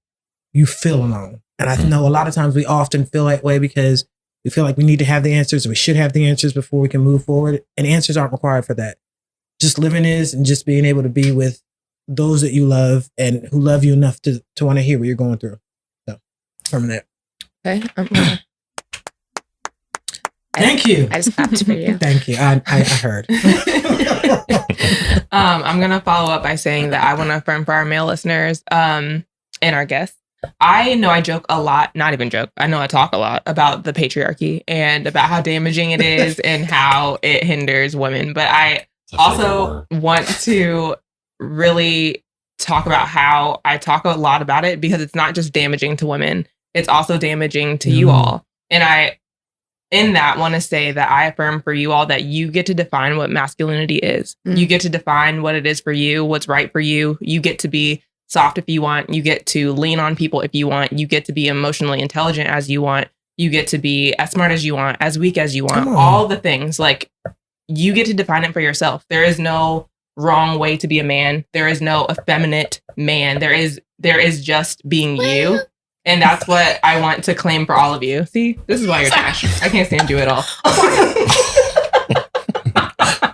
you feel alone. And I know a lot of times we often feel that way because we feel like we need to have the answers, or we should have the answers before we can move forward. And answers aren't required for that. Just living is, and just being able to be with those that you love and who love you enough to want to hear what you're going through. So from that. Okay. Thank you. I just clapped for you. Thank you. I heard. I'm going to follow up by saying that I want to affirm for our male listeners and our guests. I know I joke a lot, not even joke. I know I talk a lot about the patriarchy and about how damaging it is and how it hinders women. But I also want to really talk about how I talk a lot about it, because it's not just damaging to women. It's also damaging to you all. And I, in that, want to say that I affirm for you all that you get to define what masculinity is. You get to define what it is for you, what's right for you. You get to be soft if you want. You get to lean on people if you want. You get to be emotionally intelligent as you want. You get to be as smart as you want, as weak as you want. All the things. Like, you get to define it for yourself. There is no wrong way to be a man. There is no effeminate man. There is just being you. And that's what I want to claim for all of you. See, this is why you're trash. I can't stand you at all.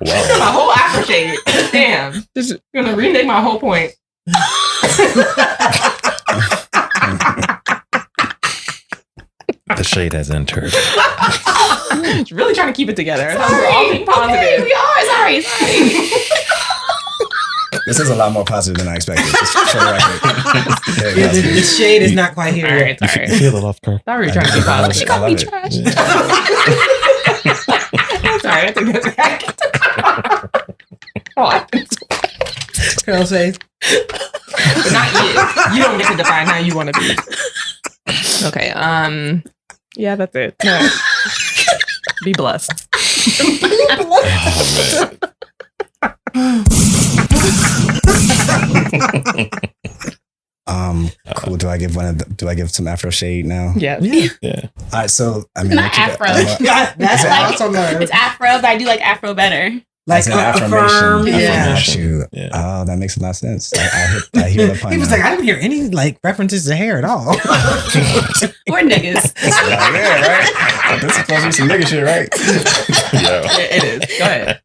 My whole aftershave. Damn. This is gonna renege my whole point. The shade has entered. It's really trying to keep it together. We're all being positive. Okay, we are. Sorry. This is a lot more positive than I expected. Just for the record. The shade is not quite here. All right, You sorry. feel the love, Kirk? Sorry, we're trying to be positive. She called me trash. I'm sorry. I think that's right. Oh, Girl says. but not you. You don't get to define how you want to be. Okay. Yeah, that's it. No. Be blessed. Oh, man. Cool. Do I give some Afro shade now? Yeah. Yeah. All right. So I mean, Not Afro. That's like- also learned. It's Afro, but I do like Afro better. Like As an affirm. Yeah. Got you. Yeah. Oh, that makes a lot of sense. I hear the pun. He was now. like, I didn't hear any like references to hair at all. Or niggas. yeah, right. This is supposed to be some nigga shit, right? Yeah. It is. Go ahead.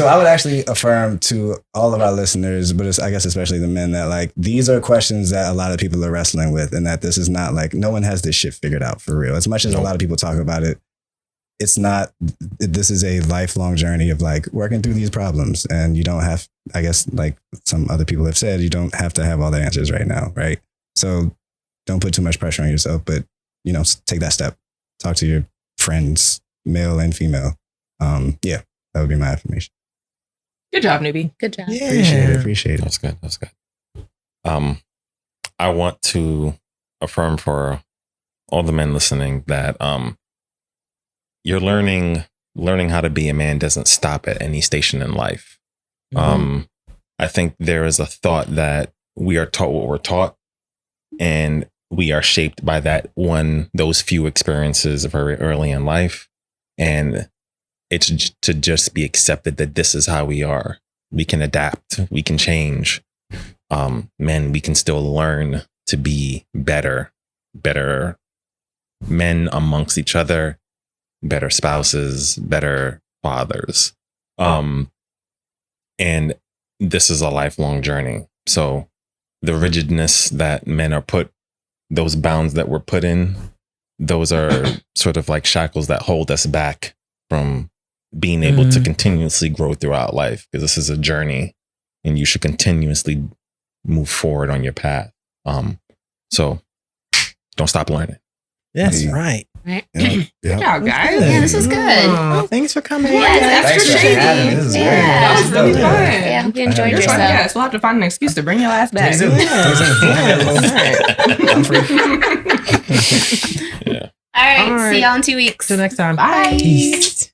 I would actually affirm to all of our listeners, but I guess especially the men, that like these are questions that a lot of people are wrestling with, and that this is not like no one has this shit figured out for real. As much as a lot of people talk about it, it's not. This is a lifelong journey of like working through these problems, and you don't have. I guess like some other people have said, you don't have to have all the answers right now, right? So don't put too much pressure on yourself, but take that step. Talk to your friends, male and female. Yeah, that would be my affirmation. Good job, newbie. Good job. Yeah. Appreciate it. That's good. I want to affirm for all the men listening that you're learning how to be a man doesn't stop at any station in life. I think there is a thought that we are taught what we're taught, and we are shaped by those few experiences very early in life. And it's to just be accepted that this is how we are. We can adapt, we can change. Men, we can still learn to be better men amongst each other, better spouses, better fathers. And this is a lifelong journey. So the rigidness that men are put, those bounds that we're put in, those are sort of like shackles that hold us back from being able to continuously grow throughout life, because this is a journey and you should continuously move forward on your path. So don't stop learning. That's right. Right. Good job, guys. Yeah, this was good. Oh, thanks for coming. Yes, extra Thanks for shady. having me. This is Yeah. That was really great. fun. Yeah, I hope you enjoyed You're yourself. Yes, we'll have to find an excuse to bring your ass back. Please do. I'm free. Yeah. All right. All right. See y'all in 2 weeks. Till next time. Bye. Peace.